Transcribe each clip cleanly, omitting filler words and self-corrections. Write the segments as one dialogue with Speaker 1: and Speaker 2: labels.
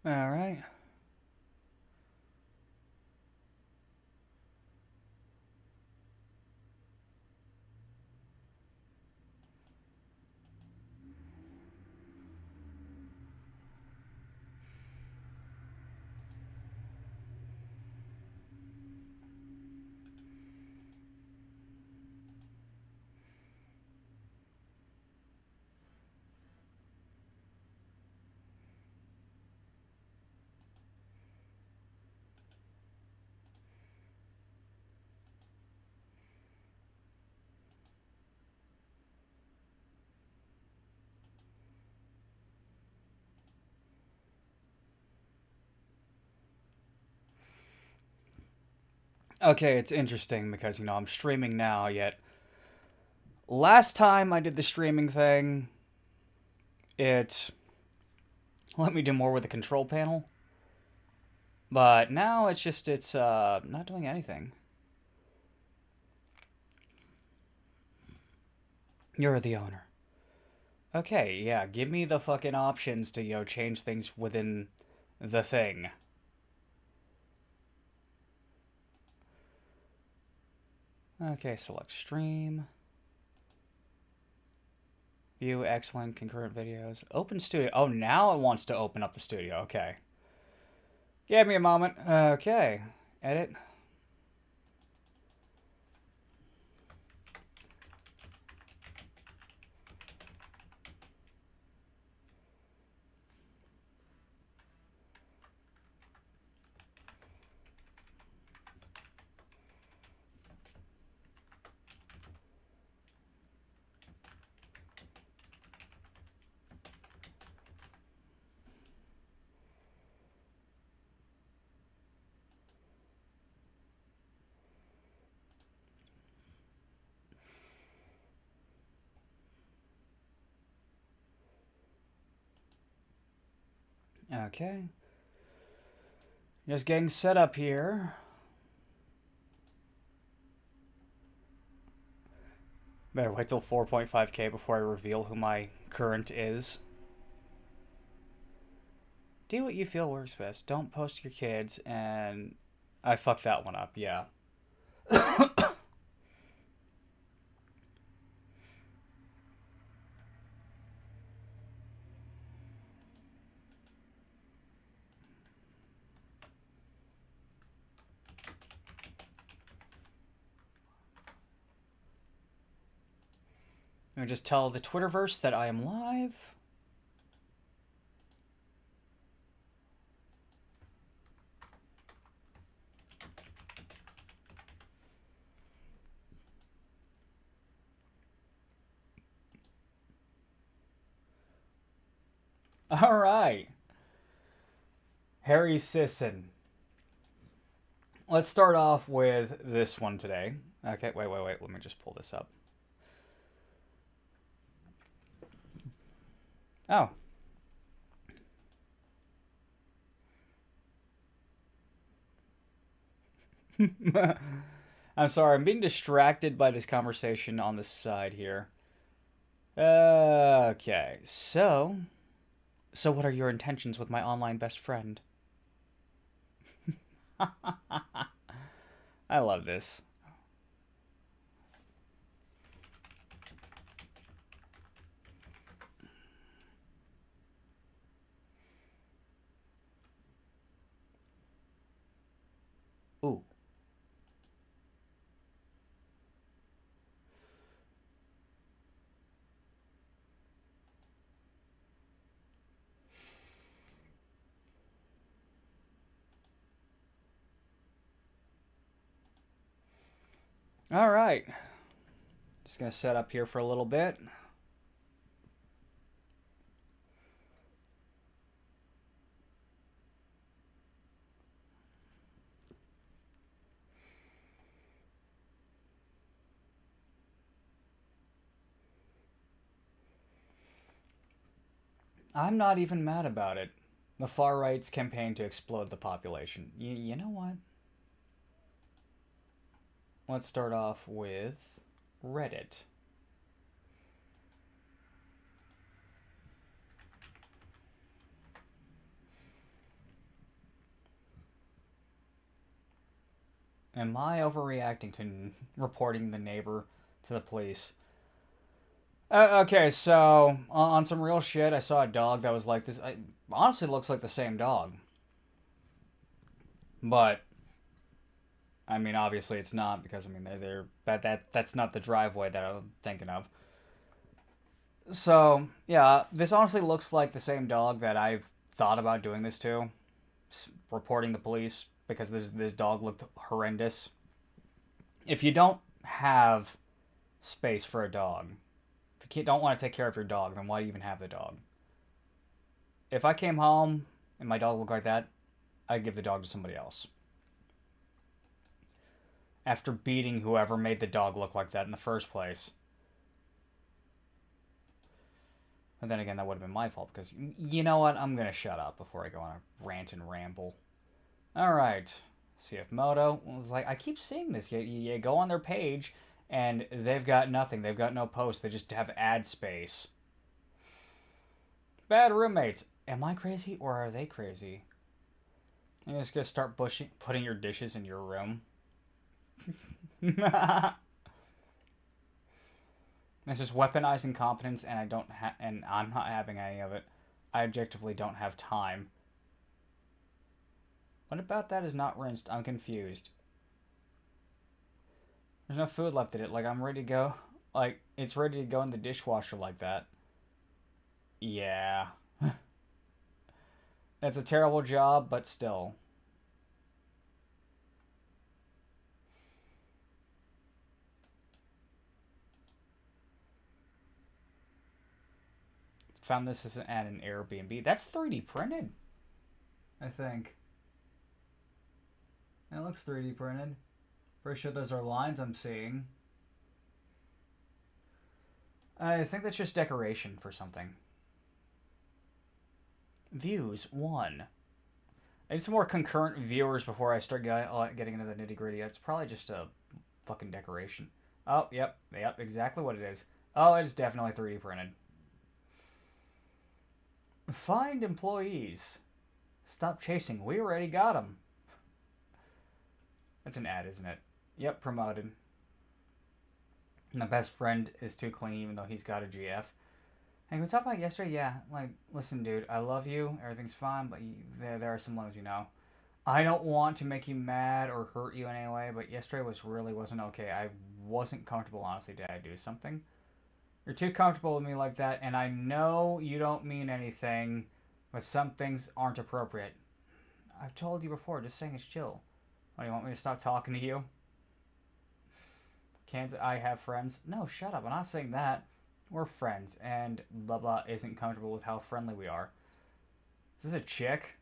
Speaker 1: All right. Okay, it's interesting because, I'm streaming now, yet last time I did the streaming thing, it let me do more with the control panel. But now it's not doing anything. You're the owner. Okay, yeah, give me the fucking options to, change things within the thing. Okay, select stream. View excellent concurrent videos. Open studio. Oh, now it wants to open up the studio. Okay. Give me a moment. Okay. Edit. Okay. Just getting set up here. Better wait till 4.5k before I reveal who my current is. Do what you feel works best. Don't post your kids, and I fucked that one up, yeah. Let me just tell the Twitterverse that I am live. All right. Harry Sisson. Let's start off with this one today. Okay, wait. Let me just pull this up. Oh. I'm sorry, I'm being distracted by this conversation on the side here. Okay, so what are your intentions with my online best friend? I love this. Ooh. All right. Just gonna set up here for a little bit. I'm not even mad about it. The far right's campaign to explode the population. You know what? Let's start off with Reddit. Am I overreacting to reporting the neighbor to the police? Okay, so on some real shit, I saw a dog that was like this. Honestly, looks like the same dog, but I mean, obviously it's not because I mean they're that's not the driveway that I'm thinking of. So yeah, this honestly looks like the same dog that I've thought about doing this to, reporting the police because this dog looked horrendous. If you don't have space for a dog, if you don't want to take care of your dog, then why do you even have the dog? If I came home and my dog looked like that, I'd give the dog to somebody else. After beating whoever made the dog look like that in the first place. And then again, that would have been my fault because, you know what? I'm going to shut up before I go on a rant and ramble. Alright. CF Moto. It's like, I keep seeing this. You go on their page and they've got nothing. They've got no posts. They just have ad space. Bad roommates. Am I crazy or are they crazy? You're just going to start putting your dishes in your room. This is weaponized incompetence, and I'm not having any of it. I objectively don't have time. What about that is not rinsed? I'm confused. There's no food left in it. Like, I'm ready to go. Like, it's ready to go in the dishwasher like that. Yeah. It's a terrible job, but still. Found this at an Airbnb. That's 3D printed, I think. That looks 3D printed. Pretty sure those are lines I'm seeing. I think that's just decoration for something. Views 1. I need some more concurrent viewers before I start getting into the nitty gritty. It's probably just a fucking decoration. Oh, yep, exactly what it is. Oh, it's definitely 3D printed. Find employees. Stop chasing. We already got them. That's an ad, isn't it? Yep, promoted. My best friend is too clean even though he's got a GF. Hey, what's up about yesterday? Yeah, like, listen, dude, I love you. Everything's fine, but there are some limits, you know. I don't want to make you mad or hurt you in any way, but yesterday wasn't okay. I wasn't comfortable, honestly. Did I do something? You're too comfortable with me like that, and I know you don't mean anything, but some things aren't appropriate. I've told you before, just saying it's chill. What, do you want me to stop talking to you? Can't I have friends? No, shut up. I'm not saying that. We're friends, and blah blah isn't comfortable with how friendly we are. Is this a chick?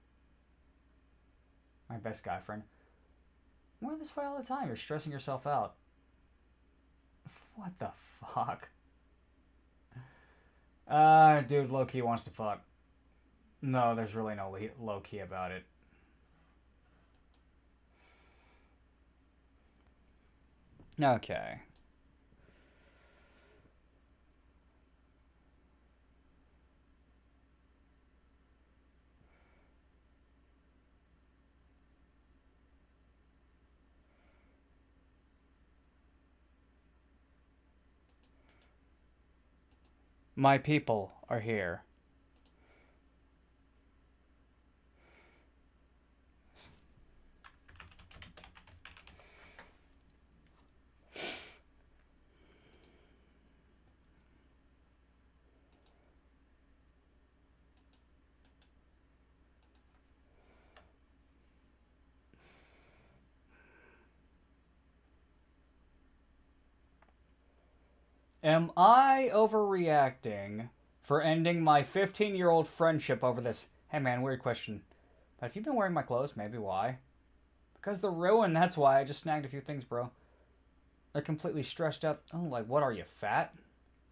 Speaker 1: My best guy friend. We're this way all the time. You're stressing yourself out. What the fuck? Dude, low-key wants to fuck. No, there's really no low-key about it. Okay. My people are here. Am I overreacting for ending my 15-year-old friendship over this? Hey man, weird question. But if you've been wearing my clothes, maybe why? Because they're ruined, that's why. I just snagged a few things, bro. They're completely stretched out. Oh, like, what are you, fat?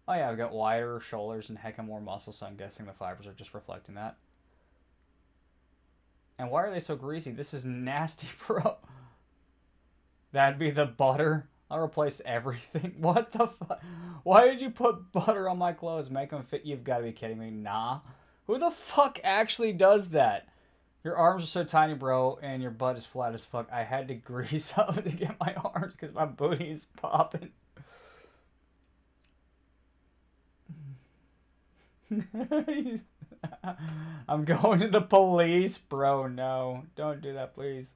Speaker 1: Oh yeah, I've got wider shoulders and heck of more muscle, so I'm guessing the fibers are just reflecting that. And why are they so greasy? This is nasty, bro. That'd be the butter. I'll replace everything. What the fuck? Why did you put butter on my clothes? Make them fit? You've got to be kidding me. Nah. Who the fuck actually does that? Your arms are so tiny, bro, and your butt is flat as fuck. I had to grease up to get my arms because my booty is popping. I'm going to the police, bro. No, don't do that, please.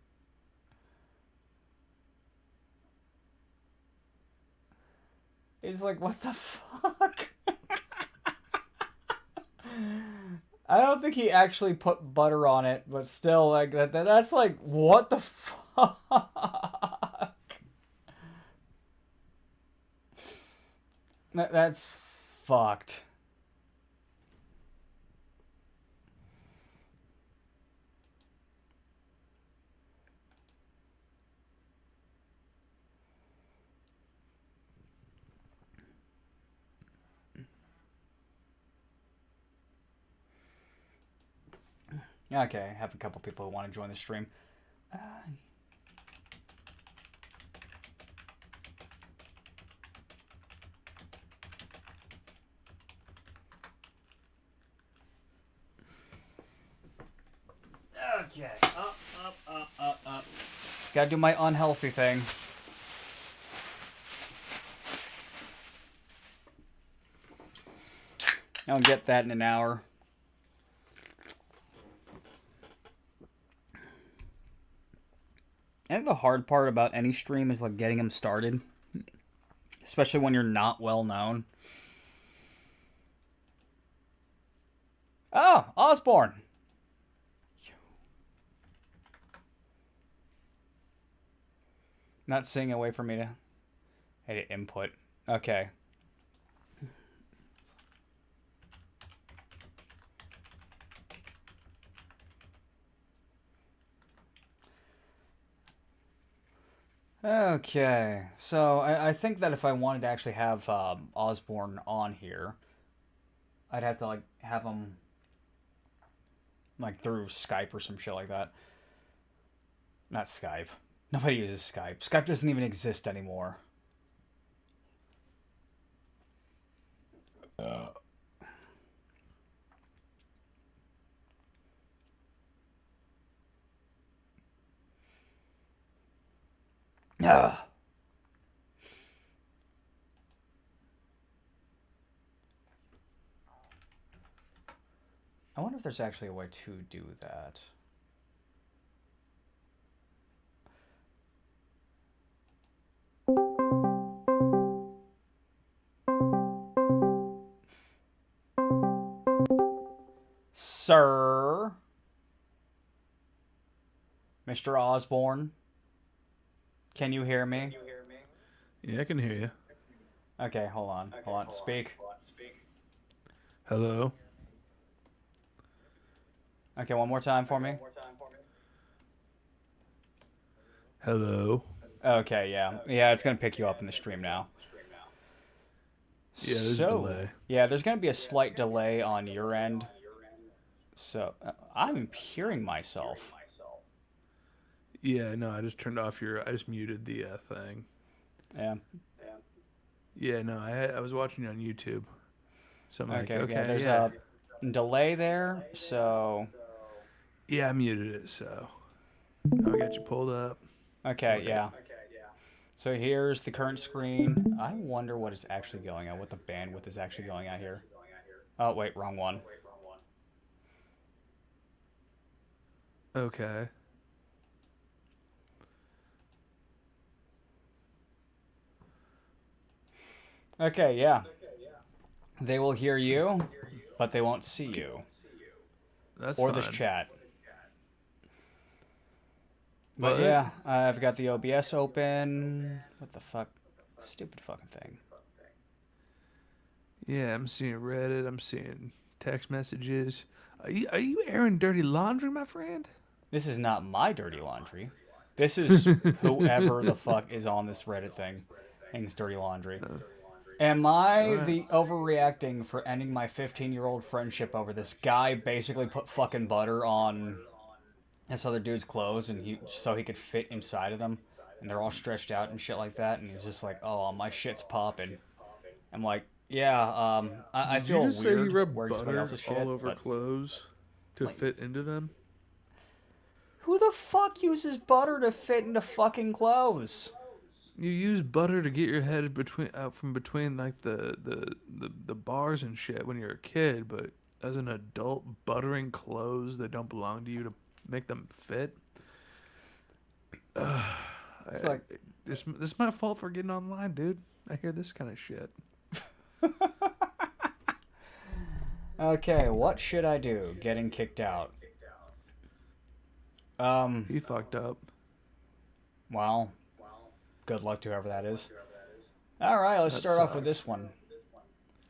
Speaker 1: He's like, what the fuck? I don't think he actually put butter on it, but still, like that's like, what the fuck? That's fucked. Okay, I have a couple people who want to join the stream. Okay, up. Gotta do my unhealthy thing. I'll get that in an hour. I think the hard part about any stream is like getting them started, especially when you're not well known. Oh, Osborne. Not seeing a way for me to edit input. Okay. Okay, so I think that if I wanted to actually have Osborne on here, I'd have to like have him like through Skype or some shit like that. Not Skype. Nobody uses Skype. Skype doesn't even exist anymore. I wonder if there's actually a way to do that. Sir? Mr. Osborne? Can you hear me?
Speaker 2: Yeah, I can hear you.
Speaker 1: Okay, hold on. Hold on. Speak.
Speaker 2: Hello?
Speaker 1: Okay, one more time for me.
Speaker 2: Hello?
Speaker 1: Okay, yeah. Yeah, it's going to pick you up in the stream now.
Speaker 2: Yeah, there's a delay.
Speaker 1: Yeah, there's going to be a slight delay on your end. So, I'm hearing myself.
Speaker 2: Yeah, no, I just turned off I just muted the thing.
Speaker 1: Yeah.
Speaker 2: Yeah, no, I was watching you on YouTube. So I'm like,
Speaker 1: Okay, yeah,
Speaker 2: okay,
Speaker 1: there's
Speaker 2: yeah.
Speaker 1: a delay there, so...
Speaker 2: Yeah, I muted it, so. I got you pulled up.
Speaker 1: Okay, yeah. So here's the current screen. I wonder what is actually going on, what the bandwidth is actually going on here. Oh, wait, wrong one.
Speaker 2: Okay.
Speaker 1: Okay, yeah. They will hear you, but they won't see you.
Speaker 2: That's
Speaker 1: or
Speaker 2: fine.
Speaker 1: this chat.
Speaker 2: But
Speaker 1: But yeah, I've got the OBS open. What the fuck? Stupid fucking thing.
Speaker 2: Yeah, I'm seeing Reddit. I'm seeing text messages. Are you airing dirty laundry, my friend?
Speaker 1: This is not my dirty laundry. This is whoever the fuck is on this Reddit thing. Thing's dirty laundry. Am I
Speaker 2: Right.
Speaker 1: the overreacting for ending my 15-year-old friendship over this guy basically put fucking butter on this other dude's clothes and so he could fit inside of them, and they're all stretched out and shit like that, and he's just like, oh, my shit's popping. I'm like, yeah, I
Speaker 2: Did you
Speaker 1: feel
Speaker 2: just say he
Speaker 1: weird
Speaker 2: rubbed
Speaker 1: wearing somebody
Speaker 2: butter
Speaker 1: else's shit,
Speaker 2: all over
Speaker 1: but
Speaker 2: clothes to
Speaker 1: like,
Speaker 2: fit into them?
Speaker 1: Who the fuck uses butter to fit into fucking clothes?
Speaker 2: You use butter to get your head out from between like the bars and shit when you're a kid, but as an adult, buttering clothes that don't belong to you to make them fit. I,
Speaker 1: It's like,
Speaker 2: this is my fault for getting online, dude. I hear this kind of shit.
Speaker 1: okay, what should I do? Getting kicked out. Um,
Speaker 2: He fucked up.
Speaker 1: well, good luck to whoever that is. Alright, let's
Speaker 2: That
Speaker 1: start off with
Speaker 2: sucks.
Speaker 1: this one.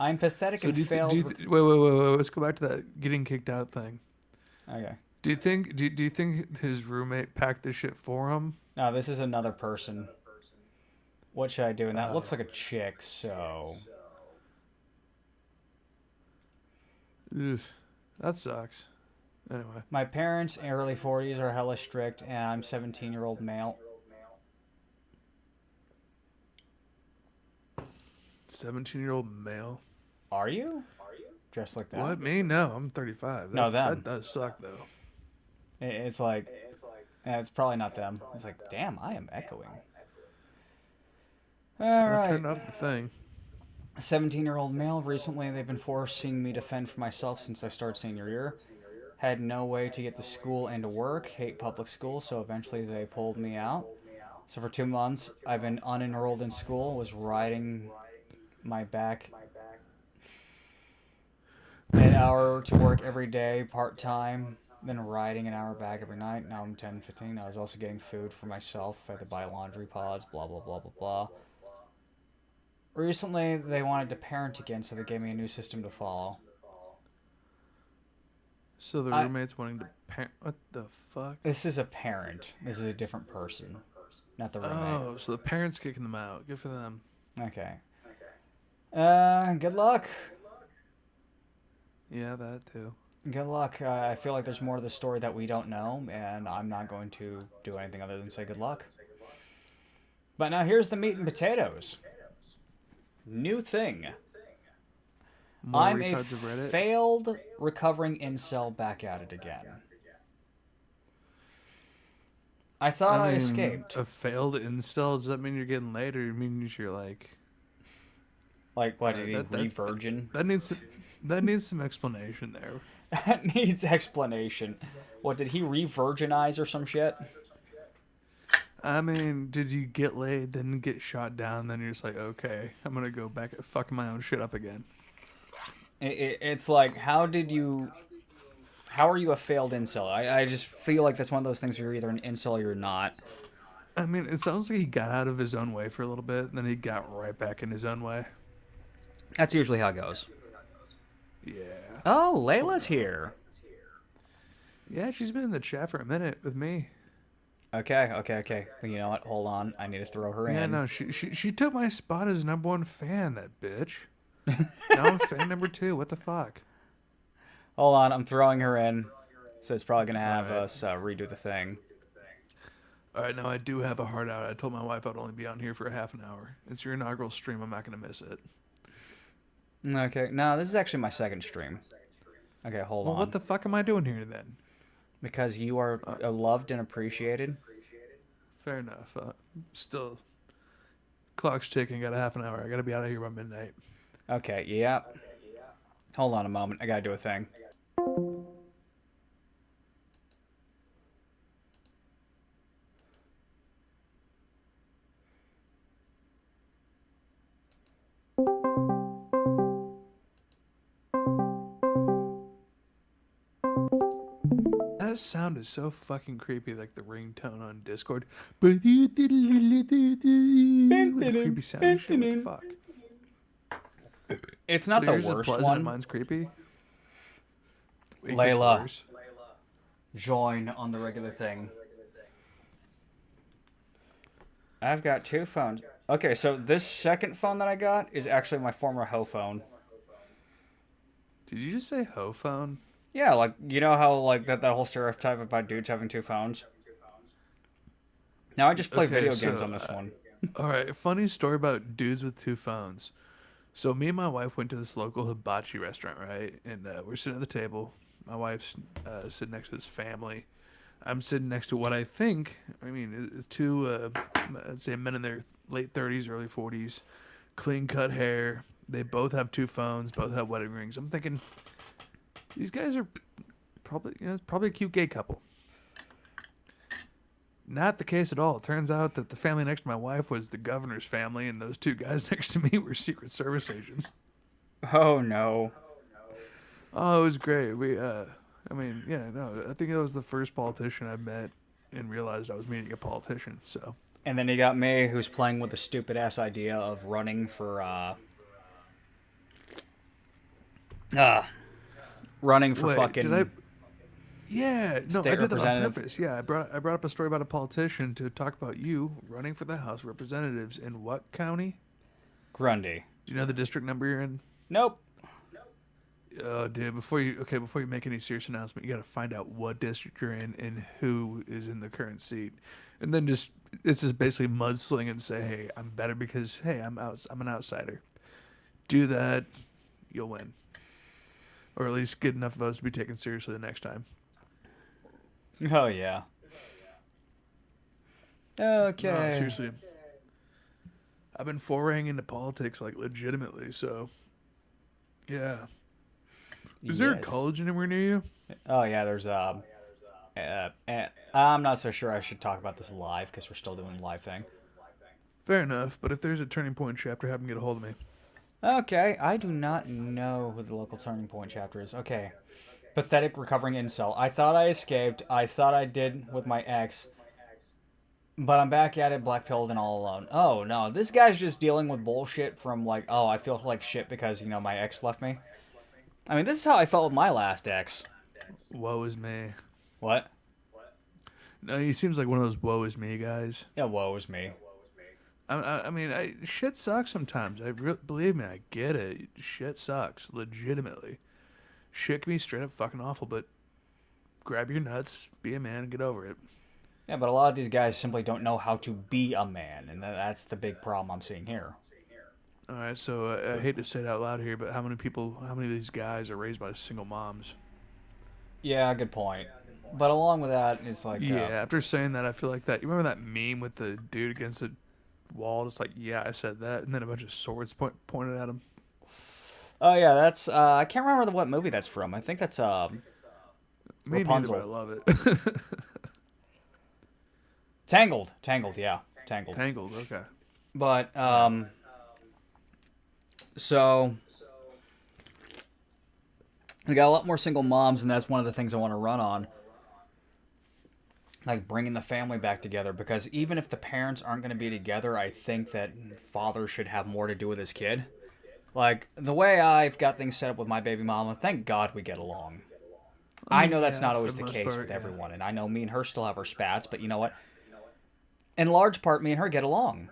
Speaker 1: I'm pathetic
Speaker 2: So
Speaker 1: and
Speaker 2: do
Speaker 1: failed.
Speaker 2: you wait, let's go back to that getting kicked out thing.
Speaker 1: Okay.
Speaker 2: Do you think his roommate packed the shit for him?
Speaker 1: No, this is another person. What should I do? And that looks
Speaker 2: Oh,
Speaker 1: like a chick, so.
Speaker 2: ugh, that sucks. Anyway,
Speaker 1: My parents, early 40s, are hella strict, and I'm 17-year-old male.
Speaker 2: 17-year-old male.
Speaker 1: Are you? Dressed like that?
Speaker 2: What, me? No, I'm 35.
Speaker 1: No,
Speaker 2: That
Speaker 1: them.
Speaker 2: does suck though.
Speaker 1: It's like, it's probably not them. It's like, damn, I am echoing.
Speaker 2: I
Speaker 1: Alright.
Speaker 2: turned off the thing.
Speaker 1: 17-year-old male. Recently, they've been forcing me to fend for myself since I started senior year. Had no way to get to school and to work. Hate public school, so eventually they pulled me out. So for 2 months, I've been unenrolled in school. Was riding my back an hour to work every day, part time. Then riding an hour back every night. Now I'm 10, 15. I was also getting food for myself. I had to buy laundry pods. Blah blah blah blah blah. Recently, they wanted to parent again, so they gave me a new system to follow.
Speaker 2: So the
Speaker 1: I
Speaker 2: roommate's wanting to parent. What the fuck?
Speaker 1: This is a parent. This is a different person, not the roommate.
Speaker 2: Oh, so the parents kicking them out. Good for them.
Speaker 1: Okay. Good luck.
Speaker 2: Yeah, that too.
Speaker 1: Good luck. I feel like there's more to the story that we don't know, and I'm not going to do anything other than say good luck. But now here's the meat and potatoes. New thing.
Speaker 2: More
Speaker 1: I'm a
Speaker 2: retards of Reddit.
Speaker 1: failed recovering incel back at it again. I thought I
Speaker 2: mean,
Speaker 1: escaped.
Speaker 2: a failed install. Does that mean you're getting laid, or it means you're like
Speaker 1: Like, what, did he
Speaker 2: that
Speaker 1: re-virgin?
Speaker 2: that needs some explanation there.
Speaker 1: That needs explanation. What, did he re-virginize or some shit?
Speaker 2: I mean, did you get laid, then get shot down, then you're just like, okay, I'm gonna go back and fucking my own shit up again.
Speaker 1: It's like, how are you a failed incel? I just feel like that's one of those things where you're either an incel or you're not.
Speaker 2: I mean, it sounds like he got out of his own way for a little bit, and then he got right back in his own way.
Speaker 1: That's usually how it goes.
Speaker 2: Yeah.
Speaker 1: Oh,
Speaker 2: Hold
Speaker 1: Layla's
Speaker 2: on.
Speaker 1: here.
Speaker 2: Yeah, she's been in the chat for a minute with me.
Speaker 1: Okay. You know what? Hold on. I need to throw her
Speaker 2: Yeah,
Speaker 1: in.
Speaker 2: no, she took my spot as #1 fan, that bitch. Now I'm fan #2. What the fuck?
Speaker 1: Hold on. I'm throwing her in. So it's probably going to have
Speaker 2: Alright.
Speaker 1: us redo the thing.
Speaker 2: Alright, now I do have a hard out. I told my wife I'd only be on here for a half an hour. It's your inaugural stream. I'm not going to miss it.
Speaker 1: Okay. No, this is actually my second stream. Okay, hold
Speaker 2: Well,
Speaker 1: on.
Speaker 2: what the fuck am I doing here then?
Speaker 1: Because you are loved and appreciated.
Speaker 2: Fair enough. Still, clock's ticking. Got a half an hour. I got to be out of here by midnight.
Speaker 1: Okay, yeah. Hold on a moment. I got to do a thing.
Speaker 2: That sound is so fucking creepy, like the ringtone on Discord. With the creepy sound and shit. What the fuck?
Speaker 1: It's
Speaker 2: So
Speaker 1: not the
Speaker 2: yours is
Speaker 1: worst
Speaker 2: pleasant and
Speaker 1: one.
Speaker 2: mine's creepy? It gets
Speaker 1: Layla,
Speaker 2: worse.
Speaker 1: join on the regular thing. I've got two phones. Okay, so this second phone that I got is actually my former hoe phone.
Speaker 2: Did you just say hoe phone?
Speaker 1: Yeah, like, you know how, like, that whole stereotype about dudes having two phones? Now I just play
Speaker 2: Okay,
Speaker 1: video
Speaker 2: so,
Speaker 1: games on this one.
Speaker 2: Alright, funny story about dudes with two phones. So me and my wife went to this local hibachi restaurant, right? And we're sitting at the table. My wife's sitting next to this family. I'm sitting next to what I think, I mean, is two, I'd say men in their late 30s, early 40s, clean cut hair. They both have two phones, both have wedding rings. I'm thinking these guys are probably, it's probably a cute gay couple. Not the case at all. It turns out that the family next to my wife was the governor's family, and those two guys next to me were Secret Service agents.
Speaker 1: Oh no.
Speaker 2: Oh, it was great. I mean, yeah, no, I think that was the first politician I met and realized I was meeting a politician. So,
Speaker 1: And then you got me, who's playing with the stupid ass idea of uh running for
Speaker 2: wait, did I?
Speaker 1: fucking
Speaker 2: Yeah, no,
Speaker 1: state
Speaker 2: I did that on
Speaker 1: representative.
Speaker 2: purpose. Yeah, I brought up a story about a politician to talk about you running for the House of Representatives in what county?
Speaker 1: Grundy.
Speaker 2: Do you know the district number you're in?
Speaker 1: Nope.
Speaker 2: Oh, dude, before you make any serious announcement, you got to find out what district you're in and who is in the current seat, and then it's just basically mudsling and say, hey, I'm better because hey, I'm an outsider. Do that, you'll win, or at least get enough votes to be taken seriously the next time.
Speaker 1: Oh yeah.
Speaker 2: No,
Speaker 1: Okay.
Speaker 2: seriously, I've been foraying into politics like legitimately. So yeah, is there a
Speaker 1: Yes.
Speaker 2: college anywhere near you?
Speaker 1: Oh yeah, there's I'm not so sure I should talk about this live because we're still doing the live thing.
Speaker 2: Fair enough, but if there's a turning point chapter, have them get a hold of me.
Speaker 1: Okay, I do not know who the local turning point chapter is. Okay. Pathetic recovering incel. I thought I escaped. I thought I did with my ex. But I'm back at it, black pilled and all alone. Oh no, this guy's just dealing with bullshit from like, oh, I feel like shit because, my ex left me. I mean, this is how I felt with my last ex.
Speaker 2: Woe is me.
Speaker 1: What?
Speaker 2: No, he seems like one of those woe is me guys.
Speaker 1: Yeah, woe is me.
Speaker 2: I mean, shit sucks sometimes. Believe me, I get it. Shit sucks, legitimately. Shit can be straight up fucking awful, but grab your nuts, be a man, and get over it.
Speaker 1: Yeah, but a lot of these guys simply don't know how to be a man, and that's the big problem I'm seeing here.
Speaker 2: All right, so I hate to say it out loud here, but how many of these guys are raised by single moms?
Speaker 1: Yeah, good point. But along with that, it's like,
Speaker 2: Yeah, after saying that, I feel like that. You remember that meme with the dude against the wall, just like, yeah, I said that, and then a bunch of swords pointed at him.
Speaker 1: oh yeah, that's I can't remember what movie that's from. I think that's
Speaker 2: Me neither, but I
Speaker 1: Rapunzel.
Speaker 2: love it.
Speaker 1: Tangled, Tangled, yeah, Tangled.
Speaker 2: Tangled, okay.
Speaker 1: But
Speaker 2: Yeah.
Speaker 1: so we got a lot more single moms, and that's one of the things I want to run on, like bringing the family back together. Because even if the parents aren't going to be together, I think that father should have more to do with his kid. Like the way I've got things set up with my baby mama, thank God we get along.
Speaker 2: I
Speaker 1: I
Speaker 2: mean,
Speaker 1: know that's
Speaker 2: yeah,
Speaker 1: not
Speaker 2: for
Speaker 1: always
Speaker 2: the
Speaker 1: the
Speaker 2: most
Speaker 1: case
Speaker 2: part,
Speaker 1: with
Speaker 2: yeah.
Speaker 1: everyone, and I know me and her still have our spats, but you know what? In large part, me and her get along.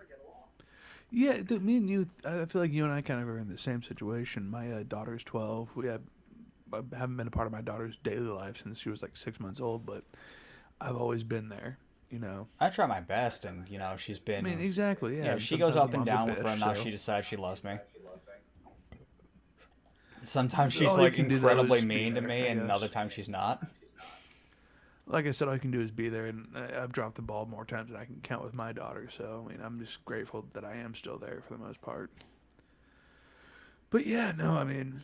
Speaker 2: Yeah, me and you, I feel like you and I kind of are in the same situation. My daughter's 12. I haven't been a part of my daughter's daily life since she was like 6 months old, but I've always been there, you know.
Speaker 1: I try my best, and she's
Speaker 2: I mean,
Speaker 1: been,
Speaker 2: exactly, yeah. And
Speaker 1: she goes
Speaker 2: sometimes the
Speaker 1: up and
Speaker 2: mom's a
Speaker 1: down with her, and
Speaker 2: bitch,
Speaker 1: now she
Speaker 2: so
Speaker 1: decides she loves me. Sometimes she's
Speaker 2: all you
Speaker 1: like
Speaker 2: can do though
Speaker 1: incredibly
Speaker 2: is be
Speaker 1: mean to
Speaker 2: there,
Speaker 1: me,
Speaker 2: I
Speaker 1: and other
Speaker 2: guess.
Speaker 1: times she's not.
Speaker 2: Like I said, all you can do is be there, and I've dropped the ball more times than I can count with my daughter. So I mean, I'm just grateful that I am still there for the most part. But yeah, no, I mean,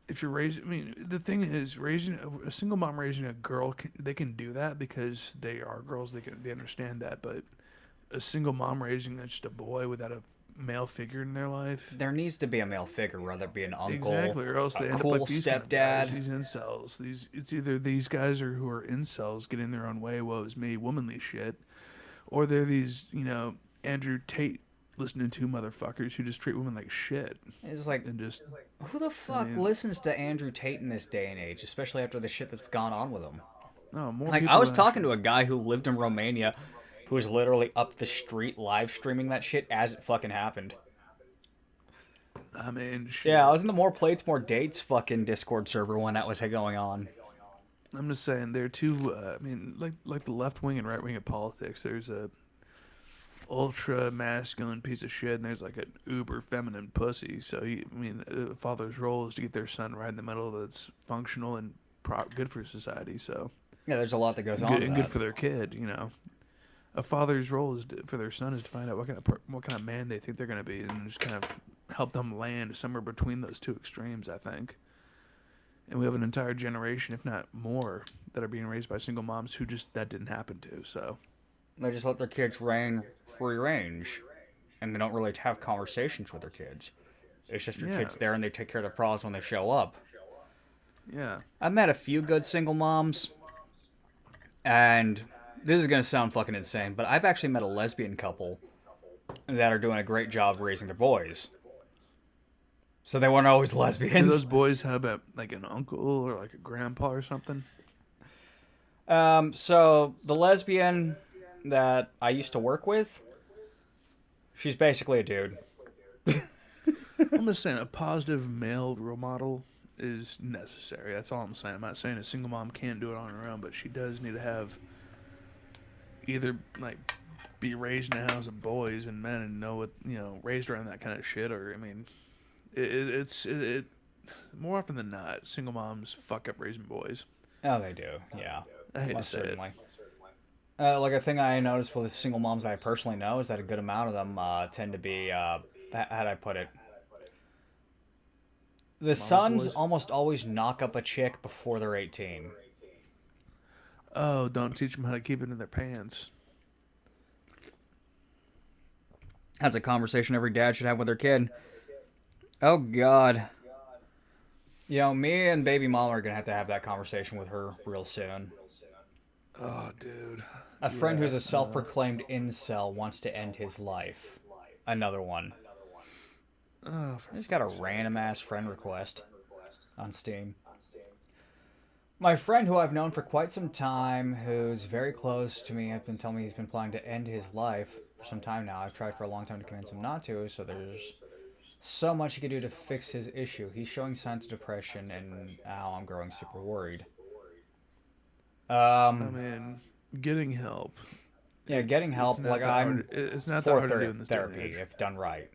Speaker 2: if you're raising, I mean, the thing is, raising a single mom raising a girl, they can do that because they are girls. They understand that. But a single mom raising just a boy without a male figure in their life,
Speaker 1: There needs to be a male figure, whether it be an uncle,
Speaker 2: exactly, or else
Speaker 1: a
Speaker 2: they end up
Speaker 1: cool
Speaker 2: like these kind of guys,
Speaker 1: stepdad.
Speaker 2: these incels. It's either these guys are who are incels getting their own way, woe is me, womanly shit, or they're these Andrew Tate listening to motherfuckers who just treat women like shit
Speaker 1: It's like,
Speaker 2: and just
Speaker 1: who the
Speaker 2: I
Speaker 1: fuck
Speaker 2: mean,
Speaker 1: listens to Andrew Tate in this day and age, especially after the shit that's gone on with him?
Speaker 2: no more
Speaker 1: Like, I
Speaker 2: people
Speaker 1: was
Speaker 2: than I
Speaker 1: talking
Speaker 2: should.
Speaker 1: to a guy who lived in Romania who was literally up the street live streaming that shit as it fucking happened.
Speaker 2: I mean,
Speaker 1: Yeah, I
Speaker 2: shit.
Speaker 1: was in the More Plates, More Dates fucking Discord server when that was going on.
Speaker 2: I'm just saying they're too. I mean, like the left wing and right wing of politics. There's a ultra masculine piece of shit, and there's like an uber feminine pussy. So I mean, a father's role is to get their son right in the middle that's functional and good for society. So
Speaker 1: Yeah, there's a lot that goes on
Speaker 2: Good
Speaker 1: to
Speaker 2: and good
Speaker 1: that.
Speaker 2: for their kid. You know, a father's role is for their son is to find out what kind of man they think they're going to be, and just kind of help them land somewhere between those two extremes. I think, and we have an entire generation, if not more, that are being raised by single moms who just that didn't happen to. So
Speaker 1: They just let their kids reign free range, and they don't really have conversations with their kids. It's just your
Speaker 2: yeah,
Speaker 1: kids there, and they take care of their problems when they show up.
Speaker 2: yeah.
Speaker 1: I've met a few good single moms, and this is gonna sound fucking insane, but I've actually met a lesbian couple that are doing a great job raising their boys. So they weren't always
Speaker 2: Do
Speaker 1: lesbians.
Speaker 2: those boys have like an uncle or like a grandpa or something?
Speaker 1: So the lesbian that I used to work with, she's basically a dude.
Speaker 2: I'm just saying a positive male role model is necessary. That's all I'm saying. I'm not saying a single mom can't do it on her own, but she does need to have either like be raised in a house of boys and men and know what raised around that kind of shit. Or I mean, it more often than not, single moms fuck up raising boys.
Speaker 1: Oh, they do. Yeah,
Speaker 2: I hate to
Speaker 1: most
Speaker 2: say it.
Speaker 1: certainly. Like a thing I noticed with the single moms that I personally know is that a good amount of them tend to be, how'd I put it? The
Speaker 2: Mama's
Speaker 1: sons
Speaker 2: boys.
Speaker 1: almost always knock up a chick before they're 18.
Speaker 2: Oh, don't teach them how to keep it in their pants.
Speaker 1: That's a conversation every dad should have with their kid. Oh, God. You know, me and baby mama are going to have that conversation with her real soon.
Speaker 2: Oh, dude.
Speaker 1: A friend
Speaker 2: Yeah.
Speaker 1: who's a self proclaimed incel wants to end his life. Another one.
Speaker 2: Oh,
Speaker 1: I
Speaker 2: for
Speaker 1: just got a
Speaker 2: fuck's sake.
Speaker 1: random ass friend request on Steam. My friend, who I've known for quite some time, who's very close to me, has been telling me he's been planning to end his life for some time now. I've tried for a long time to convince him not to, so there's so much he could do to fix his issue. He's showing signs of depression, and now I'm growing super worried.
Speaker 2: I
Speaker 1: Um,
Speaker 2: mean, getting help.
Speaker 1: yeah, getting
Speaker 2: It's
Speaker 1: help. Like
Speaker 2: not that hard.
Speaker 1: I'm
Speaker 2: It's not that
Speaker 1: for
Speaker 2: hard to do in this day and
Speaker 1: therapy
Speaker 2: age.
Speaker 1: if done right.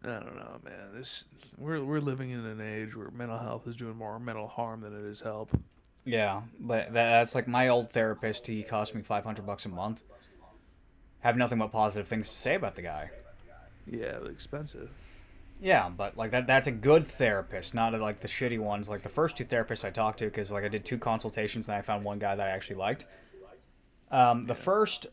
Speaker 2: I don't know, man. We're living in an age where mental health is doing more mental harm than it is help.
Speaker 1: Yeah, but that's like my old therapist. He cost me $500 a month. Have nothing but positive things to say about the guy.
Speaker 2: Yeah, expensive.
Speaker 1: Yeah, but like that's a good therapist, not like the shitty ones. Like the first two therapists I talked to, because like I did two consultations and I found one guy that I actually liked. The
Speaker 2: Yeah,
Speaker 1: first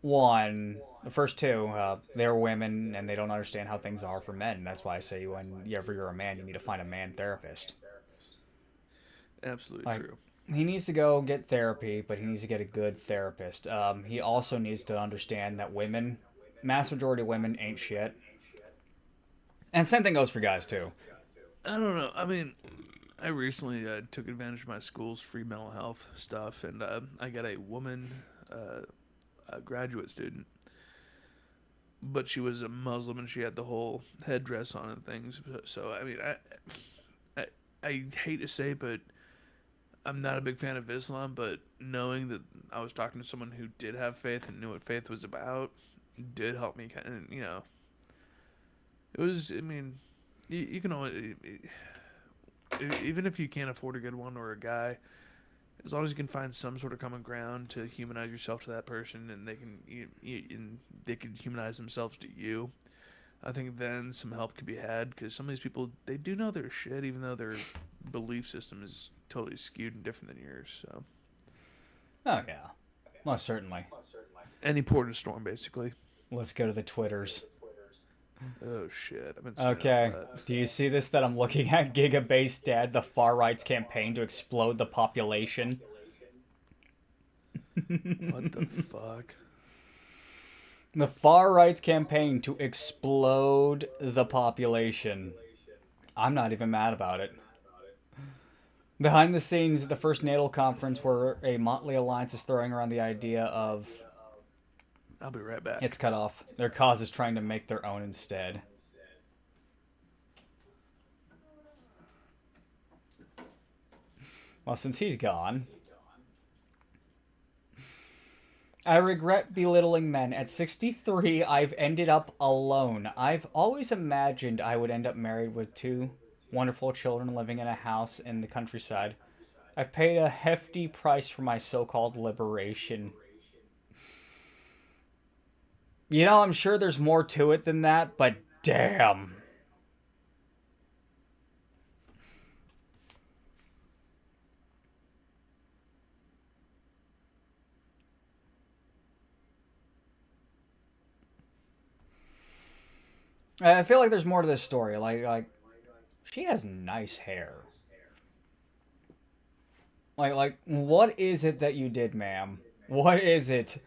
Speaker 1: one, the first two, they were women and they don't understand how things are for men. That's why I say whenever you're a man, you need to find a man therapist.
Speaker 2: absolutely
Speaker 1: Like
Speaker 2: true.
Speaker 1: he needs to go get therapy, but he needs to get a good therapist. He also needs to understand that women, mass majority of women, ain't shit. And same thing goes for guys too.
Speaker 2: I don't know. I mean, I recently took advantage of my school's free mental health stuff, and I got a woman, a graduate student, but she was a Muslim and she had the whole headdress on and things. So I mean, I, I hate to say, it, but I'm not a big fan of Islam. But knowing that I was talking to someone who did have faith and knew what faith was about, did help me kind of, it was. I mean, you can always, even if you can't afford a good one or a guy, as long as you can find some sort of common ground to humanize yourself to that person, and and they can humanize themselves to you. I think then some help could be had because some of these people they do know their shit, even though their belief system is totally skewed and different than yours. So
Speaker 1: Oh yeah, most certainly.
Speaker 2: any port in a storm, basically.
Speaker 1: Let's go to the Twitters.
Speaker 2: Oh shit, I've been staying up for
Speaker 1: Okay.
Speaker 2: that.
Speaker 1: Do you see this that I'm looking at? Gigabase Dad, the far right's campaign to explode the population.
Speaker 2: What the fuck?
Speaker 1: The far right's campaign to explode the population. I'm not even mad about it. Behind the scenes at the first natal conference, where a motley alliance is throwing around the idea of
Speaker 2: I'll be right
Speaker 1: it's
Speaker 2: back.
Speaker 1: cut off. Their cause is trying to make their own instead. Well, since he's gone, I regret belittling men. At 63, I've ended up alone. I've always imagined I would end up married with two wonderful children living in a house in the countryside. I've paid a hefty price for my so-called liberation. You know, I'm sure there's more to it than that, but damn. I feel like there's more to this story. Like she has nice hair. What is it that you did, ma'am? What is it?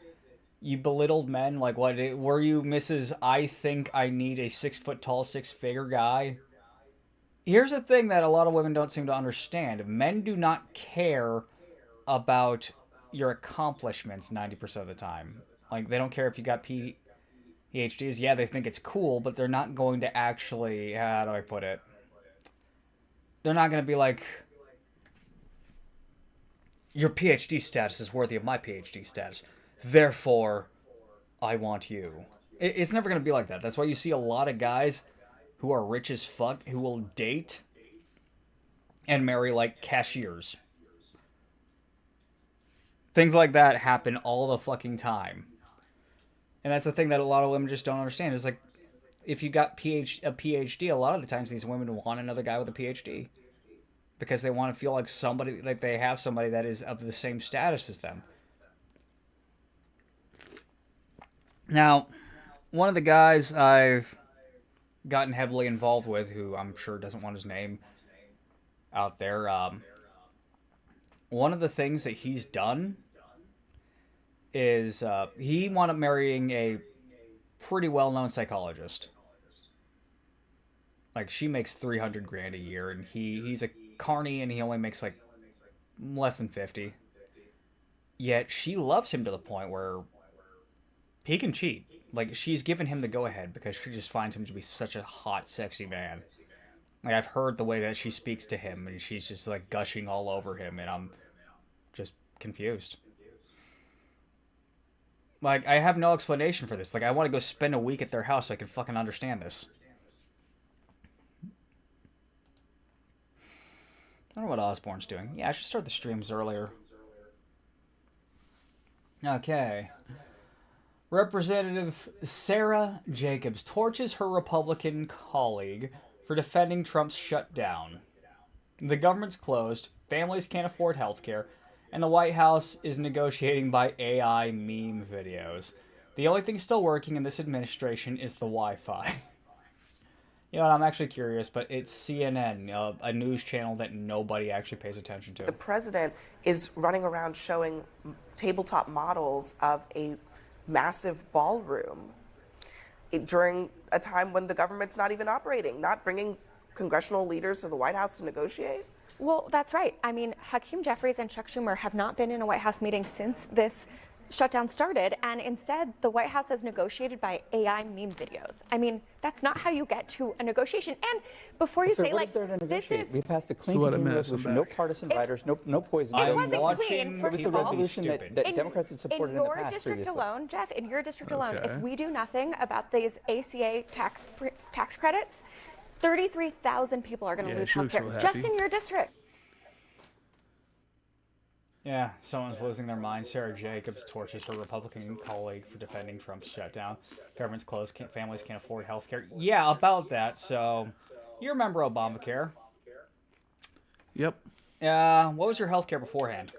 Speaker 1: You belittled men? Like, what? Were you Mrs. I think I need a 6 foot tall, six-figure guy? Here's the thing that a lot of women don't seem to understand: men do not care about your accomplishments 90% of the time. Like, they don't care if you got PhDs. Yeah, they think it's cool, but they're not going to actually. How do I put it? They're not going to be like, your PhD status is worthy of my PhD status. Therefore, I want you. It's never going to be like that. That's why you see a lot of guys who are rich as fuck who will date and marry like cashiers. Things like that happen all the fucking time. And that's the thing that a lot of women just don't understand. Is like, if you got a PhD, a lot of the times these women want another guy with a PhD because they want to feel like somebody, like they have somebody that is of the same status as them. Now, one of the guys I've gotten heavily involved with, who I'm sure doesn't want his name out there, one of the things that he's done is he wound up marrying a pretty well-known psychologist. Like, she makes 300 grand a year, and he's a carny, and he only makes like less than 50. Yet she loves him to the point where he can cheat. Like, she's given him the go-ahead because she just finds him to be such a hot, sexy man. Like, I've heard the way that she speaks to him, and she's just like gushing all over him, and I'm just confused. Like, I have no explanation for this. Like, I want to go spend a week at their house so I can fucking understand this. I don't know what Osborne's doing. Yeah, I should start the streams earlier. Okay. Representative Sarah Jacobs torches her Republican colleague for defending Trump's shutdown. The government's closed, families can't afford health care, and the White House is negotiating by AI meme videos. The only thing still working in this administration is the Wi-Fi. You know what, I'm actually curious, but it's CNN, a news channel that nobody actually pays attention to.
Speaker 3: The president is running around showing tabletop models of a massive ballroom during a time when the government's not even operating, not bringing congressional leaders to the White House to negotiate?
Speaker 4: Well, that's right. I mean, Hakeem Jeffries and Chuck Schumer have not been in a White House meeting since this shutdown started, and instead the White House has negotiated by AI meme videos. I mean, that's not how you get to a negotiation. And before you
Speaker 5: Sir,
Speaker 4: say,
Speaker 5: what
Speaker 4: like,
Speaker 5: is there to
Speaker 4: this
Speaker 5: negotiate?
Speaker 4: is...
Speaker 5: We passed the clean
Speaker 2: So what,
Speaker 5: continuing
Speaker 2: a mess, I'm
Speaker 5: resolution, no
Speaker 2: back.
Speaker 5: partisan riders, no poison.
Speaker 4: It
Speaker 5: no
Speaker 4: wasn't
Speaker 5: nothing.
Speaker 4: clean,
Speaker 5: It
Speaker 4: first
Speaker 5: was the
Speaker 4: of all.
Speaker 5: resolution that Democrats had supported in the past
Speaker 4: district
Speaker 5: previously.
Speaker 4: alone, Jeff, in your district alone,
Speaker 2: Okay.
Speaker 4: if we do nothing about these ACA tax credits, 33,000 people are going to
Speaker 2: Yeah,
Speaker 4: lose
Speaker 2: she
Speaker 4: health
Speaker 2: looks
Speaker 4: care
Speaker 2: real
Speaker 4: just
Speaker 2: happy.
Speaker 4: in your district.
Speaker 1: Yeah, someone's losing their mind. Sarah Jacobs torches her Republican colleague for defending Trump's shutdown. Government's closed, families can't afford health care. Yeah, about that. So, you remember Obamacare.
Speaker 2: Yep.
Speaker 1: What was your health care beforehand?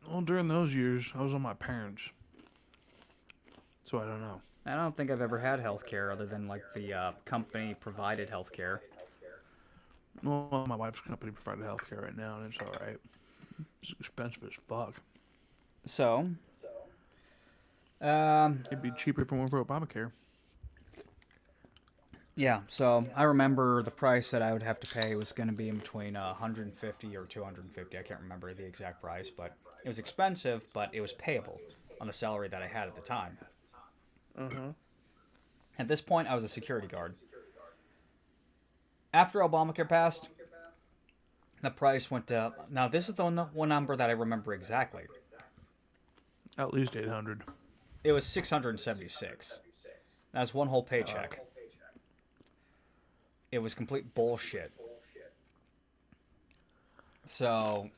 Speaker 2: Well, during those years, I was on my parents. So I don't know.
Speaker 1: I don't think I've ever had health care other than, like, the company-provided health care.
Speaker 2: Well, my wife's company provided health care right now, and it's all right. It's expensive as fuck.
Speaker 1: So,
Speaker 2: It'd be cheaper if it weren't for Obamacare.
Speaker 1: yeah, so I remember the price that I would have to pay was going to be in between 150 or 250. I can't remember the exact price, but it was expensive, but it was payable on the salary that I had at the time. At this point, I was a security guard. After Obamacare passed, the price went up. Now, this is the one number that I remember exactly.
Speaker 2: At least 800.
Speaker 1: It was 676. That's one whole paycheck. It was complete bullshit. So,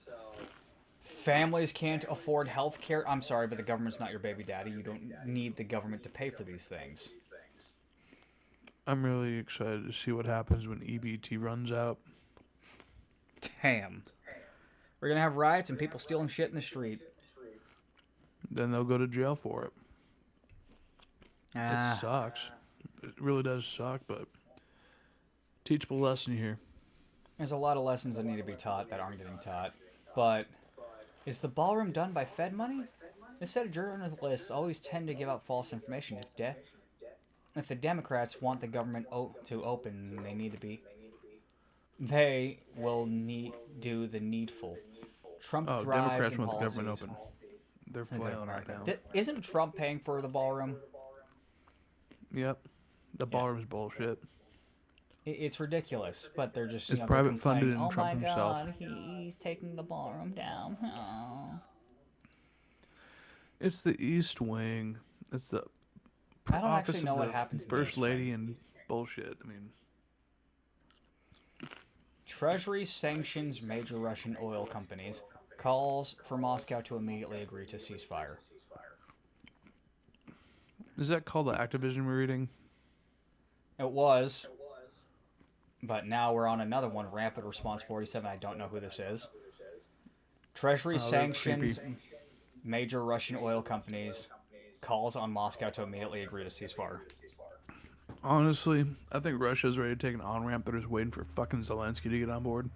Speaker 1: families can't afford health care. I'm sorry, but the government's not your baby daddy. You don't need the government to pay for these things.
Speaker 2: I'm really excited to see what happens when EBT runs out.
Speaker 1: Damn. We're gonna have riots and people stealing shit in the street.
Speaker 2: Then they'll go to jail for it. It
Speaker 1: Ah,
Speaker 2: sucks. It really does suck, but teachable lesson here.
Speaker 1: there's a lot of lessons that need to be taught that aren't getting taught. But is the ballroom done by Fed money? Instead, journalists always tend to give out false information. If the Democrats want the government to open, they will do the needful. Trump
Speaker 2: Oh,
Speaker 1: drives
Speaker 2: Democrats
Speaker 1: and
Speaker 2: want the
Speaker 1: policies.
Speaker 2: government open. They're flailing right now.
Speaker 1: Isn't Trump paying for the ballroom?
Speaker 2: Yep. The ballroom's bullshit.
Speaker 1: It's ridiculous, but they're just
Speaker 2: It's
Speaker 1: they're
Speaker 2: private funded
Speaker 1: complaining,
Speaker 2: and Trump
Speaker 1: oh my
Speaker 2: himself.
Speaker 1: God, he's taking the ballroom down. Oh.
Speaker 2: It's the East Wing. It's the
Speaker 1: I don't
Speaker 2: office
Speaker 1: actually know
Speaker 2: of
Speaker 1: what
Speaker 2: the
Speaker 1: happens in the
Speaker 2: First
Speaker 1: East Wing.
Speaker 2: Lady and bullshit. I mean,
Speaker 1: Treasury sanctions major Russian oil companies, calls for Moscow to immediately agree to ceasefire.
Speaker 2: is that called the Activision we're reading?
Speaker 1: It was, but now we're on another one, Rapid Response 47. I don't know who this is. Treasury
Speaker 2: they're
Speaker 1: sanctions
Speaker 2: creepy.
Speaker 1: major Russian oil companies, calls on Moscow to immediately agree to ceasefire.
Speaker 2: Honestly, I think Russia's ready to take an on-ramp. They're just waiting for fucking Zelensky to get on board.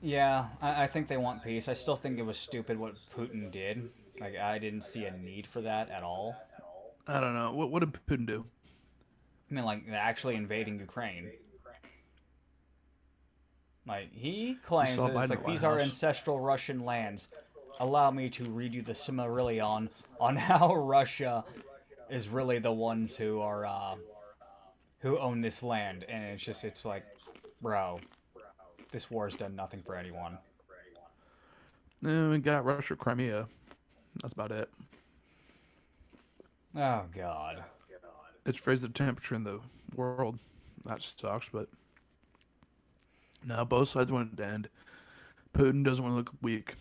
Speaker 1: Yeah, I think they want peace. I still think it was stupid what Putin did. Like, I didn't see a need for that at all.
Speaker 2: I don't know. What did Putin do?
Speaker 1: I mean, like, actually invading Ukraine. Like, he claims
Speaker 2: saw
Speaker 1: that
Speaker 2: Biden
Speaker 1: it's
Speaker 2: at
Speaker 1: like,
Speaker 2: White
Speaker 1: these are
Speaker 2: House.
Speaker 1: ancestral Russian lands. Allow me to read you the Silmarillion on how Russia is really the ones who are, who own this land. And it's like, bro, this war has done nothing for anyone.
Speaker 2: We got Russia, Crimea. That's about it.
Speaker 1: Oh, God.
Speaker 2: It's raised the temperature in the world. That sucks, but no, both sides want it to end. Putin doesn't want to look weak.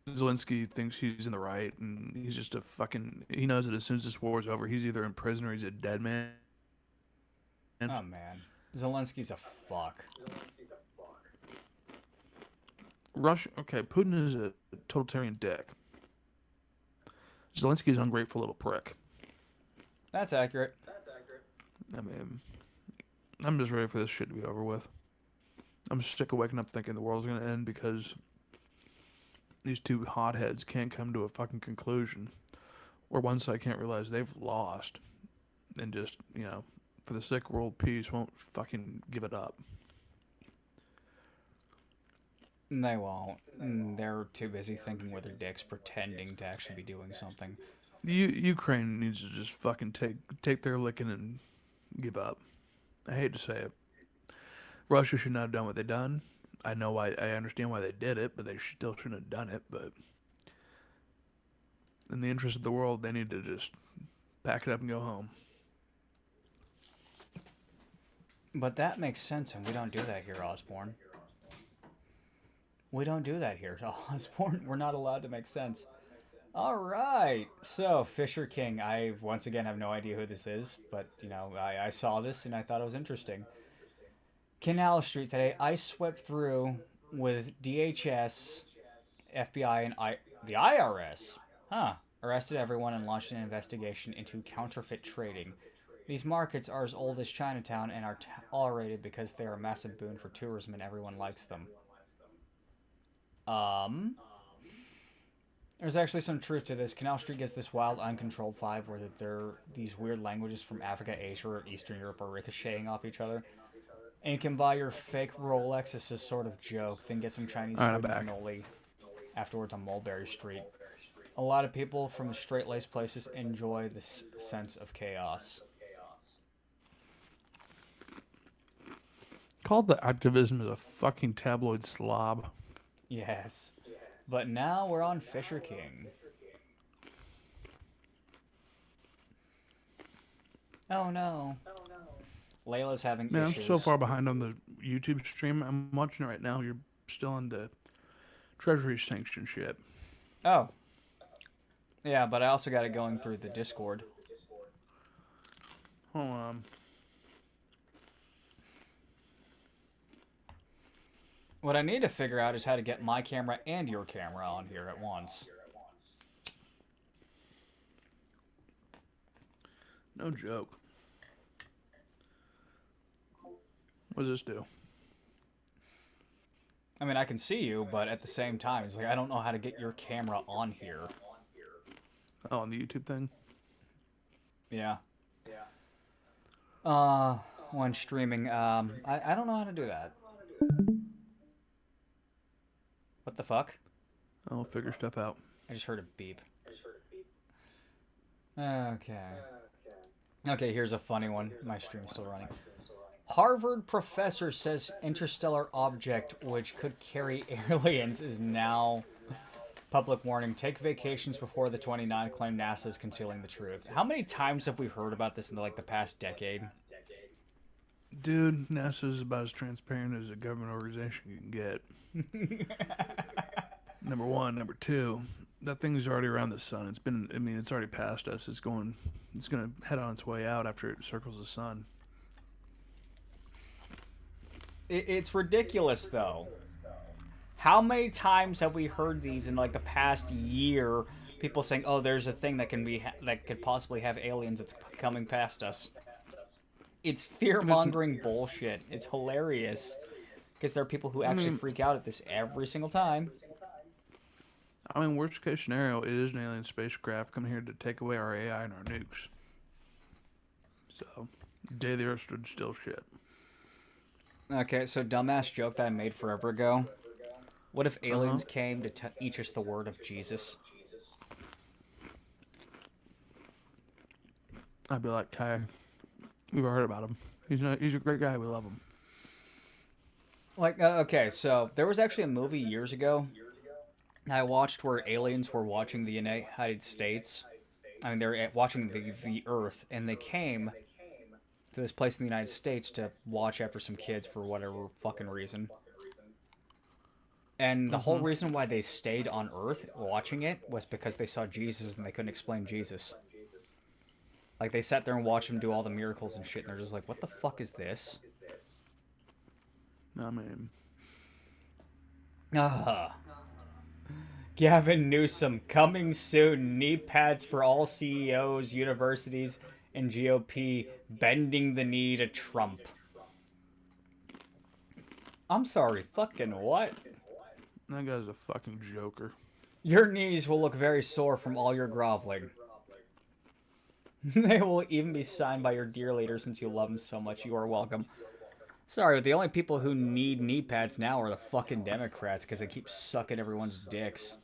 Speaker 2: Zelensky thinks he's in the right, and he's just a fucking. He knows that as soon as this war is over, he's either in prison or he's a dead man.
Speaker 1: Oh, man. Zelensky's a fuck.
Speaker 2: Russia. Okay, Putin is a totalitarian dick. Zelensky's an ungrateful little prick.
Speaker 1: That's accurate.
Speaker 2: I mean, I'm just ready for this shit to be over with. I'm sick of waking up thinking the world's gonna end because these two hotheads can't come to a fucking conclusion, or one side can't realize they've lost, and just, for the sake of world peace, won't fucking give it up.
Speaker 1: They won't. They're too busy thinking with their dicks, pretending to actually be doing something.
Speaker 2: Ukraine needs to just fucking take their licking and give up. I hate to say it. Russia should not have done what they done. I know why. I understand why they did it, but they still shouldn't have done it. But in the interest of the world, they need to just pack it up and go home.
Speaker 1: But that makes sense, and we don't do that here, Osborne. We don't do that here, Osborne. We're not allowed to make sense. All right. So, Fisher King. I, once again, have no idea who this is, but, I saw this, and I thought it was interesting. Canal Street today, ICE swept through with DHS, FBI, and the IRS. Arrested everyone and launched an investigation into counterfeit trading. These markets are as old as Chinatown and are tolerated because they are a massive boon for tourism and everyone likes them. There's actually some truth to this. Canal Street gets this wild, uncontrolled vibe where these weird languages from Africa, Asia, or Eastern Europe are ricocheting off each other. And you can buy your fake Rolex as a sort of joke, then get some Chinese food and cannoli afterwards on Mulberry Street. A lot of people from the straight-laced places enjoy this sense of chaos.
Speaker 2: Called the activism as a fucking tabloid slob.
Speaker 1: Yes. But now we're on Fisher King. Oh no. Layla's having
Speaker 2: Man, I'm
Speaker 1: issues.
Speaker 2: so far behind on the YouTube stream. I'm watching it right now. You're still on the Treasury sanction shit.
Speaker 1: Oh. Yeah, but I also got it going through the Discord.
Speaker 2: Hold on.
Speaker 1: What I need to figure out is how to get my camera and your camera on here at once.
Speaker 2: No joke. What does this do?
Speaker 1: I mean, I can see you, but at the same time, it's like I don't know how to get your camera on here.
Speaker 2: Oh, on the YouTube thing?
Speaker 1: Yeah. When streaming, I don't know how to do that. What the fuck?
Speaker 2: I'll figure stuff out.
Speaker 1: I just heard a beep. Okay. Okay, here's a funny one. My stream's still running. Harvard professor says interstellar object which could carry aliens is now public warning. Take vacations before the 29. Claim NASA is concealing the truth. How many times have we heard about this in the past decade?
Speaker 2: Dude, NASA is about as transparent as a government organization you can get. Number one. Number two, that thing's already around the sun. It's already past us. It's going to head on its way out after it circles the sun.
Speaker 1: It's ridiculous, though. How many times have we heard these in the past year? People saying, "Oh, there's a thing that could possibly have aliens that's coming past us." It's fear-mongering bullshit. It's hilarious because there are people who actually freak out at this every single time.
Speaker 2: I mean, worst case scenario, it is an alien spacecraft coming here to take away our AI and our nukes. So, day the Earth stood still shit.
Speaker 1: Okay, so dumbass joke that I made forever ago. What if aliens came to teach us the word of Jesus?
Speaker 2: I'd be like, "Kai, we've heard about him. He's a great guy. We love him."
Speaker 1: Okay, so there was actually a movie years ago I watched where aliens were watching the United States. I mean, they were watching the Earth, and they came to this place in the United States to watch after some kids for whatever fucking reason. And the whole reason why they stayed on Earth watching it was because they saw Jesus and they couldn't explain Jesus. They sat there and watched him do all the miracles and shit, and they're just like, what the fuck is this?
Speaker 2: I mean...
Speaker 1: Gavin Newsom, coming soon. Knee pads for all CEOs, universities, and GOP bending the knee to Trump. I'm sorry, fucking what?
Speaker 2: That guy's a fucking joker.
Speaker 1: Your knees will look very sore from all your groveling. They will even be signed by your dear leader since you love him so much. You are welcome. Sorry, but the only people who need knee pads now are the fucking Democrats because they keep sucking everyone's dicks.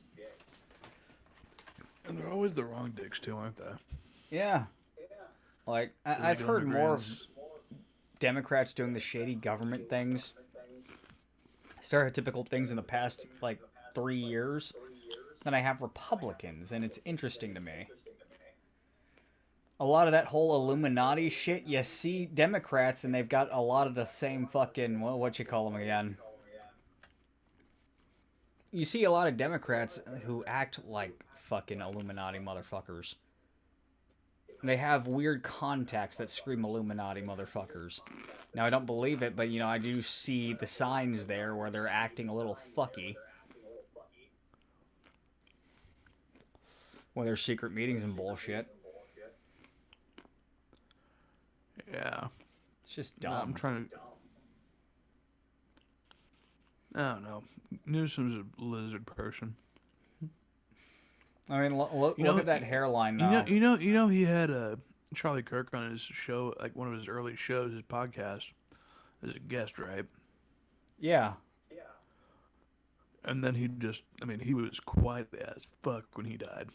Speaker 2: And they're always the wrong dicks too, aren't they?
Speaker 1: Yeah. I've heard more of Democrats doing the shady government things, stereotypical things in the past, 3 years, than I have Republicans, and it's interesting to me. A lot of that whole Illuminati shit, you see Democrats, and they've got a lot of the same fucking, what you call them again? You see a lot of Democrats who act like fucking Illuminati motherfuckers. They have weird contacts that scream Illuminati motherfuckers. Now, I don't believe it, but, I do see the signs there where they're acting a little fucky. When there's secret meetings and bullshit.
Speaker 2: Yeah.
Speaker 1: It's just dumb.
Speaker 2: No, I'm trying to... I don't know. Newsom's a lizard person.
Speaker 1: I mean, look at that hairline, though.
Speaker 2: You know, he had Charlie Kirk on his show, one of his early shows, his podcast, as a guest, right?
Speaker 1: Yeah.
Speaker 2: And then he was quiet as fuck when he died.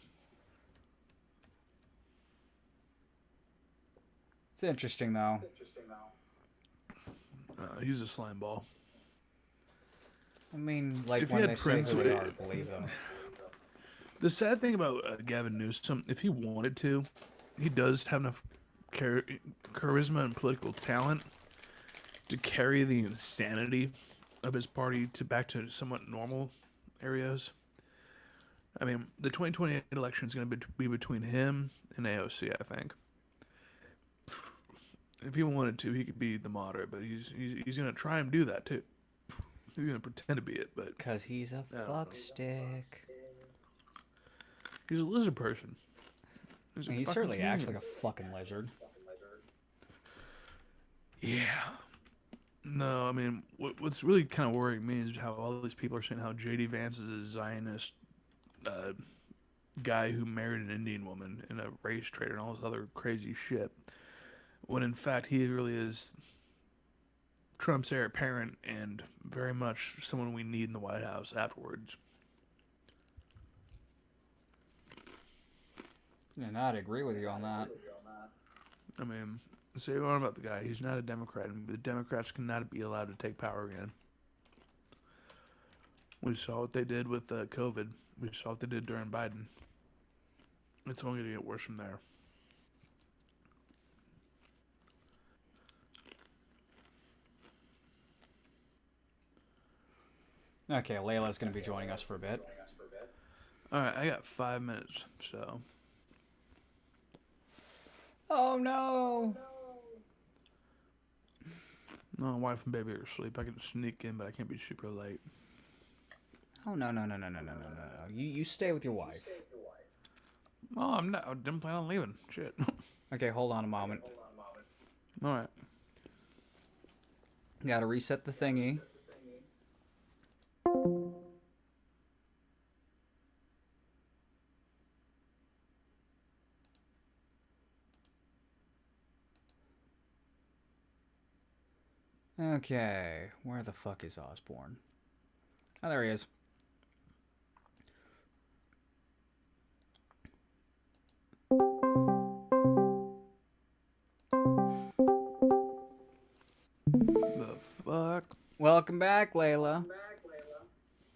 Speaker 1: It's interesting, though.
Speaker 2: He's a slime ball.
Speaker 1: I mean,
Speaker 2: if
Speaker 1: when
Speaker 2: he
Speaker 1: they
Speaker 2: had
Speaker 1: say
Speaker 2: Prince,
Speaker 1: who they are, believe them.
Speaker 2: The sad thing about Gavin Newsom, if he wanted to, he does have enough charisma and political talent to carry the insanity of his party back to somewhat normal areas. I mean, the 2028 election is going to be between him and AOC, I think. If he wanted to, he could be the moderate, but he's going to try and do that too. He's going to pretend to be it, but
Speaker 1: Because he's a fuck stick.
Speaker 2: he's a lizard person.
Speaker 1: He certainly acts like a fucking lizard.
Speaker 2: Yeah. No, I mean, what's really kind of worrying me is how all these people are saying how J.D. Vance is a Zionist guy who married an Indian woman and a race traitor and all this other crazy shit. When in fact he really is Trump's heir apparent and very much someone we need in the White House afterwards.
Speaker 1: And I'd agree with you on that.
Speaker 2: I mean, say what about the guy. He's not a Democrat, and the Democrats cannot be allowed to take power again. We saw what they did with COVID. We saw what they did during Biden. It's only going to get worse from there.
Speaker 1: Okay, Layla's going to be joining us for a bit.
Speaker 2: Alright, I got 5 minutes, so...
Speaker 1: Oh no!
Speaker 2: No, wife and baby are asleep. I can sneak in, but I can't be super late.
Speaker 1: Oh no. You stay with your wife.
Speaker 2: Oh, I'm not. I didn't plan on leaving. Shit.
Speaker 1: Okay, hold on a moment.
Speaker 2: Alright.
Speaker 1: Gotta reset the thingy. Okay, where the fuck is Osborne? Oh, there he is.
Speaker 2: The fuck?
Speaker 1: Welcome back, Layla.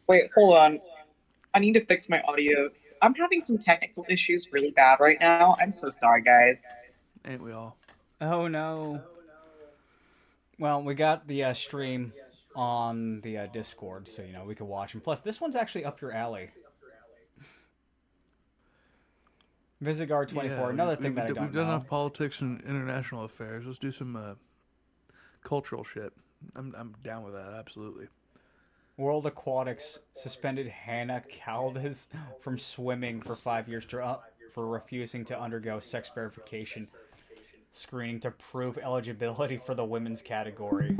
Speaker 6: Wait, hold on. I need to fix my audio. I'm having some technical issues really bad right now. I'm so sorry, guys.
Speaker 2: Ain't we all?
Speaker 1: Oh no. Well, we got the stream on the Discord, so we can watch. And plus, this one's actually up your alley. Visigar 24.
Speaker 2: Yeah,
Speaker 1: Another thing that I don't know.
Speaker 2: We've done enough politics and international affairs. Let's do some cultural shit. I'm down with that, absolutely.
Speaker 1: World Aquatics suspended Hannah Caldas from swimming for 5 years for refusing to undergo sex verification screening to prove eligibility for the women's category.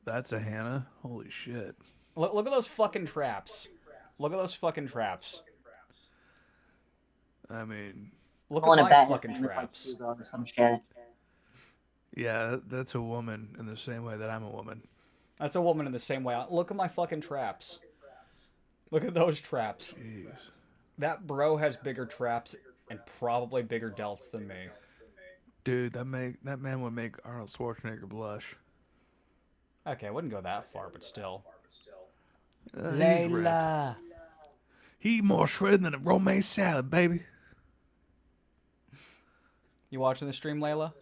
Speaker 2: That's a Hannah? Holy shit.
Speaker 1: Look at those fucking traps. Look at those fucking traps.
Speaker 2: I mean...
Speaker 1: Look at my fucking traps.
Speaker 6: Like or some shit.
Speaker 2: Yeah, that's a woman in the same way that I'm a woman.
Speaker 1: That's a woman in the same way. Look at my fucking traps. Look at those traps.
Speaker 2: Jeez.
Speaker 1: That bro has bigger traps and probably bigger delts than me.
Speaker 2: Dude, that man would make Arnold Schwarzenegger blush.
Speaker 1: Okay, I wouldn't go that far, but still.
Speaker 2: Layla. He more shredded than a romaine salad, baby.
Speaker 1: You watching the stream, Layla?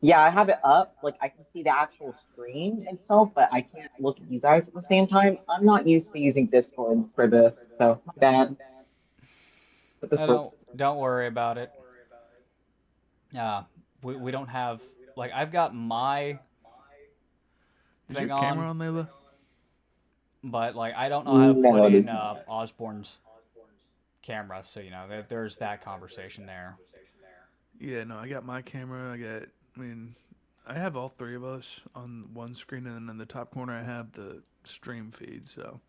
Speaker 6: Yeah, I have it up. Like, I can see the actual screen itself, but I can't look at you guys at the same time. I'm not used to using Discord for this, so my bad. But this works.
Speaker 1: Don't worry about it. We don't have... Like, I've got my
Speaker 2: thing your camera on, Layla?
Speaker 1: But, like, I don't know how to put in Osborne's camera, so, there's that conversation there.
Speaker 2: Yeah, no, I got my camera, I have all three of us on one screen, and then in the top corner I have the stream feed, so.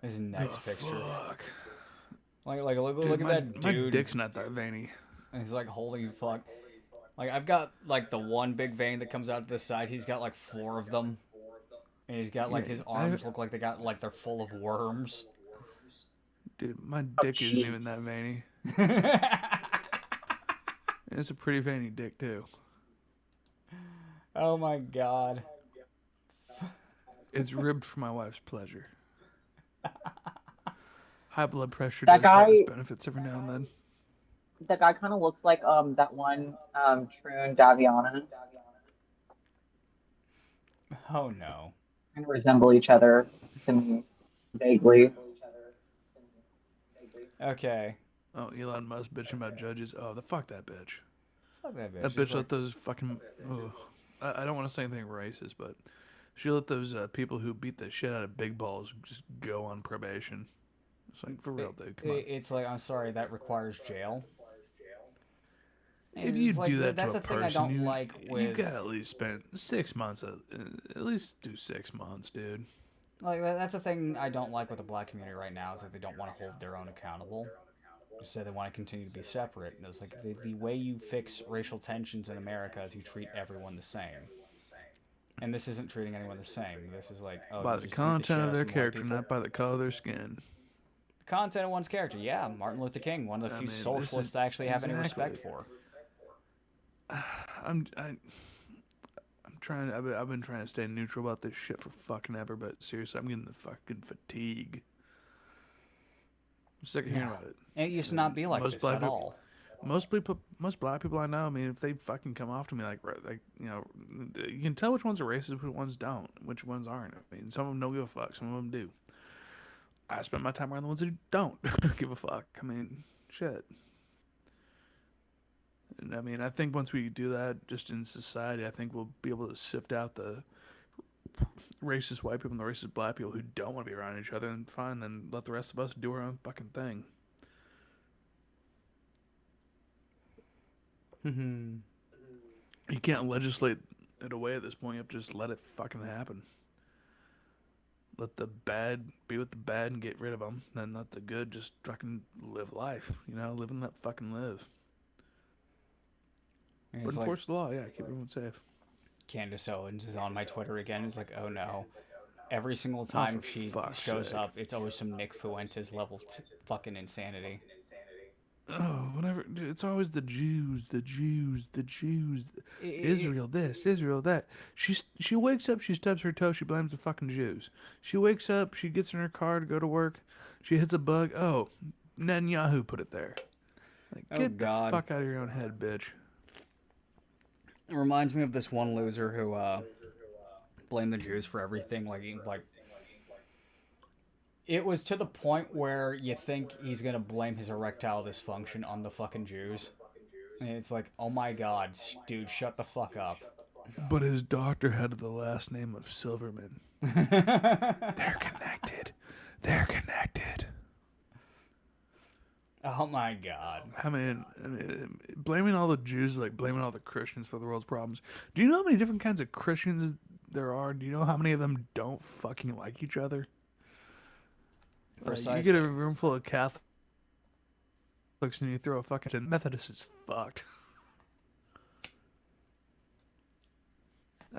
Speaker 1: This next picture.
Speaker 2: Fuck.
Speaker 1: Like, look at that dude.
Speaker 2: My dick's not that veiny.
Speaker 1: And he's like, holy fuck. Like, I've got, like, the one big vein that comes out to the side. He's got, like, 4 of them. And he's got, like, his arms look like they're full of worms.
Speaker 2: Dude, my dick isn't even that veiny. It's a pretty veiny dick, too.
Speaker 1: Oh, my God.
Speaker 2: It's ribbed for my wife's pleasure. High blood pressure
Speaker 6: That
Speaker 2: does have its
Speaker 6: guy...
Speaker 2: benefits every now and then.
Speaker 6: The guy kind of looks like that one Troon Daviana.
Speaker 1: Oh no.
Speaker 6: Kind of resemble each other to me vaguely.
Speaker 1: Okay.
Speaker 2: Oh, Elon Musk bitching about judges. Oh, the fuck that bitch.
Speaker 1: Fuck that bitch.
Speaker 2: That
Speaker 1: It's
Speaker 2: bitch
Speaker 1: like,
Speaker 2: let those fucking. Oh, I don't want to say anything racist, but she let those people who beat the shit out of big balls just go on probation. It's like, for real, dude. Come on.
Speaker 1: it's like, I'm sorry, that requeries jail.
Speaker 2: If you
Speaker 1: It's like
Speaker 2: do that to
Speaker 1: that's
Speaker 2: a
Speaker 1: a thing I
Speaker 2: person,
Speaker 1: don't like
Speaker 2: you
Speaker 1: with.
Speaker 2: gotta at least spend 6 months. At least do 6 months, dude.
Speaker 1: Like that's the thing I don't like with the black community right now is that they don't want to hold their own accountable. So they want to continue to be separate. And it's like the way you fix racial tensions in America is you treat everyone the same. And this isn't treating anyone the same. This is like, oh,
Speaker 2: By
Speaker 1: you
Speaker 2: the
Speaker 1: just beat the shit
Speaker 2: content
Speaker 1: out
Speaker 2: of
Speaker 1: of
Speaker 2: their
Speaker 1: some white
Speaker 2: character,
Speaker 1: people.
Speaker 2: not by the color of their skin.
Speaker 1: The content of one's character, yeah. Martin Luther King, one of the few socialists I actually have any respect for.
Speaker 2: I'm trying. I've been trying to stay neutral about this shit for fucking ever, but seriously, I'm getting the fucking fatigue. I'm sick of hearing about it.
Speaker 1: It used to not be like this at all.
Speaker 2: Most black people I know, I mean, if they fucking come off to me like you can tell which ones are racist, which ones don't, which ones aren't. I mean, some of them don't give a fuck, some of them do. I spend my time around the ones who don't give a fuck. I mean, shit. And I mean, I think once we do that, just in society, I think we'll be able to sift out the racist white people and the racist black people who don't want to be around each other, and fine, then let the rest of us do our own fucking thing. You can't legislate it away at this point. You have to just let it fucking happen. Let the bad be with the bad and get rid of them. Then let the good just fucking live life. You know, live and let fucking live. But enforce the law, yeah, keep everyone safe.
Speaker 1: Candace Owens is on my Twitter again. It's like, oh no. Every single time she shows up, it's always some Nick Fuentes level fucking insanity.
Speaker 2: Oh, whatever. Dude, it's always the Jews, the Jews, the Jews. Israel this, Israel that. She wakes up, she stubs her toe, she blames the fucking Jews. She wakes up, she gets in her car to go to work, she hits a bug. Oh, Netanyahu put it there. Like, get the fuck out of your own head, bitch.
Speaker 1: It reminds me of this one loser who blamed the Jews for everything. Like it was to the point where you think he's gonna blame his erectile dysfunction on the fucking Jews. And it's like, oh my god, dude, shut the fuck up.
Speaker 2: But his doctor had the last name of Silverman. They're connected. They're connected.
Speaker 1: Oh my god.
Speaker 2: I mean, blaming all the Jews is like blaming all the Christians for the world's problems. Do you know how many different kinds of Christians there are? Do you know how many of them don't fucking like each other? You get a room full of Catholics and you throw a fucking Methodist is fucked.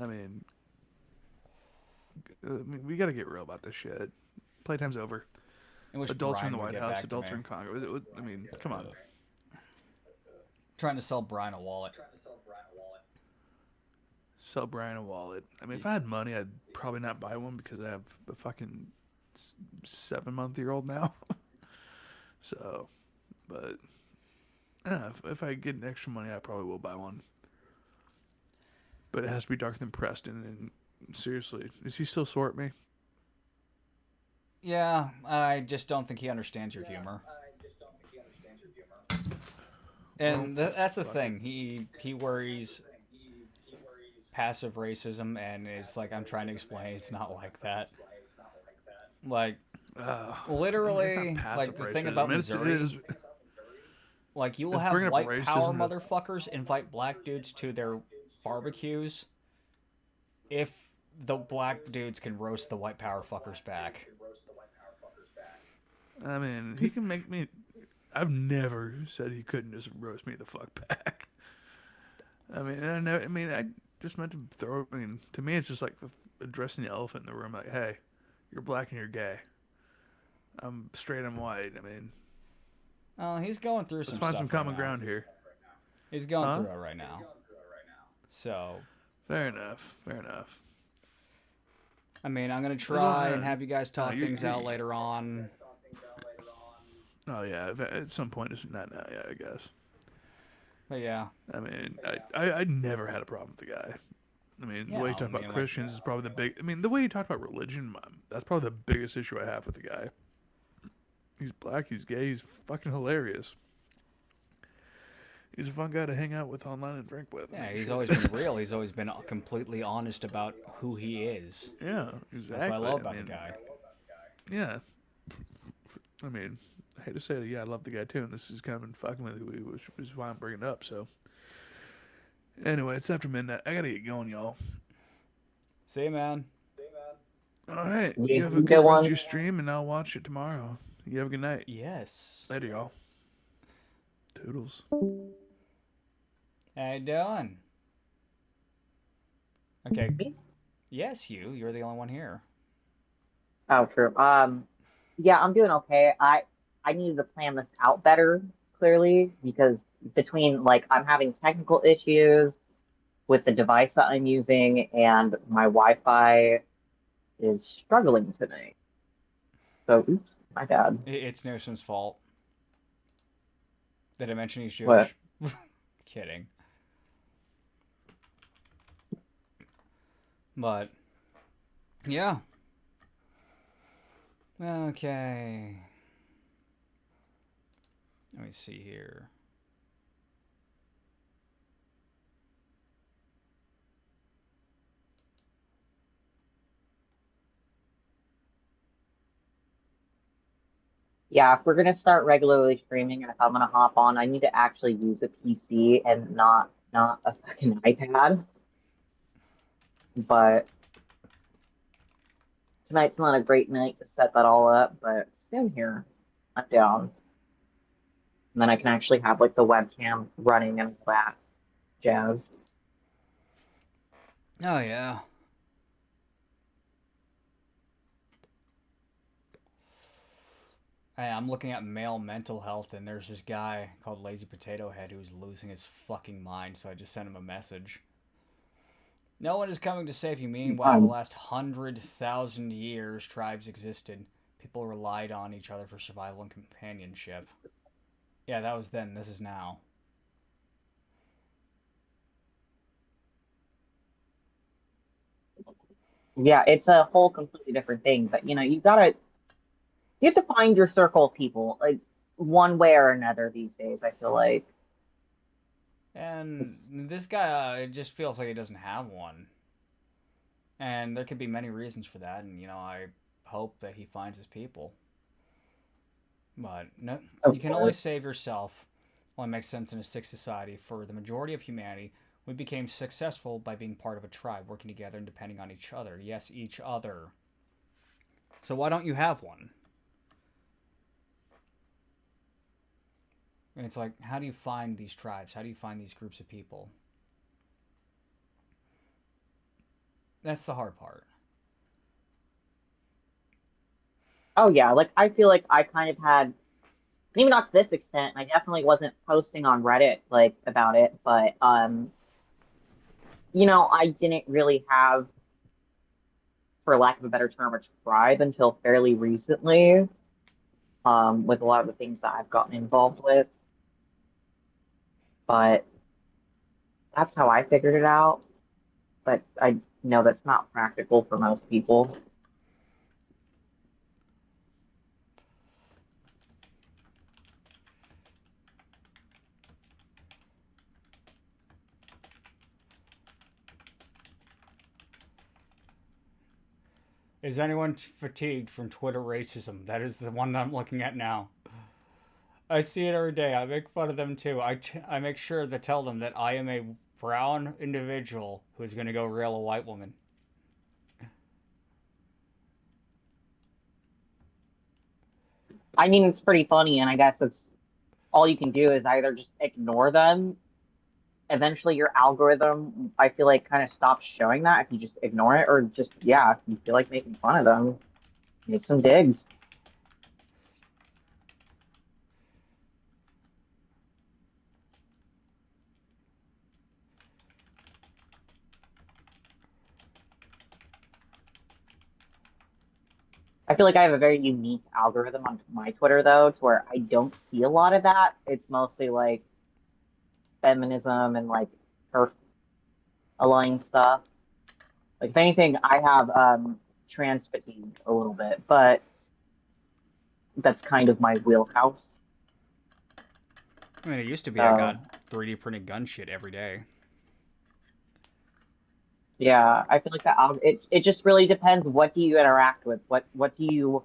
Speaker 2: I mean, we gotta get real about this shit. Playtime's over. Adults are in the White House, adults are in Congress. I mean, come on.
Speaker 1: Trying to sell Brian a wallet.
Speaker 2: Sell Brian a wallet. I mean, if I had money, I'd probably not buy one because I have a fucking 7-month-old now. So, but if I get extra money, I probably will buy one. But it has to be darker than Preston. And seriously, is he still sore at me?
Speaker 1: Yeah, I just don't think he understands your humor. And that's the thing. He worries passive racism, and it's like I'm trying to explain it's not like that. Like, literally, like the thing about Missouri, like you will have white power motherfuckers invite black dudes to their barbecues if the black dudes can roast the white power fuckers back.
Speaker 2: I mean, he can make me. I've never said he couldn't just roast me the fuck back. I mean, I just meant to throw. I mean, to me, it's just like addressing the elephant in the room. Like, hey, you're black and you're gay. I'm straight and white. I mean,
Speaker 1: oh, he's going through some.
Speaker 2: Let's find some common ground here.
Speaker 1: He's going through it right now. So.
Speaker 2: Fair enough. Fair enough.
Speaker 1: I mean, I'm gonna try and have you guys talk things out later on.
Speaker 2: Oh yeah, at some point, it's not now. Yeah, I guess.
Speaker 1: But yeah.
Speaker 2: I mean, I never had a problem with the guy. I mean, the
Speaker 1: Yeah,
Speaker 2: way he
Speaker 1: I
Speaker 2: talked about
Speaker 1: mean, like,
Speaker 2: Christians is probably the big. I mean, the way he talked about religion, that's probably the biggest issue I have with the guy. He's black, he's gay, he's fucking hilarious. He's a fun guy to hang out with online and drink with. I
Speaker 1: yeah,
Speaker 2: mean,
Speaker 1: he's
Speaker 2: shit.
Speaker 1: always been real. He's always been completely honest about who he is.
Speaker 2: Yeah,
Speaker 1: That's what I
Speaker 2: exactly.
Speaker 1: love
Speaker 2: I
Speaker 1: about the
Speaker 2: mean,
Speaker 1: guy.
Speaker 2: yeah. I mean, I hate to say it, yeah, I love the guy too, and this is kind of been fucking with me, which is why I'm bringing it up. So, anyway, it's after midnight. I gotta get going, y'all.
Speaker 1: See you, man.
Speaker 2: All right,
Speaker 6: You
Speaker 2: you have a
Speaker 6: good
Speaker 2: good rest of
Speaker 6: one.
Speaker 2: your stream, and I'll watch it tomorrow. You have a good night.
Speaker 1: Yes.
Speaker 2: Later, y'all. Toodles.
Speaker 1: How you doing? Okay. Yes, you. You're the only one here.
Speaker 6: Oh, true. Yeah, I'm doing okay. I needed to plan this out better, clearly, because between like I'm having technical issues with the device that I'm using and my Wi-Fi is struggling tonight. So, oops, my bad.
Speaker 1: It's Newsom's fault. Did I mention he's
Speaker 6: What?
Speaker 1: Jewish? Kidding. But, yeah. Okay. Let me see here.
Speaker 6: Yeah, if we're gonna start regularly streaming and if I'm gonna hop on, I need to actually use a PC and not a fucking iPad. But tonight's not a great night to set that all up, but soon here. I'm down. And then I can actually have like the webcam running and all that jazz.
Speaker 1: Oh, yeah. Hey, I'm looking at male mental health, and there's this guy called Lazy Potato Head who's losing his fucking mind, so I just sent him a message. No one is coming to save you. Meanwhile, the last 100,000 years tribes existed. People relied on each other for survival and companionship. Yeah, that was then. This is now.
Speaker 6: Yeah, it's a whole completely different thing. But you have to find your circle of people, like one way or another these days, I feel like.
Speaker 1: And
Speaker 6: It's,
Speaker 1: this guy, it just feels like he doesn't have one. And there could be many reasons for that, and, I hope that he finds his people. But no, you
Speaker 6: of
Speaker 1: can only
Speaker 6: course.
Speaker 1: save yourself. Only makes sense in a sick society. For the majority of humanity, we became successful by being part of a tribe, working together and depending on each other. Yes, each other. So why don't you have one? And it's like, how do you find these tribes? How do you find these groups of people? That's the hard part.
Speaker 6: Oh yeah, like I feel like I kind of had, maybe not to this extent. I definitely wasn't posting on Reddit like about it, but I didn't really have, for lack of a better term, a tribe until fairly recently. With a lot of the things that I've gotten involved with, but that's how I figured it out. But I know that's not practical for most people.
Speaker 1: Is anyone fatigued from Twitter racism? That is the one that I'm looking at now. I see it every day. I make fun of them too. I make sure to tell them that I am a brown individual who is going to go rail a white woman.
Speaker 6: I mean, it's pretty funny, and I guess it's all you can do is either just ignore them. Eventually, your algorithm, I feel like, kind of stops showing that if you just ignore it, or just, yeah, if you feel like making fun of them, make some digs. I feel like I have a very unique algorithm on my Twitter, though, to where I don't see a lot of that. It's mostly like feminism and like her aligned stuff. Like if anything, I have trans fatigue a little bit, but that's kind of my wheelhouse.
Speaker 1: I mean, it used to be I
Speaker 6: So
Speaker 1: got 3D printed gun shit every day.
Speaker 6: yeah, I feel like it just really depends. What do you interact with? What do you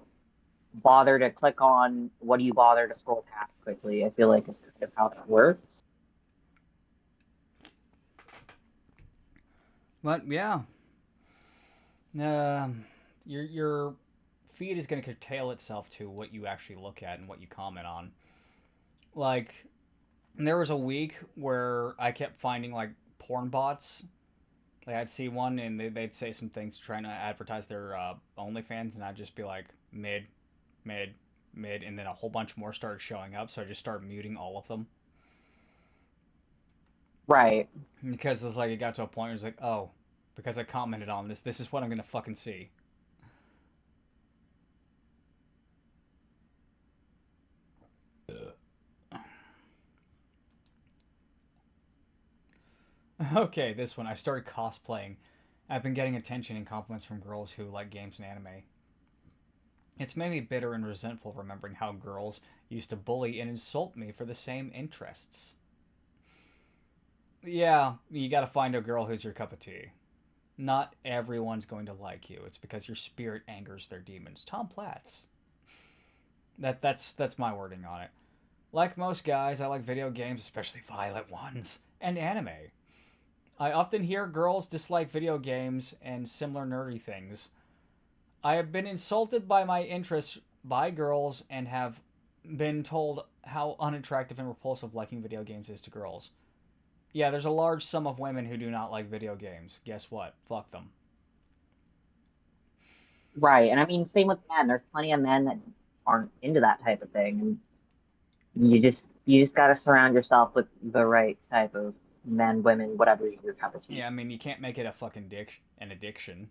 Speaker 6: bother to click on? What do you bother to scroll past quickly? I feel like is kind of how that works.
Speaker 1: But yeah, um, your feed is going to curtail itself to what you actually look at and what you comment on. Like, there was a week where I kept finding like porn bots. Like I'd see one and they'd say some things trying to advertise their OnlyFans, and I'd just be like mid, mid, mid, and then a whole bunch more started showing up. So I just started muting all of them
Speaker 6: Right.
Speaker 1: because it's like it got to a point where it's like, oh, because I commented on this, this is what I'm gonna fucking see. Okay, this one. I started cosplaying. I've been getting attention and compliments from girls who like games and anime. It's made me bitter and resentful remembering how girls used to bully and insult me for the same interests. Yeah, you gotta find a girl who's your cup of tea. Not everyone's going to like you. It's because your spirit angers their demons. Tom Platz. That's my wording on it. Like most guys, I like video games, especially violent ones, and anime. I often hear girls dislike video games and similar nerdy things. I have been insulted by my interests by girls and have been told how unattractive and repulsive liking video games is to girls. Yeah, there's a large sum of women who do not like video games. Guess what? Fuck them.
Speaker 6: Right. And I mean, same with men. There's plenty of men that aren't into that type of thing. And you just got to surround yourself with the right type of men, women, whatever your cup of tea.
Speaker 1: Yeah, I mean, you can't make it a fucking an addiction.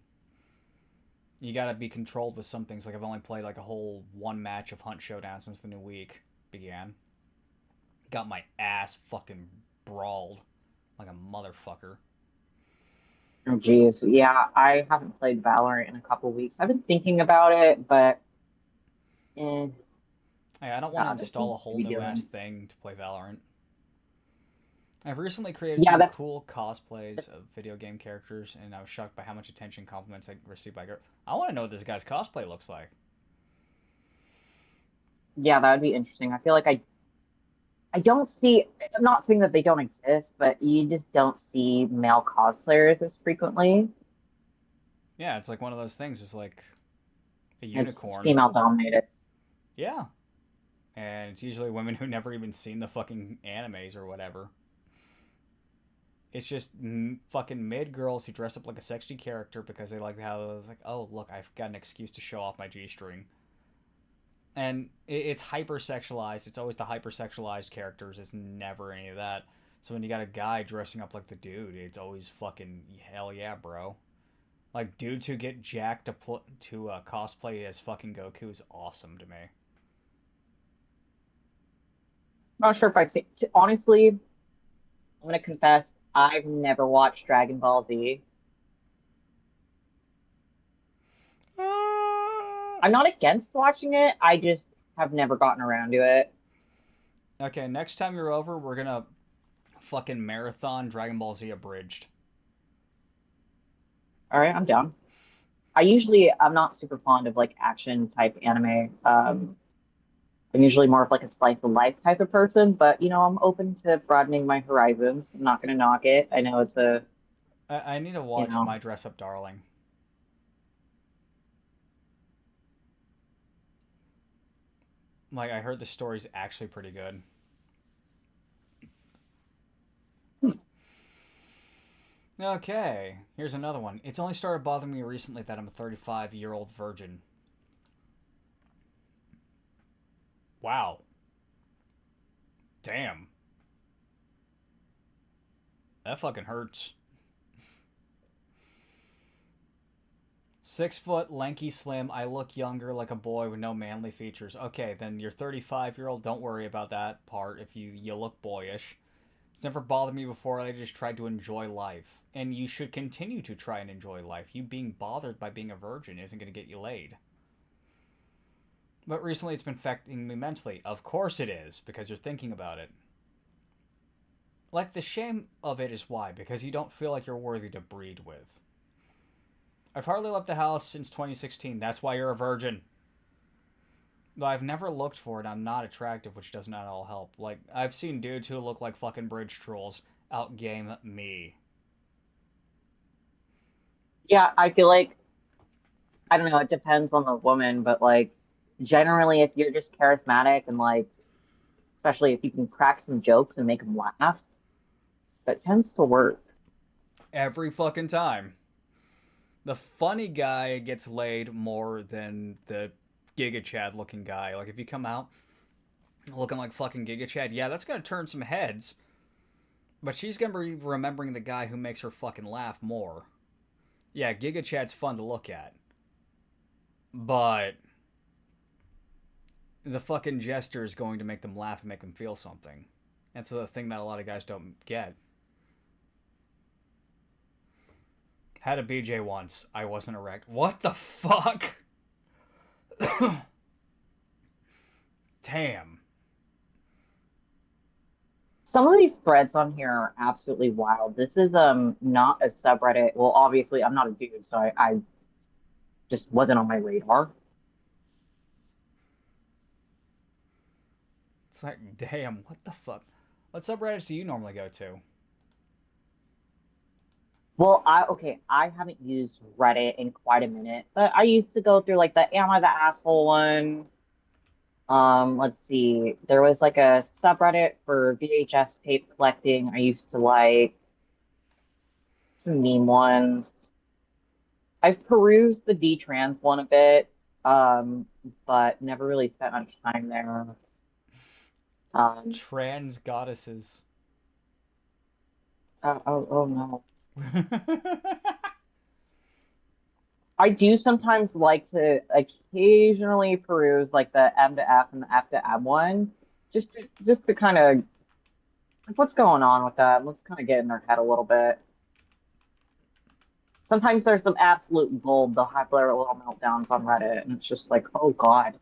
Speaker 1: You gotta be controlled with some things. Like, I've only played like a whole one match of Hunt Showdown since the new week began. Got my ass fucking brawled like a motherfucker.
Speaker 6: Oh, geez. Yeah, I haven't played Valorant in a couple weeks. I've been thinking about it, but eh,
Speaker 1: Hey, I don't want to
Speaker 6: God, there's
Speaker 1: install
Speaker 6: things
Speaker 1: a
Speaker 6: to
Speaker 1: whole
Speaker 6: be
Speaker 1: new ass
Speaker 6: doing.
Speaker 1: thing to play Valorant. I've recently created
Speaker 6: Yeah,
Speaker 1: some
Speaker 6: that's
Speaker 1: cool cosplays of video game characters, and I was shocked by how much attention and compliments I received by girls. I want to know what this guy's cosplay looks like.
Speaker 6: yeah, that would be interesting. I feel like I don't see. I'm not saying that they don't exist, but you just don't see male cosplayers as frequently.
Speaker 1: Yeah, it's like one of those things. It's like a
Speaker 6: It's
Speaker 1: unicorn.
Speaker 6: female dominated.
Speaker 1: Yeah, and it's usually women who never even seen the fucking animes or whatever. It's just fucking mid girls who dress up like a sexy character because they like how it's like, oh look, I've got an excuse to show off my G string, and it's hypersexualized. It's always the hypersexualized characters. It's never any of that. So when you got a guy dressing up like the dude, it's always fucking hell yeah, bro. Like dudes who get jacked to cosplay as fucking Goku is awesome to me.
Speaker 6: I'm not sure if I've seen. Honestly, I'm gonna confess, I've never watched Dragon Ball Z. I'm not against watching it. I just have never gotten around to it.
Speaker 1: Okay, next time you're over, we're gonna fucking marathon Dragon Ball Z abridged.
Speaker 6: All right, I'm down. I'm not super fond of like action type anime. I'm usually more of like a slice of life type of person, but I'm open to broadening my horizons. I'm not gonna knock it. I know it's a,
Speaker 1: I need to
Speaker 6: you
Speaker 1: watch
Speaker 6: know,
Speaker 1: My Dress Up Darling. Like, I heard the story's actually pretty good. Okay, here's another one. It's only started bothering me recently that I'm a 35-year-old virgin. Wow. Damn. That fucking hurts. 6 foot, lanky, slim. I look younger, like a boy with no manly features. Okay, then you're 35-year-old. Don't worry about that part if you look boyish. It's never bothered me before. I just tried to enjoy life. And you should continue to try and enjoy life. You being bothered by being a virgin isn't going to get you laid. But recently it's been affecting me mentally. Of course it is, because you're thinking about it. Like, the shame of it is why? Because you don't feel like you're worthy to breed with. I've hardly left the house since 2016. That's why you're a virgin. Though I've never looked for it, I'm not attractive, which does not all help. Like, I've seen dudes who look like fucking bridge trolls outgame me.
Speaker 6: Yeah, I feel like, I don't know, it depends on the woman, but like generally if you're just charismatic and like, especially if you can crack some jokes and make them laugh, that tends to work.
Speaker 1: Every fucking time. The funny guy gets laid more than the Giga Chad looking guy. Like, if you come out looking like fucking Giga Chad, yeah, that's gonna turn some heads. But she's gonna be remembering the guy who makes her fucking laugh more. Yeah, Giga Chad's fun to look at. But the fucking jester is going to make them laugh and make them feel something. That's the thing that a lot of guys don't get. Had a BJ once. I wasn't erect. What the fuck? Damn.
Speaker 6: Some of these threads on here are absolutely wild. This is not a subreddit. Well, obviously I'm not a dude, so I just wasn't on my radar.
Speaker 1: It's like, damn, what the fuck? What subreddits do you normally go to?
Speaker 6: Well, I haven't used Reddit in quite a minute, but I used to go through like the Am I the Asshole one? Let's see. There was like a subreddit for VHS tape collecting. I used to like some meme ones. I've perused the D-Trans one a bit, but never really spent much time there. Um,
Speaker 1: Trans goddesses.
Speaker 6: oh no. I do sometimes like to occasionally peruse like the M to F and the F to M one, just to kind of like what's going on with that. Let's kind of get in their head a little bit. Sometimes there's some absolute gold. They'll have their little meltdowns on Reddit, and it's just like, oh God.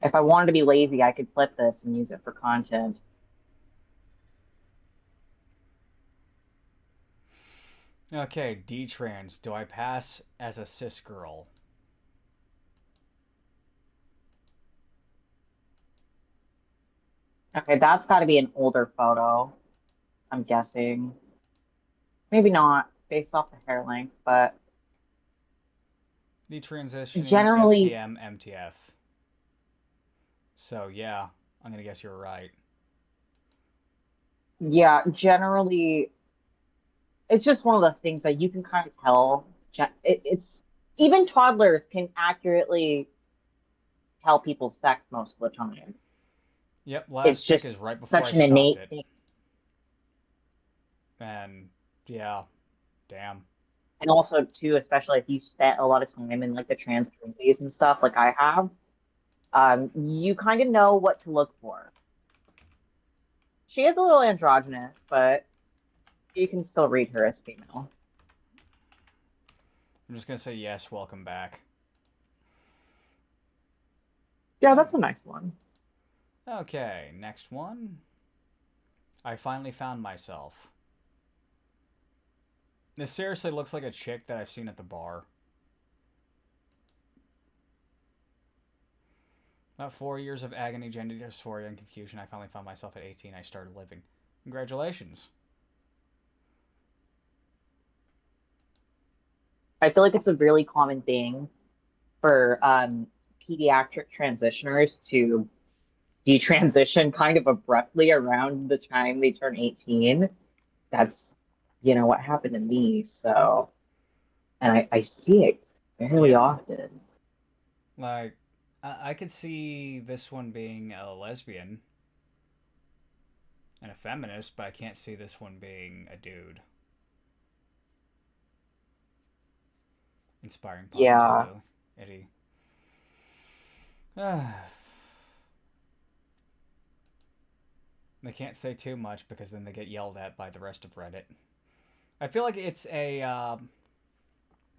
Speaker 6: If I wanted to be lazy, I could flip this and use it for content.
Speaker 1: Okay, D-Trans. Do I pass as a cis girl?
Speaker 6: Okay, that's got to be an older photo, I'm guessing. Maybe not, based off the hair length, but
Speaker 1: Detransitioning
Speaker 6: generally,
Speaker 1: FTM MTF. So, yeah, I'm gonna guess you're right.
Speaker 6: yeah, generally, it's just one of those things that you can kind of tell. It's even toddlers can accurately tell people's sex most of the time.
Speaker 1: Yep,
Speaker 6: It's
Speaker 1: last pick
Speaker 6: just
Speaker 1: is right before
Speaker 6: such
Speaker 1: I
Speaker 6: an
Speaker 1: stopped
Speaker 6: innate
Speaker 1: it.
Speaker 6: thing.
Speaker 1: And, yeah, damn.
Speaker 6: And also, too, especially if you spent a lot of time in like the trans communities and stuff, like I have, you kind of know what to look for. She is a little androgynous, but you can still read her as female.
Speaker 1: I'm just gonna say yes, welcome back.
Speaker 6: Yeah, that's a nice one.
Speaker 1: Okay, next one. I finally found myself. This seriously looks like a chick that I've seen at the bar. About 4 years of agony, gender dysphoria, and confusion. I finally found myself at 18. I started living. Congratulations.
Speaker 6: I feel like it's a really common thing for pediatric transitioners to detransition kind of abruptly around the time they turn 18. That's, what happened to me. So, and I see it fairly
Speaker 1: Yeah.
Speaker 6: often.
Speaker 1: Like, I could see this one being a lesbian and a feminist, but I can't see this one being a dude. Inspiring
Speaker 6: Yeah.
Speaker 1: positivity. They can't say too much because then they get yelled at by the rest of Reddit. I feel like it's a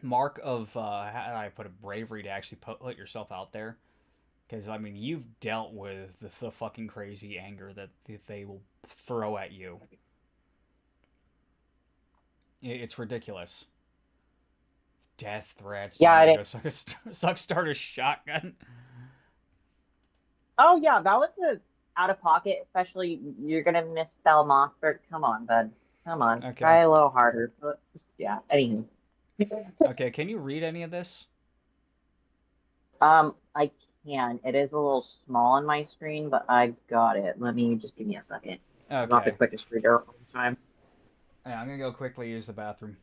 Speaker 1: mark of how do I put it, bravery to actually put yourself out there. Because I mean, you've dealt with the fucking crazy anger that they will throw at you. It's ridiculous. Death threats.
Speaker 6: Yeah,
Speaker 1: Telling you to go start a shotgun.
Speaker 6: oh yeah, that was a out of pocket, especially you're gonna misspell Mossberg. Come on, bud. Come on.
Speaker 1: Okay.
Speaker 6: Try a little harder. But yeah, anywho.
Speaker 1: Okay, can you read any of this?
Speaker 6: I can. It is a little small on my screen, but I got it. Let me just give me a second. I'm not the
Speaker 1: Okay.
Speaker 6: quickest reader all the time.
Speaker 1: Yeah, I'm gonna go quickly use the bathroom.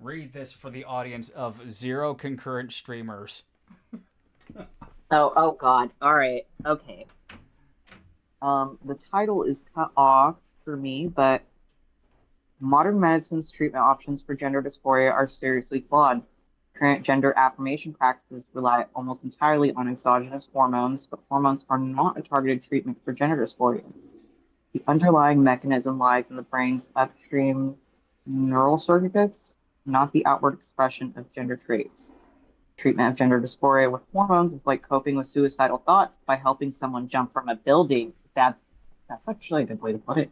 Speaker 1: Read this for the audience of 0 concurrent streamers.
Speaker 6: Oh God. All right. Okay. The title is cut off for me, but modern medicine's treatment options for gender dysphoria are seriously flawed. Current gender affirmation practices rely almost entirely on exogenous hormones, but hormones are not a targeted treatment for gender dysphoria. The underlying mechanism lies in the brain's upstream neural circuits, not the outward expression of gender traits. Treatment of gender dysphoria with hormones is like coping with suicidal thoughts by helping someone jump from a building. That's actually a good way to put it.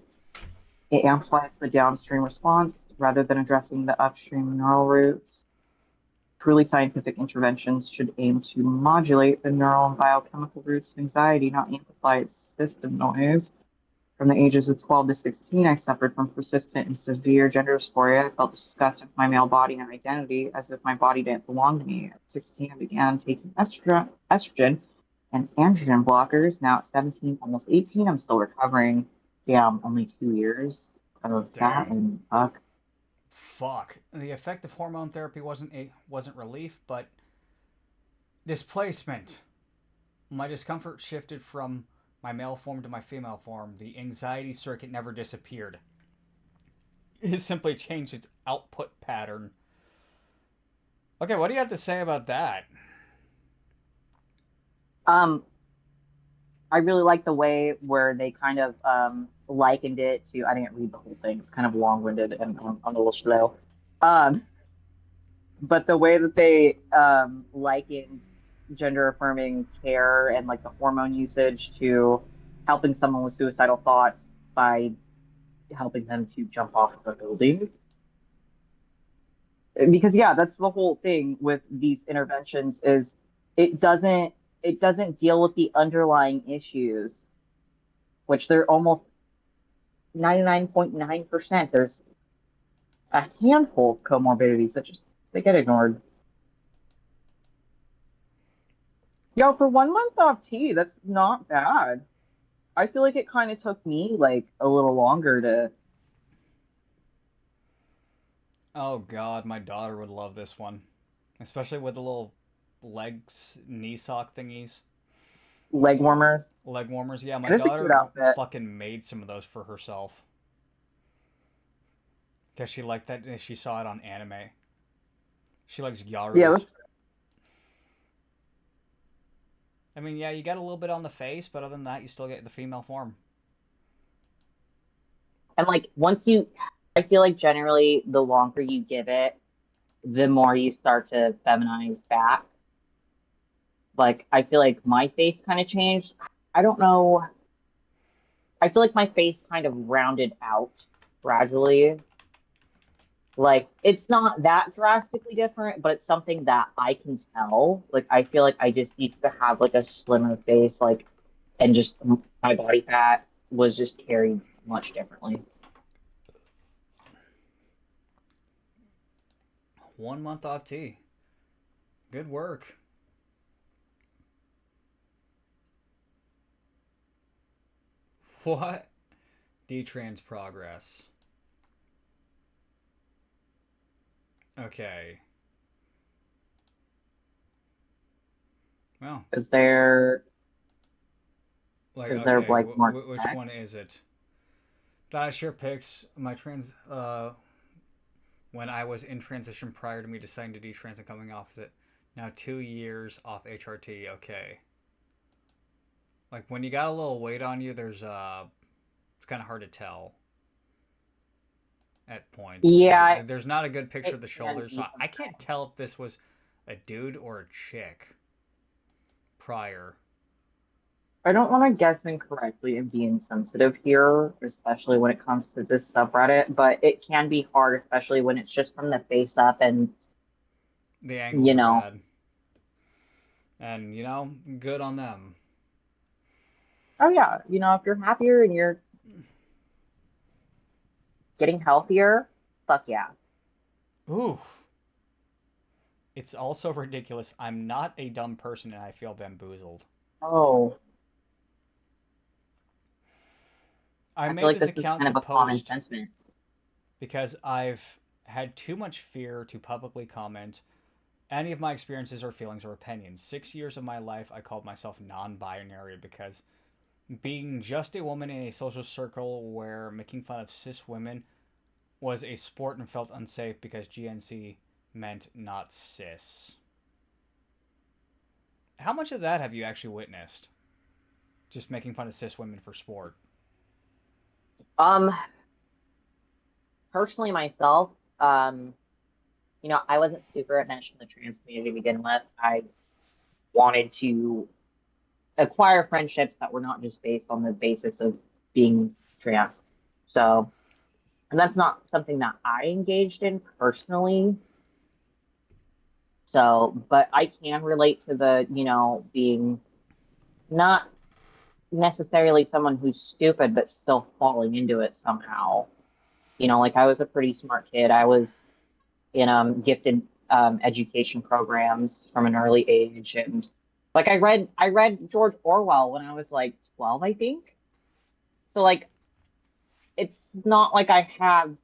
Speaker 6: It amplifies the downstream response rather than addressing the upstream neural roots. Truly scientific interventions should aim to modulate the neural and biochemical roots of anxiety, not amplify its system noise. From the ages of 12 to 16, I suffered from persistent and severe gender dysphoria. I felt disgust with my male body and identity as if my body didn't belong to me. At 16, I began taking estrogen and androgen blockers. Now at 17, almost 18, I'm still recovering. Damn, only 2 years of that,
Speaker 1: Damn.
Speaker 6: and fuck.
Speaker 1: Fuck. The effect of hormone therapy wasn't relief, but displacement. My discomfort shifted from my male form to my female form. The anxiety circuit never disappeared. It simply changed its output pattern. Okay, what do you have to say about that?
Speaker 6: Um, I really like the way where they kind of likened it to. I didn't read the whole thing; it's kind of long-winded and a little slow. Um, but the way that they likened gender affirming care and like the hormone usage to helping someone with suicidal thoughts by helping them to jump off of a building. Because yeah, that's the whole thing with these interventions is it doesn't it doesn't deal with the underlying issues, which they're almost 99.9%. There's a handful of comorbidities that just they get ignored. Yo, for 1 month off tea, that's not bad. I feel like it kind of took me like a little longer to
Speaker 1: Oh god, my daughter would love this one. Especially with the little legs, knee sock thingies.
Speaker 6: leg warmers.
Speaker 1: Leg warmers. Yeah, my
Speaker 6: It is a cute
Speaker 1: daughter
Speaker 6: outfit.
Speaker 1: fucking made some of those for herself. Because she liked that and she saw it on anime. She likes
Speaker 6: Yeah,
Speaker 1: Gyarus. I mean, yeah, you got a little bit on the face, but other than that, you still get the female form.
Speaker 6: and like I feel like generally the longer you give it, the more you start to feminize back. Like I feel like my face kind of changed. I don't know. I feel like my face kind of rounded out gradually. Like it's not that drastically different, but it's something that I can tell. Like I feel like I just need to have like a slimmer face, like, and just my body fat was just carried much differently.
Speaker 1: 1 month off tea. Good work. What? D-trans progress. Okay. Well,
Speaker 6: Is there
Speaker 1: like,
Speaker 6: is there
Speaker 1: okay,
Speaker 6: like more
Speaker 1: which
Speaker 6: text?
Speaker 1: one is it? That I share pics. My when I was in transition prior to me deciding to detrans and coming off it. Now 2 years off HRT. Okay. Like when you got a little weight on you, there's it's kind of hard to tell at points.
Speaker 6: Yeah,
Speaker 1: There's not a good picture
Speaker 6: it
Speaker 1: of the
Speaker 6: can
Speaker 1: shoulders,
Speaker 6: be
Speaker 1: so I
Speaker 6: sometimes.
Speaker 1: can't tell if this was a dude or a chick prior.
Speaker 6: I don't want to guess incorrectly and be insensitive here, especially when it comes to this subreddit, but it can be hard, especially when it's just from the face up and,
Speaker 1: The angles
Speaker 6: you
Speaker 1: are
Speaker 6: know,
Speaker 1: bad. And, good on them.
Speaker 6: oh yeah, if you're happier and you're getting healthier, fuck yeah.
Speaker 1: Ooh. It's also ridiculous. I'm not a dumb person and I feel bamboozled.
Speaker 6: Oh,
Speaker 1: I
Speaker 6: I feel
Speaker 1: made
Speaker 6: like
Speaker 1: this
Speaker 6: this is
Speaker 1: account
Speaker 6: kind
Speaker 1: to
Speaker 6: of a common
Speaker 1: post
Speaker 6: sentiment.
Speaker 1: because I've had too much fear to publicly comment any of my experiences or feelings or opinions. 6 years of my life, I called myself non binary because being just a woman in a social circle where making fun of cis women was a sport and felt unsafe because GNC meant not cis. How much of that have you actually witnessed? Just making fun of cis women for sport.
Speaker 6: Um, Personally myself, I wasn't super enmeshed in the trans community to begin with. I wanted to acquire friendships that were not just based on the basis of being trans. So, and that's not something that I engaged in personally. So, but I can relate to the, being not necessarily someone who's stupid, but still falling into it somehow. Like I was a pretty smart kid. I was in gifted education programs from an early age, and like I read George Orwell when I was like 12, I think. So like it's not like I have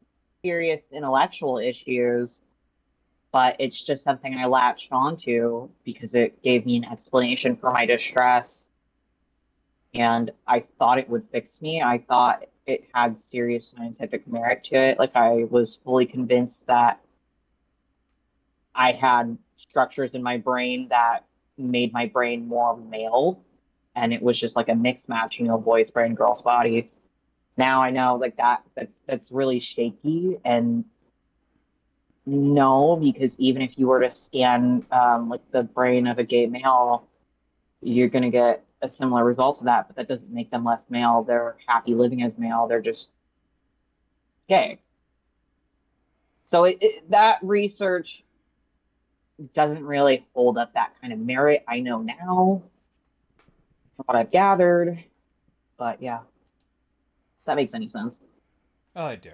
Speaker 6: serious intellectual issues, but it's just something I latched onto because it gave me an explanation for my distress, and I thought it would fix me. I thought it had serious scientific merit to it. Like I was fully convinced that I had structures in my brain that made my brain more male, and it was just like a mixed match, boy's brain, girl's body. Now I know like that's really shaky, and no, because even if you were to scan like the brain of a gay male, you're gonna get a similar result to that, but that doesn't make them less male. They're happy living as male. They're just gay. So that research doesn't really hold up that kind of merit. I know now from what I've gathered, but yeah, if that makes any sense.
Speaker 1: Oh, I do.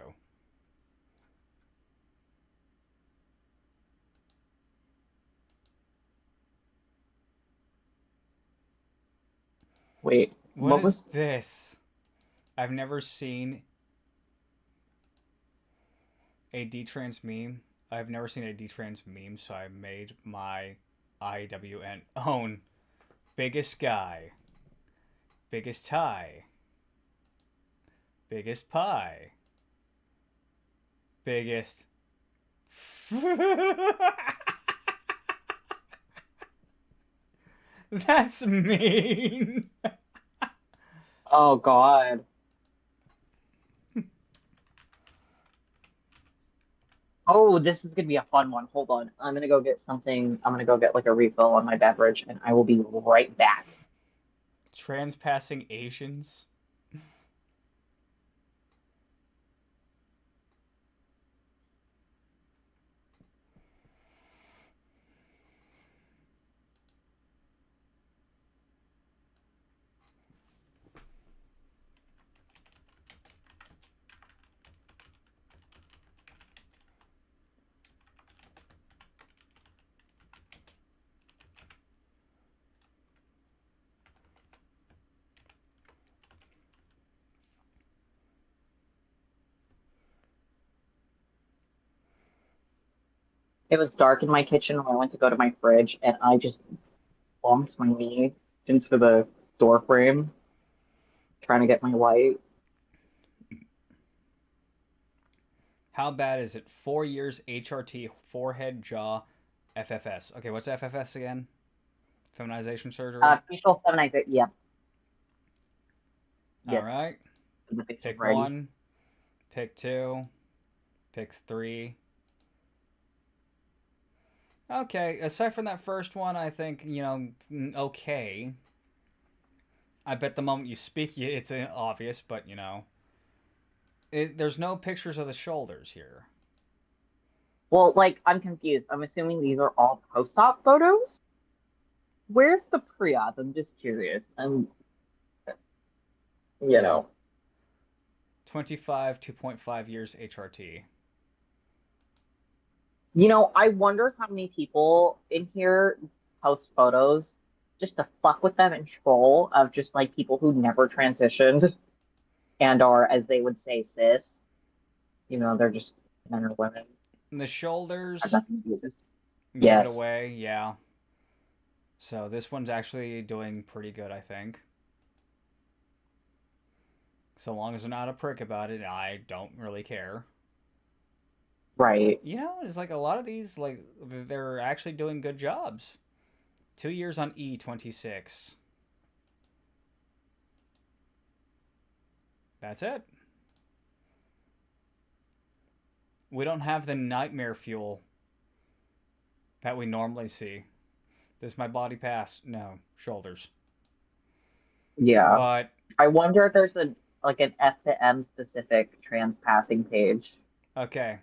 Speaker 6: Wait,
Speaker 1: What
Speaker 6: what
Speaker 1: is
Speaker 6: was?
Speaker 1: this? I've never seen a D-trans meme. I've never seen a D-trans meme, so I made my IWN own. Biggest guy. Biggest tie. Biggest pie. Biggest. That's mean.
Speaker 6: Oh God. Oh, this is gonna be a fun one. Hold on. I'm gonna go get something. I'm gonna go get like a refill on my beverage, and I will be right back.
Speaker 1: Transpassing Asians.
Speaker 6: It was dark in my kitchen when I went to go to my fridge, and I just bumped my knee into the door frame trying to get my light.
Speaker 1: How bad is it? 4 years HRT, forehead, jaw, FFS. Okay, what's FFS again? Feminization surgery?
Speaker 6: Facial feminizer. Yeah.
Speaker 1: All
Speaker 6: Yes.
Speaker 1: right.
Speaker 6: that they
Speaker 1: Pick
Speaker 6: ready.
Speaker 1: 1, pick 2, pick 3. Okay, aside from that first one, I think, okay. I bet the moment you speak, it's obvious, but, there's no pictures of the shoulders here.
Speaker 6: Well, like, I'm confused. I'm assuming these are all post-op photos? Where's the pre-op? I'm just curious. You know.
Speaker 1: 25, 2.5 years HRT.
Speaker 6: I wonder how many people in here post photos just to fuck with them and troll of just like people who never transitioned and are, as they would say, cis. They're just men or women.
Speaker 1: And the shoulders,
Speaker 6: Have nothing to do with this.
Speaker 1: give it
Speaker 6: Yes.
Speaker 1: away, yeah. So this one's actually doing pretty good, I think. So long as they're not a prick about it, I don't really care.
Speaker 6: Right.
Speaker 1: It's like a lot of these, like, they're actually doing good jobs. 2 years on E26. That's it. We don't have the nightmare fuel that we normally see. This is my body pass. No, shoulders.
Speaker 6: Yeah.
Speaker 1: But
Speaker 6: I wonder if there's an F to M specific trans passing page.
Speaker 1: okay.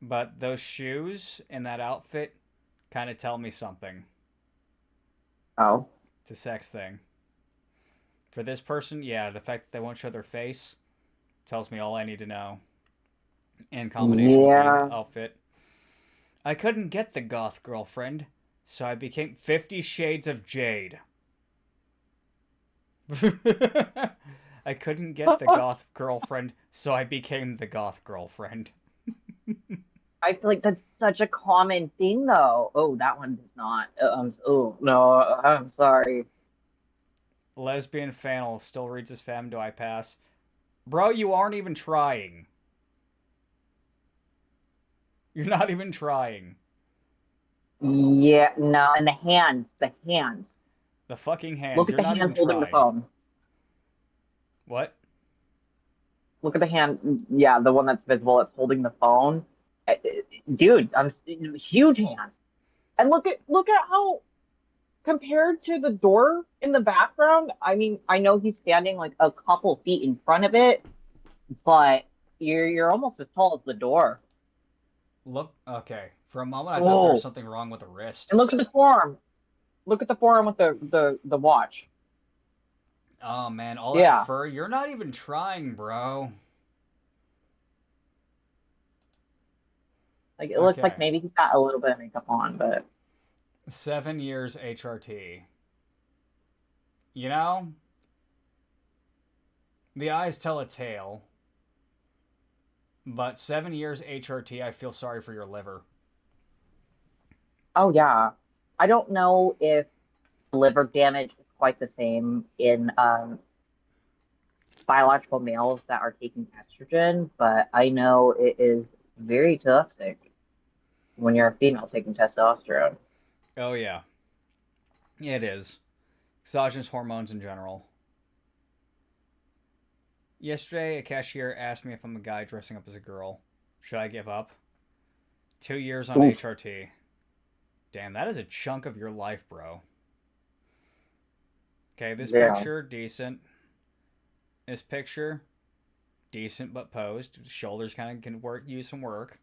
Speaker 1: But those shoes and that outfit kind of tell me something.
Speaker 6: Oh.
Speaker 1: It's a sex thing. For this person, yeah, the fact that they won't show their face tells me all I need to know. In combination with the outfit. I couldn't get the goth girlfriend, so I became 50 Shades of Jade. I couldn't get the goth girlfriend, so I became the goth girlfriend.
Speaker 6: I feel like that's such a common thing, though. Oh, that one does not. Oh, no, I'm sorry.
Speaker 1: Lesbian Fannel still reads his fam. Do I pass? Bro, you aren't even trying. You're not even trying.
Speaker 6: Yeah, no, and the hands.
Speaker 1: The fucking hands.
Speaker 6: Look at
Speaker 1: You're
Speaker 6: the
Speaker 1: not
Speaker 6: hand
Speaker 1: even
Speaker 6: holding
Speaker 1: trying.
Speaker 6: the phone.
Speaker 1: What?
Speaker 6: Look at the hand. Yeah, the one that's visible. It's holding the phone. Dude, huge hands. And look at how compared to the door in the background. I mean, I know he's standing like a couple feet in front of it, but you're almost as tall as the door.
Speaker 1: Look, okay. For a moment, I thought there was something wrong with the wrist.
Speaker 6: And look at the forearm. Look at the forearm with the watch.
Speaker 1: Oh man, all that fur. You're not even trying, bro.
Speaker 6: Like, it looks like maybe he's got a little bit of makeup on, but
Speaker 1: 7 years HRT. The eyes tell a tale. But 7 years HRT, I feel sorry for your liver.
Speaker 6: oh yeah. I don't know if liver damage is quite the same in biological males that are taking estrogen, but I know it is very toxic when you're a female taking testosterone.
Speaker 1: Oh, yeah. It is. Exogenous hormones in general. Yesterday, a cashier asked me if I'm a guy dressing up as a girl. Should I give up? 2 years on HRT. Damn, that is a chunk of your life, bro. Okay, this picture, decent. This picture, decent but posed. Shoulders kind of can use some work.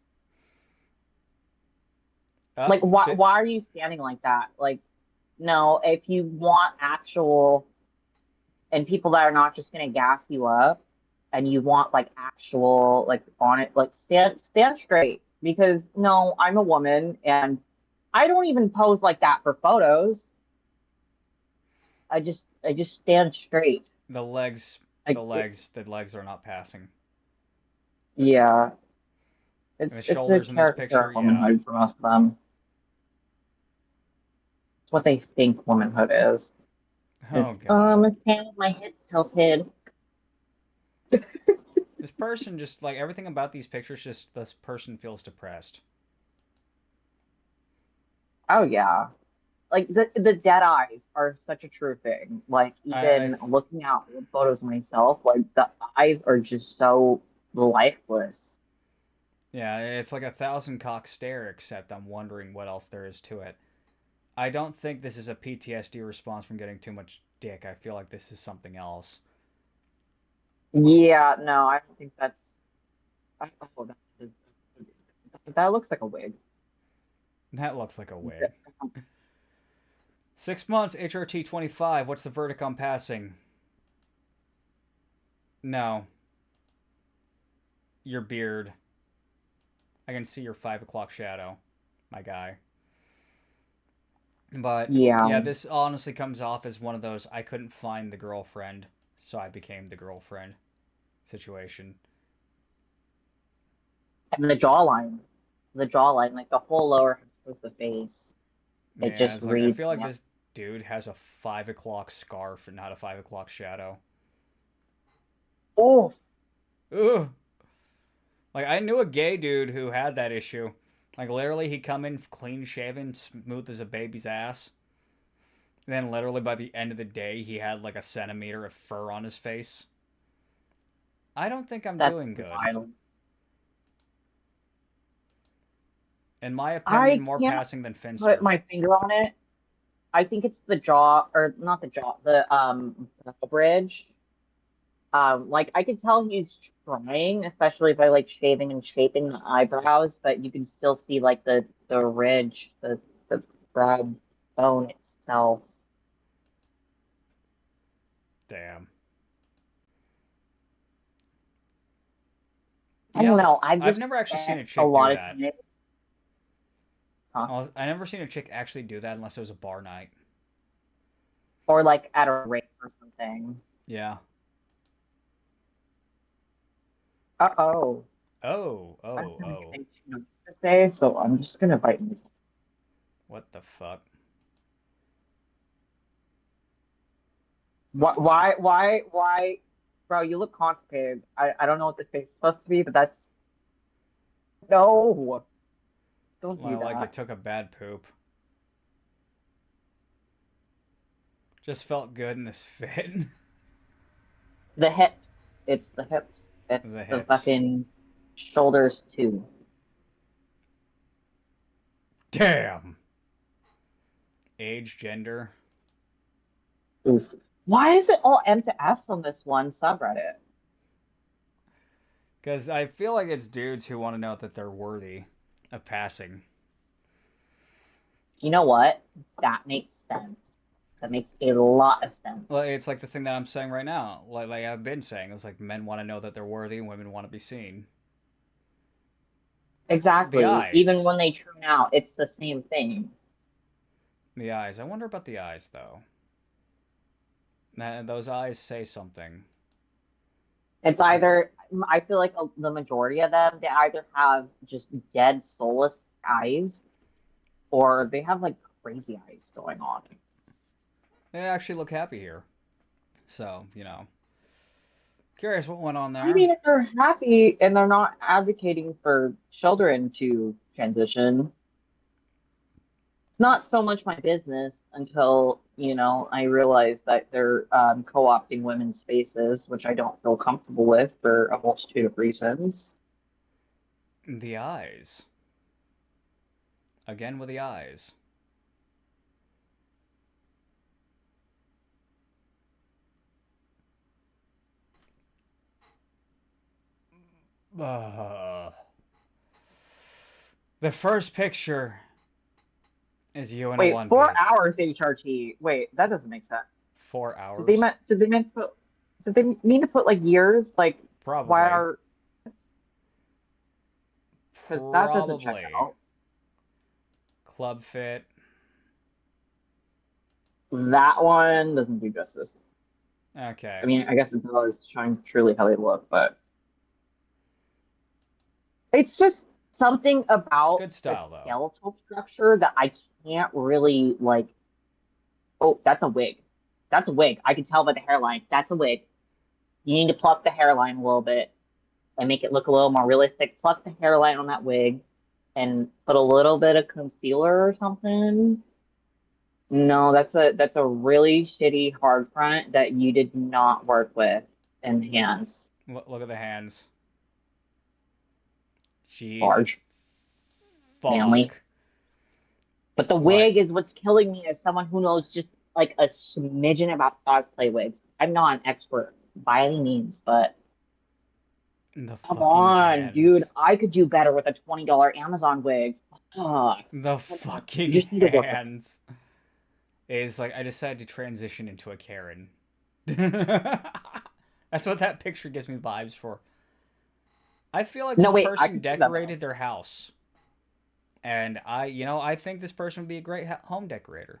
Speaker 6: Like, why are you standing like that? Like, no, if you want actual, and people that are not just going to gas you up, and you want, like, actual, like, on it, like, stand straight. Because, no, I'm a woman, and I don't even pose like that for photos. I just stand straight.
Speaker 1: The legs are not passing.
Speaker 6: Yeah.
Speaker 1: The shoulders in this picture,
Speaker 6: womanhood for most of them. It's what they think womanhood is.
Speaker 1: Oh, God.
Speaker 6: I stand with my head tilted.
Speaker 1: This person just, like, everything about these pictures, just this person feels depressed.
Speaker 6: Oh, yeah. like the dead eyes are such a true thing. Like
Speaker 1: I
Speaker 6: even looking at old photos myself, like the eyes are just so lifeless.
Speaker 1: yeah, it's like a thousand cock stare, except I'm wondering what else there is to it. I don't think this is a PTSD response from getting too much dick. I feel like this is something else.
Speaker 6: Yeah, no, I don't think that's. Oh, that looks like a wig.
Speaker 1: That looks like a wig. 6 months, HRT 25. What's the verdict on passing? No. Your beard. I can see your 5 o'clock shadow, my guy. But
Speaker 6: Yeah,
Speaker 1: yeah, this honestly comes off as one of those I couldn't find the girlfriend, so I became the girlfriend situation.
Speaker 6: and the jawline, like the whole lower half of the face, it
Speaker 1: Yeah,
Speaker 6: just
Speaker 1: it's like I
Speaker 6: reads.
Speaker 1: feel like this dude has a 5 o'clock scarf and not a 5 o'clock shadow.
Speaker 6: Oh,
Speaker 1: Ugh. Like I knew a gay dude who had that issue. Like literally, he come in clean shaven, smooth as a baby's ass. And then literally by the end of the day, he had like a centimeter of fur on his face. I don't think I'm
Speaker 6: that's
Speaker 1: doing good.
Speaker 6: wild.
Speaker 1: In my opinion,
Speaker 6: I
Speaker 1: more
Speaker 6: can't
Speaker 1: passing than
Speaker 6: put
Speaker 1: Finster.
Speaker 6: my finger on it. I think it's the jaw, or not the jaw, the bridge. Like I could tell he's trying, especially by like shaving and shaping the eyebrows, but you can still see like the ridge, the brow bone itself.
Speaker 1: Damn.
Speaker 6: I
Speaker 1: Yeah,
Speaker 6: don't
Speaker 1: like
Speaker 6: know. I've
Speaker 1: I've
Speaker 6: just
Speaker 1: never actually seen
Speaker 6: spent
Speaker 1: a
Speaker 6: a
Speaker 1: chick do
Speaker 6: lot of
Speaker 1: that.
Speaker 6: time. Huh?
Speaker 1: I never seen a chick actually do that unless it was a bar night.
Speaker 6: Or like at a rave or something.
Speaker 1: Yeah.
Speaker 6: Uh-oh.
Speaker 1: Oh,
Speaker 6: I don't
Speaker 1: oh,
Speaker 6: have
Speaker 1: oh.
Speaker 6: anything too nice to say, so I'm just gonna bite my tongue.
Speaker 1: What the fuck?
Speaker 6: Why? Bro, you look constipated. I don't know what this face is supposed to be, but that's no. Don't do
Speaker 1: Well, like it
Speaker 6: that.
Speaker 1: took a bad poop. Just felt good in this fit.
Speaker 6: The hips. It's the hips. It's
Speaker 1: The
Speaker 6: the
Speaker 1: hips.
Speaker 6: fucking shoulders too.
Speaker 1: Damn. Age, gender.
Speaker 6: Oof. Why is it all M to Fs on this one subreddit?
Speaker 1: Because I feel like it's dudes who want to know that they're worthy of passing.
Speaker 6: You know what? That makes sense. That makes a lot of sense.
Speaker 1: Well, it's like the thing that I'm saying right now. Like I've been saying. It's like men want to know that they're worthy and women want to be seen. The
Speaker 6: Exactly. Even
Speaker 1: eyes.
Speaker 6: when they tune out, it's the same thing.
Speaker 1: The eyes. I wonder about the eyes, though. Those eyes say something.
Speaker 6: It's either, I feel like the majority of them, they either have just dead, soulless eyes, or they have like crazy eyes going on.
Speaker 1: They actually look happy here. So, curious what went on
Speaker 6: I
Speaker 1: there.
Speaker 6: mean, if they're happy and they're not advocating for children to transition, it's not so much my business until, I realize that they're co-opting women's spaces, which I don't feel comfortable with for a multitude of reasons.
Speaker 1: The eyes. Again with the eyes. Uh, the first picture is you in a
Speaker 6: Wait,
Speaker 1: one
Speaker 6: 4
Speaker 1: piece.
Speaker 6: hours HRT. Wait, that doesn't make sense.
Speaker 1: 4 hours?
Speaker 6: Did they mean to put like years? Like why
Speaker 1: Probably.
Speaker 6: are because that doesn't check
Speaker 1: Probably.
Speaker 6: out.
Speaker 1: Club fit.
Speaker 6: That one doesn't do justice.
Speaker 1: Okay.
Speaker 6: I mean, I guess it does showing truly how they look, but it's just something about
Speaker 1: Good
Speaker 6: the
Speaker 1: style, though.
Speaker 6: skeletal structure that I can't really like. Oh, that's a wig. That's a wig. I can tell by the hairline. That's a wig. You need to pluck the hairline a little bit and make it look a little more realistic. Pluck the hairline on that wig and put a little bit of concealer or something. No, that's a really shitty hard front that you did not work with in hands.
Speaker 1: Look at the hands. Jesus
Speaker 6: Large, manly.
Speaker 1: fuck.
Speaker 6: But the
Speaker 1: What
Speaker 6: wig is what's killing me as someone who knows just like a smidgen about cosplay wigs. I'm not an expert by any means, but
Speaker 1: the
Speaker 6: come
Speaker 1: fucking
Speaker 6: on, dude.
Speaker 1: hands.
Speaker 6: I could do better with a $20 Amazon wig. Fuck.
Speaker 1: The
Speaker 6: Come on.
Speaker 1: fucking
Speaker 6: You just need to work with
Speaker 1: hands. Is like I decided to transition into a Karen. That's what that picture gives me vibes for. I feel like
Speaker 6: No,
Speaker 1: this
Speaker 6: wait, I
Speaker 1: person
Speaker 6: can see that though.
Speaker 1: decorated their house. And I think this person would be a great home decorator.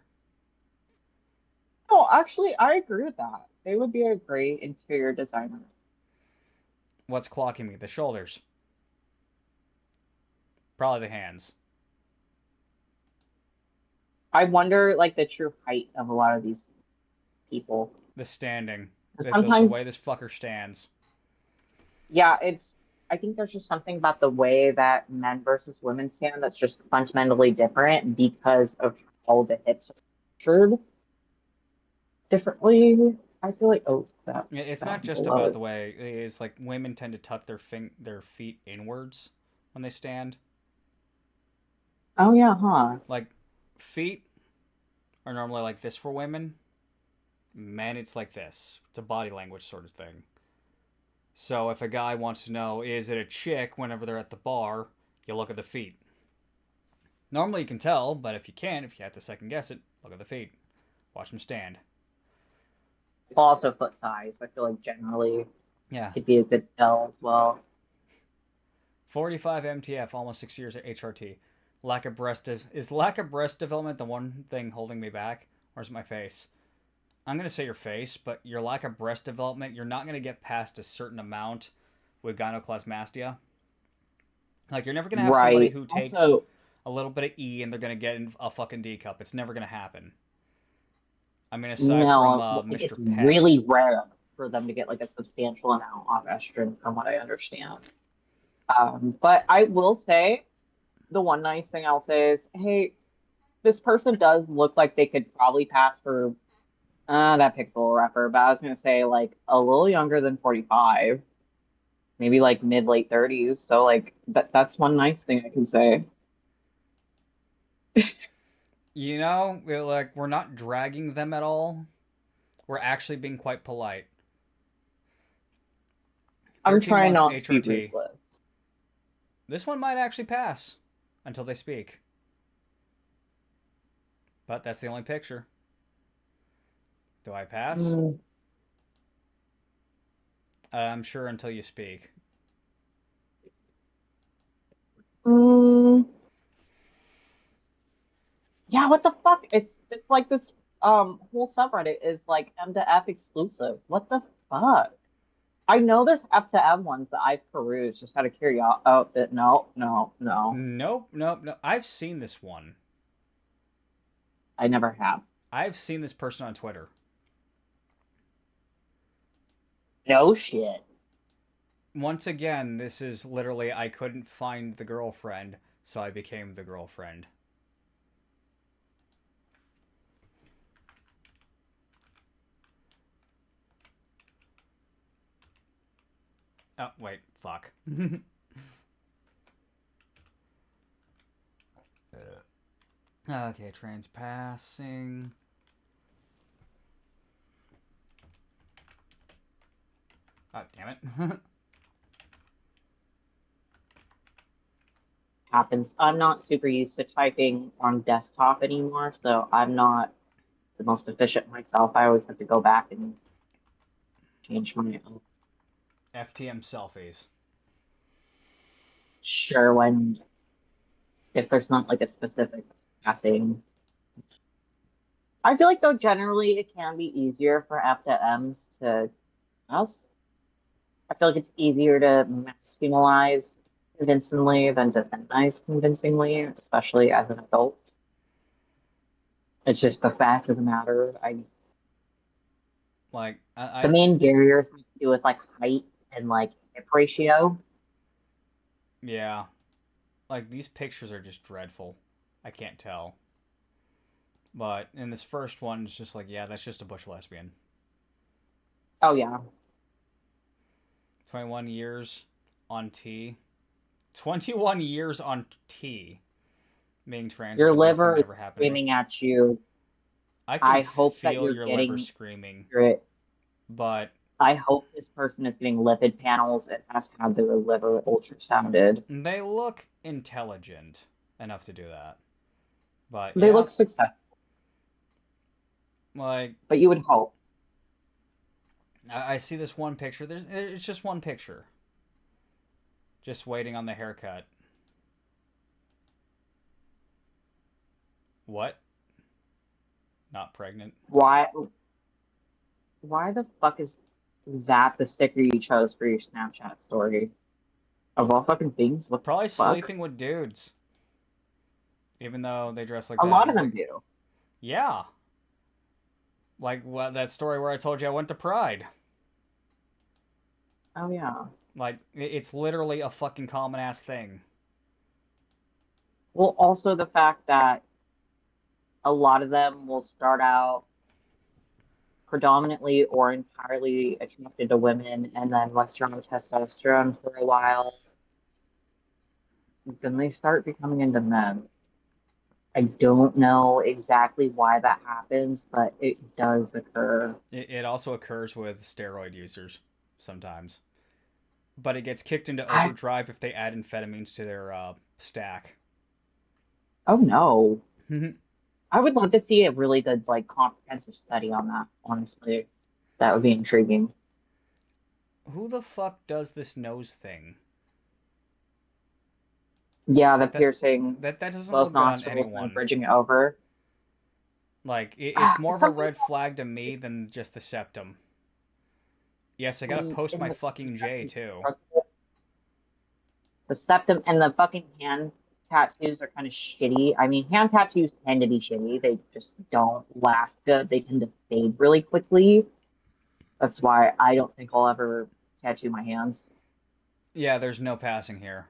Speaker 6: No, actually, I agree with that. They would be a great interior designer.
Speaker 1: What's clocking me? The shoulders. Probably the hands.
Speaker 6: I wonder, like, the true height of a lot of these people.
Speaker 1: The standing. The
Speaker 6: Sometimes,
Speaker 1: way this fucker stands.
Speaker 6: yeah, I think there's just something about the way that men versus women stand that's just fundamentally different because of how the hips are structured differently. I feel like, oh,
Speaker 1: It's not
Speaker 6: that
Speaker 1: just about
Speaker 6: blows.
Speaker 1: the way. It's like women tend to tuck their feet inwards when they stand.
Speaker 6: Oh, yeah, huh?
Speaker 1: Like feet are normally like this for women. Men, it's like this. It's a body language sort of thing. So if a guy wants to know, is it a chick whenever they're at the bar, you look at the feet. Normally you can tell, but if you can't, if you have to second guess it, look at the feet. Watch them stand.
Speaker 6: Also, foot size. I feel like generally
Speaker 1: Yeah.
Speaker 6: could be a good tell as well.
Speaker 1: 45 MTF, almost 6 years at HRT. Lack of breast is lack of breast development the one thing holding me back, or is it my face? I'm gonna say your face, but your lack of breast development, you're not gonna get past a certain amount with gynecomastia. Like you're never gonna have somebody
Speaker 6: Right.
Speaker 1: who takes
Speaker 6: Also,
Speaker 1: a little bit of E and they're gonna get in a fucking D cup. It's never gonna happen. I mean, aside from
Speaker 6: no, like it's
Speaker 1: Mr. Peck.
Speaker 6: really rare for them to get like a substantial amount of estrogen, from what I understand. But I will say the one nice thing I'll say is, hey, this person does look like they could probably pass for that pick's a little rougher, but I was gonna say like a little younger than 45, maybe like mid late 30s. So like that's one nice thing I can say.
Speaker 1: We're not dragging them at all. We're actually being quite polite.
Speaker 6: I'm
Speaker 1: 13
Speaker 6: trying
Speaker 1: months
Speaker 6: not to be
Speaker 1: HRT.
Speaker 6: ruthless.
Speaker 1: This one might actually pass until they speak. But that's the only picture. Do I pass?
Speaker 6: Mm,
Speaker 1: I'm sure until you speak.
Speaker 6: mm, yeah, what the fuck? It's like this whole subreddit is like M to F exclusive. What the fuck? I know there's F to M ones that I've perused just out of curiosity. Oh, no, no, no.
Speaker 1: Nope, nope, no. I've seen this one.
Speaker 6: I never have.
Speaker 1: I've seen this person on Twitter.
Speaker 6: No shit.
Speaker 1: Once again, this is literally I couldn't find the girlfriend, so I became the girlfriend. Oh, wait, fuck. Okay, trans passing. Oh, damn it.
Speaker 6: Happens. I'm not super used to typing on desktop anymore, so I'm not the most efficient myself. I always have to go back and change my
Speaker 1: FTM selfies.
Speaker 6: sure when if there's not like a specific passing. I feel like though generally it can be easier for F to M's to us. I feel like it's easier to masculinize convincingly than to feminize convincingly, especially as an adult. It's just the fact of the matter.
Speaker 1: Like,
Speaker 6: The main barriers have to do with like height and like hip ratio.
Speaker 1: yeah. Like, these pictures are just dreadful. I can't tell. But in this first one, it's just like, yeah, that's just a bush lesbian.
Speaker 6: Oh yeah.
Speaker 1: 21 years on T. 21 years on T. Being trans is
Speaker 6: Your
Speaker 1: the best thing
Speaker 6: liver
Speaker 1: that
Speaker 6: is
Speaker 1: ever happened to me.
Speaker 6: screaming at you.
Speaker 1: I can
Speaker 6: I hope that
Speaker 1: feel
Speaker 6: you're
Speaker 1: your liver
Speaker 6: getting
Speaker 1: screaming,
Speaker 6: it.
Speaker 1: but
Speaker 6: I hope this person is getting lipid panels and has had their liver ultrasounded.
Speaker 1: they look intelligent enough to do that. But
Speaker 6: They
Speaker 1: yeah,
Speaker 6: look successful,
Speaker 1: like
Speaker 6: but you would hope.
Speaker 1: I see this one picture. It's just one picture. Just waiting on the haircut. What? Not pregnant.
Speaker 6: Why the fuck is that the sticker you chose for your Snapchat story? Of all fucking things, what the
Speaker 1: Probably
Speaker 6: fuck?
Speaker 1: sleeping with dudes. Even though they dress like
Speaker 6: A
Speaker 1: that.
Speaker 6: lot of
Speaker 1: It's
Speaker 6: them
Speaker 1: like,
Speaker 6: do.
Speaker 1: yeah. Like that story where I told you I went to Pride.
Speaker 6: Oh yeah.
Speaker 1: Like, it's literally a fucking common ass thing.
Speaker 6: Well, also the fact that a lot of them will start out predominantly or entirely attracted to women, and then once you're on testosterone for a while, then they start becoming into men. I don't know exactly why that happens, but it does occur.
Speaker 1: It also occurs with steroid users sometimes. But it gets kicked into
Speaker 6: I,
Speaker 1: overdrive if they add amphetamines to their stack.
Speaker 6: oh no.
Speaker 1: Who
Speaker 6: I would love to see a really good, like, comprehensive study on that, honestly. That would be intriguing.
Speaker 1: the fuck does this nose thing?
Speaker 6: Yeah, the
Speaker 1: That
Speaker 6: piercing,
Speaker 1: that doesn't
Speaker 6: both
Speaker 1: look good on
Speaker 6: nostrils and then
Speaker 1: anyone.
Speaker 6: bridging it over.
Speaker 1: Like, it's more of a
Speaker 6: Something
Speaker 1: red flag to me than just the septum. Yes, I gotta post
Speaker 6: in
Speaker 1: my
Speaker 6: the
Speaker 1: fucking J
Speaker 6: septum,
Speaker 1: too.
Speaker 6: the septum and the fucking hand tattoos are kind of shitty. I mean, hand tattoos tend to be shitty. They just don't last good. They tend to fade really quickly. That's why I don't think I'll ever tattoo my hands.
Speaker 1: Yeah, there's no passing here.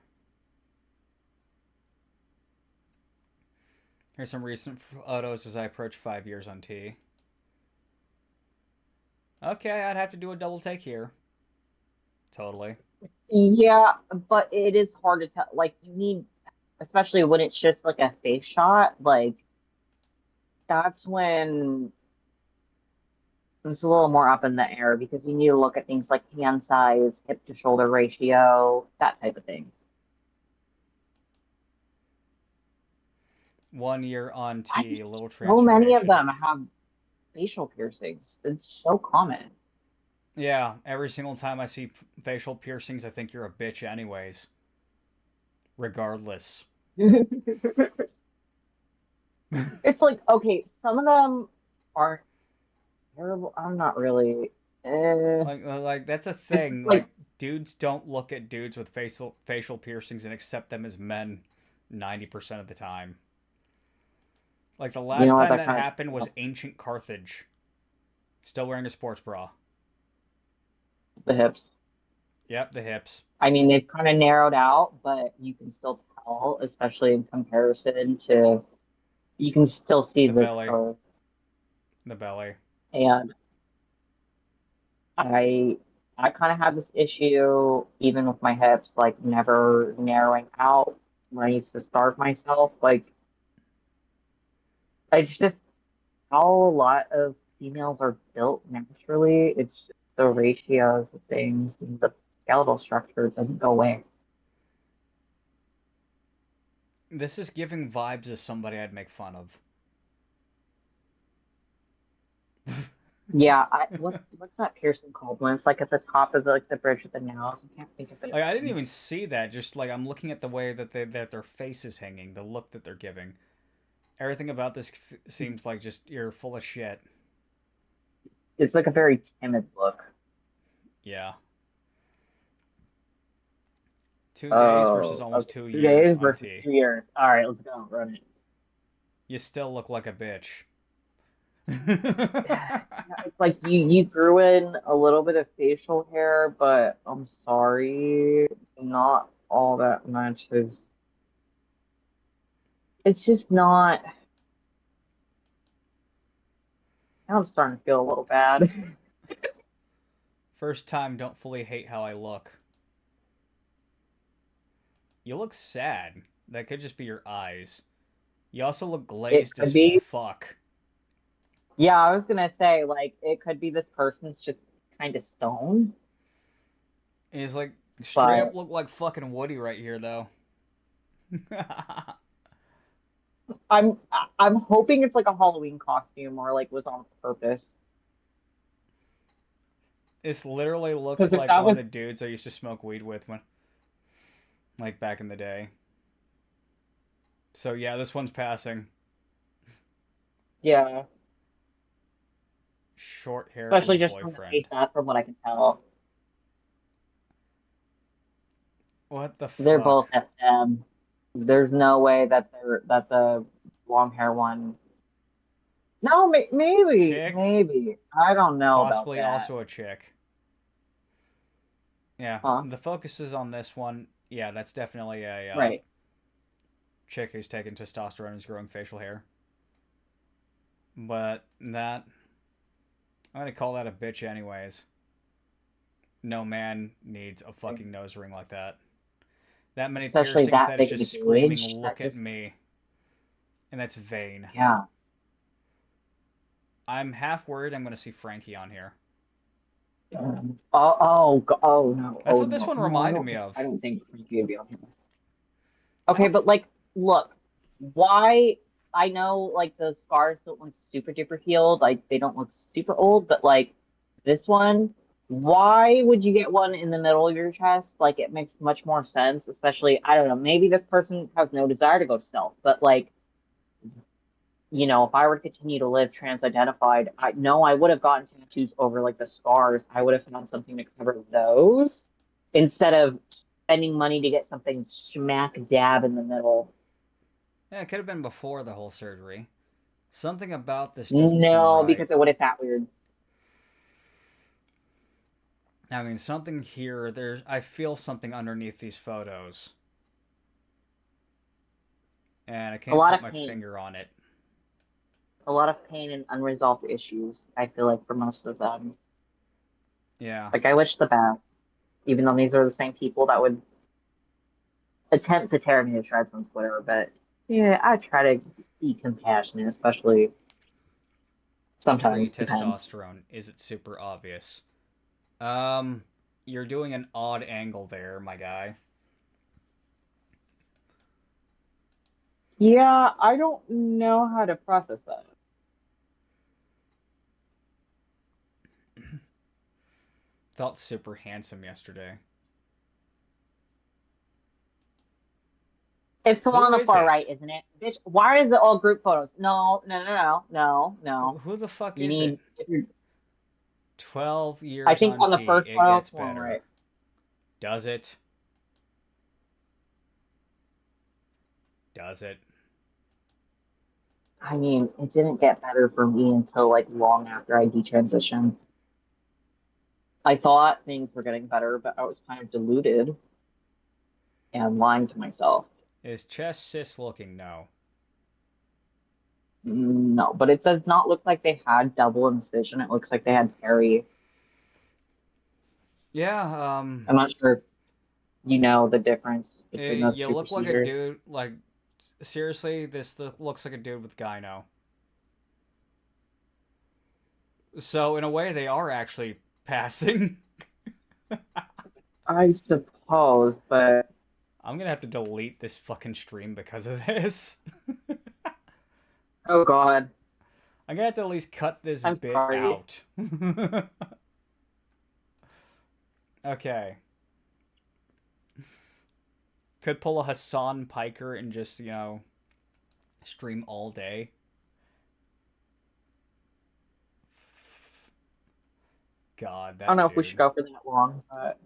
Speaker 1: Here's some recent photos as I approach 5 years on T. Okay, I'd have to do a double take here. Totally.
Speaker 6: Yeah, but it is hard to tell. Like, you need, especially when it's just like a face shot, like, that's when it's a little more up in the air because you need to look at things like hand size, hip to shoulder ratio, that type of thing.
Speaker 1: 1 year on
Speaker 6: I
Speaker 1: T,
Speaker 6: just,
Speaker 1: a little
Speaker 6: so many of
Speaker 1: transformation.
Speaker 6: them have facial piercings. It's so common.
Speaker 1: Yeah, every single time I see facial piercings, I think you're a bitch anyways. Regardless.
Speaker 6: It's like, okay, some of them aren't terrible. I'm not really.
Speaker 1: Like that's a
Speaker 6: It's just
Speaker 1: thing.
Speaker 6: like,
Speaker 1: Like dudes don't look at dudes with facial piercings and accept them as men 90% of the time. Like the
Speaker 6: you know
Speaker 1: last
Speaker 6: what,
Speaker 1: time
Speaker 6: that
Speaker 1: that
Speaker 6: kind
Speaker 1: happened was
Speaker 6: of
Speaker 1: ancient Carthage. Still wearing a sports bra.
Speaker 6: the hips.
Speaker 1: Yep, the hips.
Speaker 6: I mean, they've kind of narrowed out, but you can still tell, especially in comparison to, you can still see
Speaker 1: The
Speaker 6: the
Speaker 1: belly.
Speaker 6: curve.
Speaker 1: The belly.
Speaker 6: And I I kind of have this issue even with my hips, like never narrowing out when I used to starve myself. Like it's just how a lot of females are built naturally. It's just the ratios of things and the skeletal structure doesn't go away.
Speaker 1: This is giving vibes as somebody I'd make fun of.
Speaker 6: Yeah, what's that piercing called when it's like at the top of like the bridge of the nose? I can't think of it.
Speaker 1: Like I didn't even see that. Just like I'm looking at the way that their face is hanging, the look that they're giving. Everything about this seems like just you're full of shit.
Speaker 6: It's like a very timid look.
Speaker 1: Yeah. 2 days versus almost
Speaker 6: Okay.
Speaker 1: 2 years
Speaker 6: 2 days
Speaker 1: on
Speaker 6: versus
Speaker 1: T.
Speaker 6: 2 years. All right, let's go. Run it.
Speaker 1: You still look like a bitch.
Speaker 6: Yeah, it's like you threw in a little bit of facial hair, but I'm sorry, not all that much is. It's just not. I'm starting to feel a little bad.
Speaker 1: First time, don't fully hate how I look. You look sad. That could just be your eyes. You also look
Speaker 6: It
Speaker 1: glazed
Speaker 6: could
Speaker 1: as
Speaker 6: be.
Speaker 1: fuck.
Speaker 6: Yeah, I was gonna say, like, it could be this person's just kind of stoned,
Speaker 1: He's like, straight up
Speaker 6: but
Speaker 1: look like fucking Woody right here, though.
Speaker 6: I'm I'm hoping it's like a Halloween costume or like was on purpose.
Speaker 1: This literally looks
Speaker 6: Because if
Speaker 1: like
Speaker 6: that
Speaker 1: one of
Speaker 6: was,
Speaker 1: the dudes I used to smoke weed with when, like, back in the day. So yeah, this one's passing.
Speaker 6: yeah,
Speaker 1: Short hair and a
Speaker 6: especially just from the face
Speaker 1: boyfriend.
Speaker 6: that, from what I can tell,
Speaker 1: What the
Speaker 6: they're
Speaker 1: fuck?
Speaker 6: both FM. There's no way that the long hair one. No,
Speaker 1: Chick?
Speaker 6: maybe. I don't know about
Speaker 1: Possibly
Speaker 6: that.
Speaker 1: also a chick. Yeah,
Speaker 6: Huh?
Speaker 1: the focus is on this one. Yeah, that's definitely a
Speaker 6: Right.
Speaker 1: chick who's taking testosterone and is growing facial hair. But that, I'm gonna call that a bitch anyways. No man needs a fucking nose ring like that. That many
Speaker 6: Especially
Speaker 1: piercings
Speaker 6: that
Speaker 1: that is
Speaker 6: big of
Speaker 1: just
Speaker 6: a
Speaker 1: screaming,
Speaker 6: gauge. That
Speaker 1: look at
Speaker 6: just,
Speaker 1: me. And that's vain.
Speaker 6: yeah.
Speaker 1: I'm half worried I'm gonna see Frankie on here.
Speaker 6: Oh no,
Speaker 1: That's
Speaker 6: oh
Speaker 1: what this
Speaker 6: no,
Speaker 1: one
Speaker 6: no,
Speaker 1: reminded me
Speaker 6: I
Speaker 1: of.
Speaker 6: don't think Frankie would be on here.
Speaker 1: I
Speaker 6: Okay,
Speaker 1: don't.
Speaker 6: but like, look, why? I know like the scars don't look super duper healed, like they don't look super old, but like this one, why would you get one in the middle of your chest? Like it makes much more sense, especially I don't know, maybe this person has no desire to go stealth, but like, if I were to continue to live trans-identified, I know I would have gotten tattoos over like the scars. I would have found something to cover those instead of spending money to get something smack dab in the middle.
Speaker 1: Yeah, it could have been before the whole surgery. Something about this doesn't seem
Speaker 6: No,
Speaker 1: right.
Speaker 6: because it would have tat weird.
Speaker 1: I mean, something here. There's. I feel something underneath these photos, and I
Speaker 6: A
Speaker 1: can't
Speaker 6: lot
Speaker 1: put
Speaker 6: of
Speaker 1: my
Speaker 6: pain.
Speaker 1: finger on it.
Speaker 6: A lot of pain and unresolved issues, I feel like, for most of them.
Speaker 1: Yeah.
Speaker 6: Like, I wish the best, even though these are the same people that would attempt to tear me to shreds on Twitter. But yeah, I try to be compassionate, especially
Speaker 1: Pre
Speaker 6: sometimes. Depends.
Speaker 1: testosterone. Is it super obvious? Um, you're doing an odd angle there, my guy.
Speaker 6: Yeah, I don't know how to process that.
Speaker 1: Felt super handsome yesterday.
Speaker 6: It's the one on
Speaker 1: Who
Speaker 6: the
Speaker 1: is
Speaker 6: far
Speaker 1: it?
Speaker 6: right, isn't it? Bitch, why is it all group photos? No, no, no, no, no, no.
Speaker 1: Who the fuck
Speaker 6: You
Speaker 1: is it?
Speaker 6: need, if you're,
Speaker 1: 12
Speaker 6: I
Speaker 1: years
Speaker 6: think
Speaker 1: on
Speaker 6: on the
Speaker 1: T.
Speaker 6: first
Speaker 1: It
Speaker 6: photo,
Speaker 1: gets
Speaker 6: it's the one on the
Speaker 1: better.
Speaker 6: right.
Speaker 1: Does it? Does it?
Speaker 6: I mean, it didn't get better for me until like long after I detransitioned. I thought things were getting better, but I was kind of deluded and lying to myself.
Speaker 1: Is chest cis looking? No.
Speaker 6: No, but it does not look like they had double incision. It looks like they had peri.
Speaker 1: Yeah,
Speaker 6: I'm not sure if you know the difference between those
Speaker 1: you
Speaker 6: two
Speaker 1: look like a
Speaker 6: procedures.
Speaker 1: dude, like, seriously, this looks like a dude with gyno. So, in a way, they are actually passing.
Speaker 6: I suppose, but
Speaker 1: I'm gonna have to delete this fucking stream because of this.
Speaker 6: oh God,
Speaker 1: I'm gonna have to at least cut this
Speaker 6: I'm
Speaker 1: bit
Speaker 6: sorry.
Speaker 1: out. Okay. Could pull a Hassan Piker and just, stream all day. God,
Speaker 6: I don't
Speaker 1: that
Speaker 6: know if we should
Speaker 1: dude.
Speaker 6: go for that long, but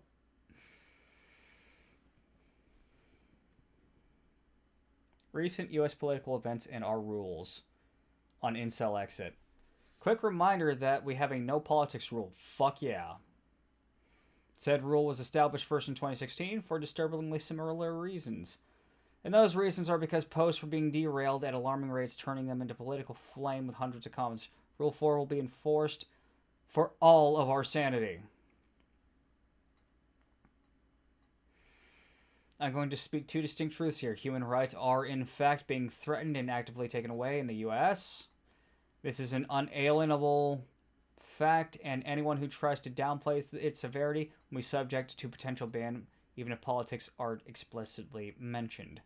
Speaker 1: Recent U.S. political events and our rules on incel exit. Quick reminder that we have a no politics rule. Fuck yeah. Said rule was established first in 2016 for disturbingly similar reasons. And those reasons are because posts were being derailed at alarming rates, turning them into political flame with hundreds of comments Rule 4 will be enforced for all of our sanity. I'm going to speak two distinct truths here. Human rights are, in fact, being threatened and actively taken away in the U.S. This is an unalienable fact, and anyone who tries to downplay its severity will be subject to potential ban, even if politics aren't explicitly mentioned.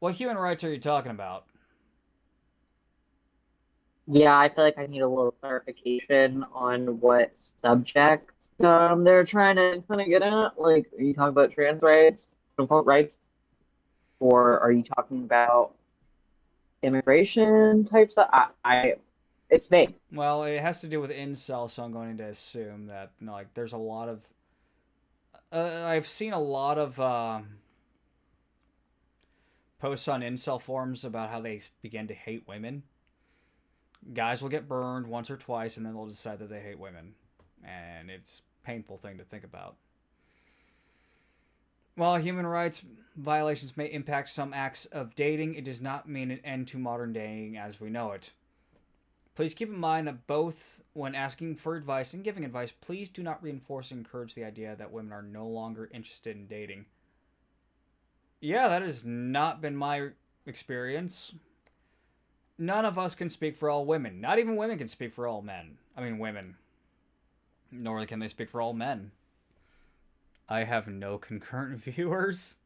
Speaker 1: What human rights are you talking about?
Speaker 6: Yeah, I feel like I need a little clarification on what subject they're trying to kind of get at. Like, are you talking about trans rights, quote unquote rights, or are you talking about immigration type stuff? It's vague.
Speaker 1: Well, it has to do with incel, so I'm going to assume that like there's a lot of. I've seen a lot of posts on incel forums about how they begin to hate women. Guys will get burned once or twice, and then they'll decide that they hate women, and it's a painful thing to think about. While human rights violations may impact some acts of dating, it does not mean an end to modern dating as we know it. Please keep in mind that both when asking for advice and giving advice, please do not reinforce and encourage the idea that women are no longer interested in dating. Yeah, that has not been my experience. None of us can speak for all women. Not even women can speak for all men. I mean, women. Nor can they speak for all men. I have no concurrent viewers.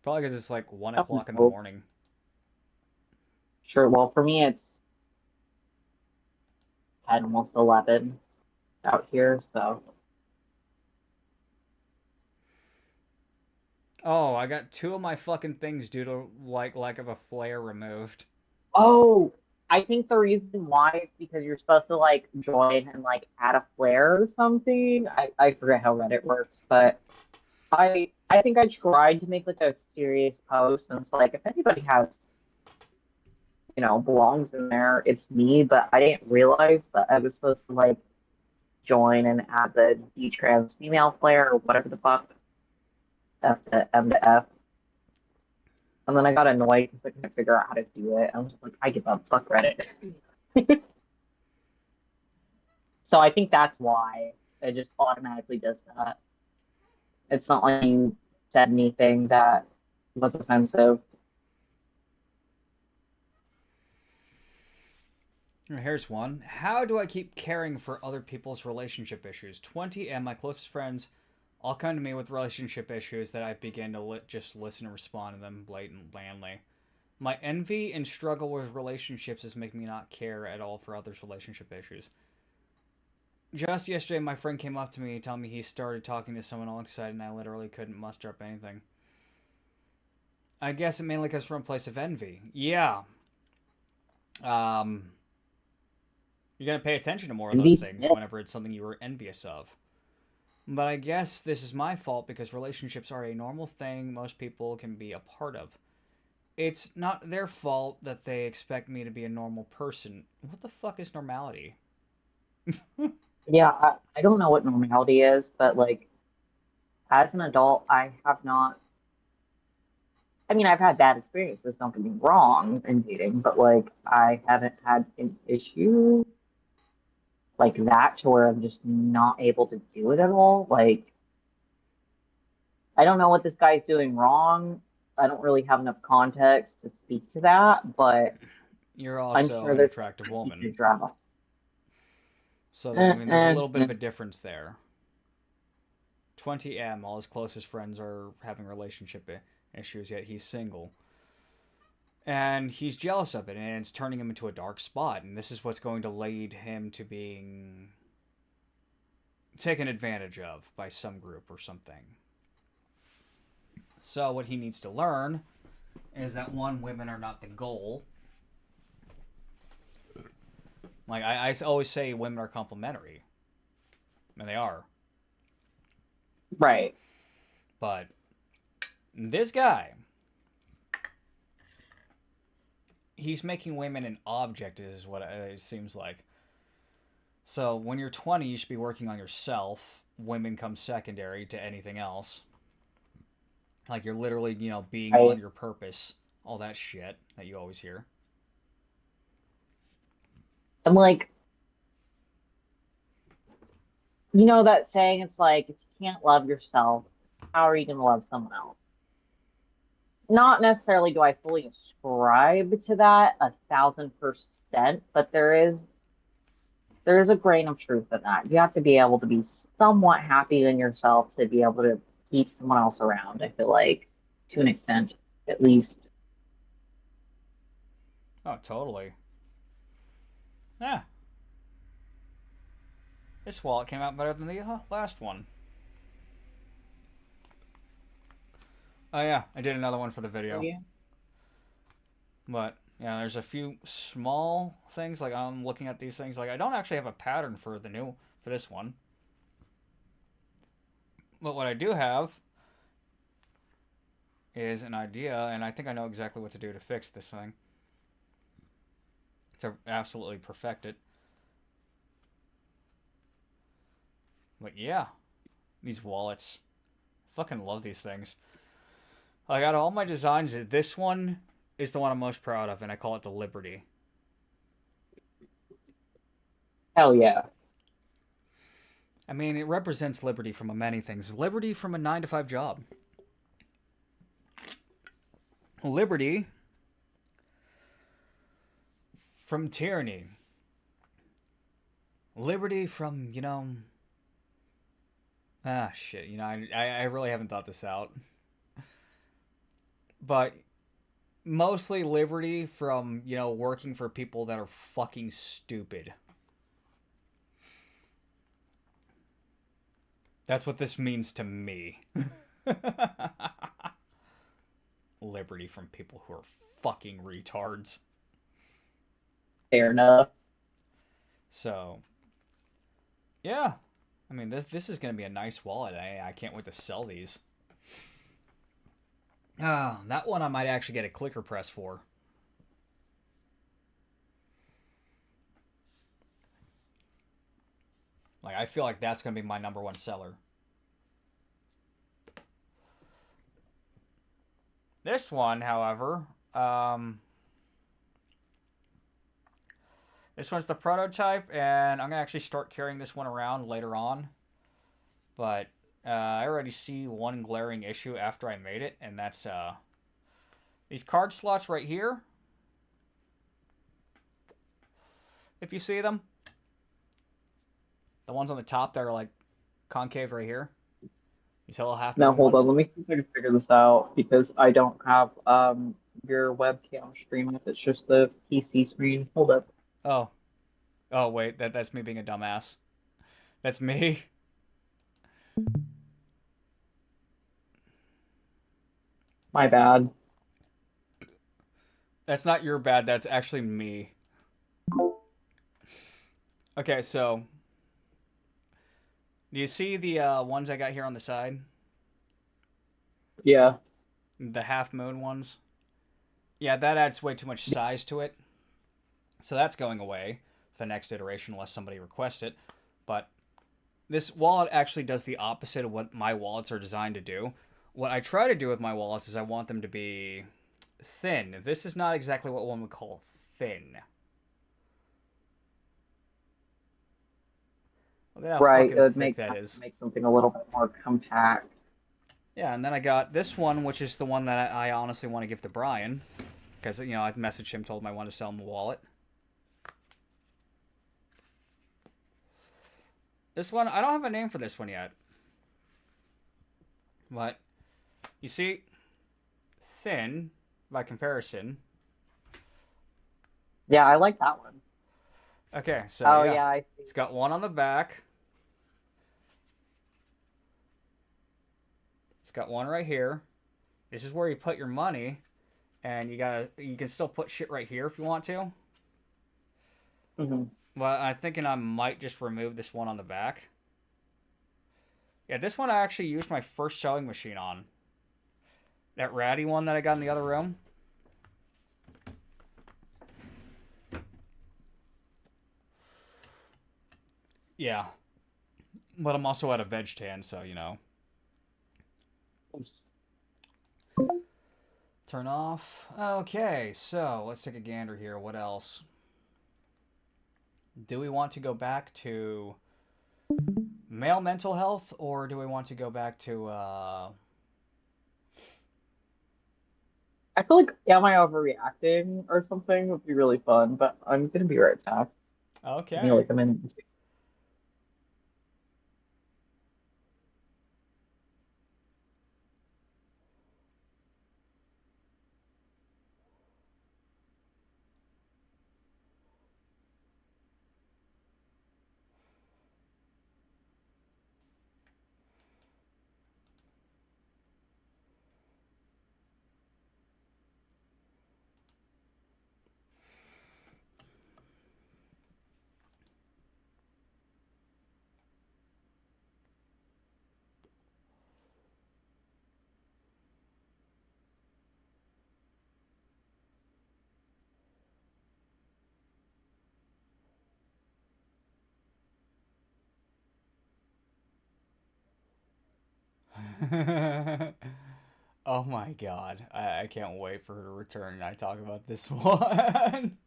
Speaker 1: Probably because it's like 1 o'clock in the morning.
Speaker 6: Sure, well, for me, it's almost 11 out here, so.
Speaker 1: Oh, I got 2 of my fucking things due to like lack of a flare removed.
Speaker 6: Oh, I think the reason why is because you're supposed to like join and like add a flare or something. I forget how Reddit works, but I think I tried to make like a serious post and it's like if anybody has belongs in there, it's me, but I didn't realize that I was supposed to like join and add the D-trans female flare or whatever the fuck. F to M to F. And then I got annoyed because I couldn't figure out how to do it. I was like, I give up. Fuck Reddit. So I think that's why it just automatically does that. It's not like you said anything that was offensive.
Speaker 1: Here's one. How do I keep caring for other people's relationship issues? 20 and my closest friends all come to me with relationship issues that I begin to just listen and respond to them blatantly. My envy and struggle with relationships is making me not care at all for others' relationship issues. Just yesterday, my friend came up to me telling me he started talking to someone all excited, and I literally couldn't muster up anything. I guess it mainly comes from a place of envy. Yeah. You're going to pay attention to more of those things whenever it's something you were envious of. But I guess this is my fault because relationships are a normal thing most people can be a part of. It's not their fault that they expect me to be a normal person. What the fuck is normality?
Speaker 6: Yeah, I don't know what normality is, but like as an adult, I have not. I mean, I've had bad experiences, don't get me wrong, in dating, but like I haven't had an issue like that to where I'm just not able to do it at all. Like, I don't know what this guy's doing wrong. I don't really have enough context to speak to that, but
Speaker 1: you're
Speaker 6: I'm
Speaker 1: also
Speaker 6: sure
Speaker 1: an
Speaker 6: there's
Speaker 1: attractive woman. So, I mean, there's a little bit of a difference there. 20M, all his closest friends are having relationship issues, yet he's single. And he's jealous of it, and it's turning him into a dark spot, and this is what's going to lead him to being taken advantage of by some group or something. So what he needs to learn is that, one, women are not the goal. Like, I always say women are complementary. And they are.
Speaker 6: Right.
Speaker 1: But this guy, he's making women an object, is what it seems like. So when you're 20, you should be working on yourself. Women come secondary to anything else. Like, you're literally, being on your purpose. All that shit that you always hear.
Speaker 6: And like, you know that saying, it's like, if you can't love yourself, how are you going to love someone else? Not necessarily do I fully ascribe to that 1,000%, but there is a grain of truth in that. You have to be able to be somewhat happy in yourself to be able to keep someone else around. I feel like, to an extent, at least.
Speaker 1: Oh, totally. Yeah. This wallet came out better than the last one. Oh yeah, I did another one for the
Speaker 6: Oh
Speaker 1: video.
Speaker 6: yeah.
Speaker 1: But yeah, there's a few small things. Like I'm looking at these things. Like I don't actually have a pattern for this one. But what I do have is an idea, and I think I know exactly what to do to fix this thing. To absolutely perfect it. But yeah, these wallets. Fucking love these things. I got all my designs. This one is the one I'm most proud of, and I call it the Liberty.
Speaker 6: Hell yeah.
Speaker 1: I mean, it represents liberty from many things. Liberty from a 9-to-5 job. Liberty from tyranny. Liberty from, shit. I really haven't thought this out. But mostly liberty from, working for people that are fucking stupid. That's what this means to me. Liberty from people who are fucking retards.
Speaker 6: Fair enough.
Speaker 1: So, yeah. I mean, this is going to be a nice wallet. I can't wait to sell these. That one I might actually get a clicker press for. Like, I feel like that's going to be my #1 seller. This one, however, this one's the prototype, and I'm going to actually start carrying this one around later on. But I already see one glaring issue after I made it, and that's these card slots right here. If you see them. The ones on the top that are like concave right here. These little half
Speaker 6: Now
Speaker 1: moon
Speaker 6: hold
Speaker 1: ones.
Speaker 6: on, let me see if I can figure this out because I don't have your webcam screen up. It's just the PC screen. Hold up.
Speaker 1: Oh. Oh, wait. That's me being a dumbass. That's me.
Speaker 6: My bad.
Speaker 1: That's not your bad. That's actually me. Okay, so do you see the ones I got here on the side?
Speaker 6: Yeah.
Speaker 1: The half moon ones? Yeah, that adds way too much size to it. So that's going away for the next iteration unless somebody requests it. But this wallet actually does the opposite of what my wallets are designed to do. What I try to do with my wallets is I want them to be thin. This is not exactly what one would call thin. Look at how
Speaker 6: Right.
Speaker 1: fucking
Speaker 6: It would
Speaker 1: thick
Speaker 6: make
Speaker 1: that is.
Speaker 6: make something a little bit more compact.
Speaker 1: Yeah, and then I got this one, which is the one that I honestly want to give to Brian. Because, I messaged him, told him I wanted to sell him a wallet. This one, I don't have a name for this one yet. But, you see, thin, by comparison.
Speaker 6: Yeah, I like that one.
Speaker 1: Okay, so
Speaker 6: Oh
Speaker 1: yeah.
Speaker 6: yeah, I see.
Speaker 1: It's got one on the back. It's got one right here. This is where you put your money. And you can still put shit right here if you want to.
Speaker 6: Mm-hmm.
Speaker 1: But I'm thinking I might just remove this one on the back. Yeah, this one I actually used my first sewing machine on. That ratty one that I got in the other room. Yeah. But I'm also at a veg tan, so, Turn off. Okay, so let's take a gander here. What else? Do we want to go back to male mental health, or do we want to go back to
Speaker 6: I feel like am I overreacting or something would be really fun, but I'm gonna be right back. Give me
Speaker 1: okay.
Speaker 6: like a minute.
Speaker 1: Oh my god. I can't wait for her to return and I talk about this one.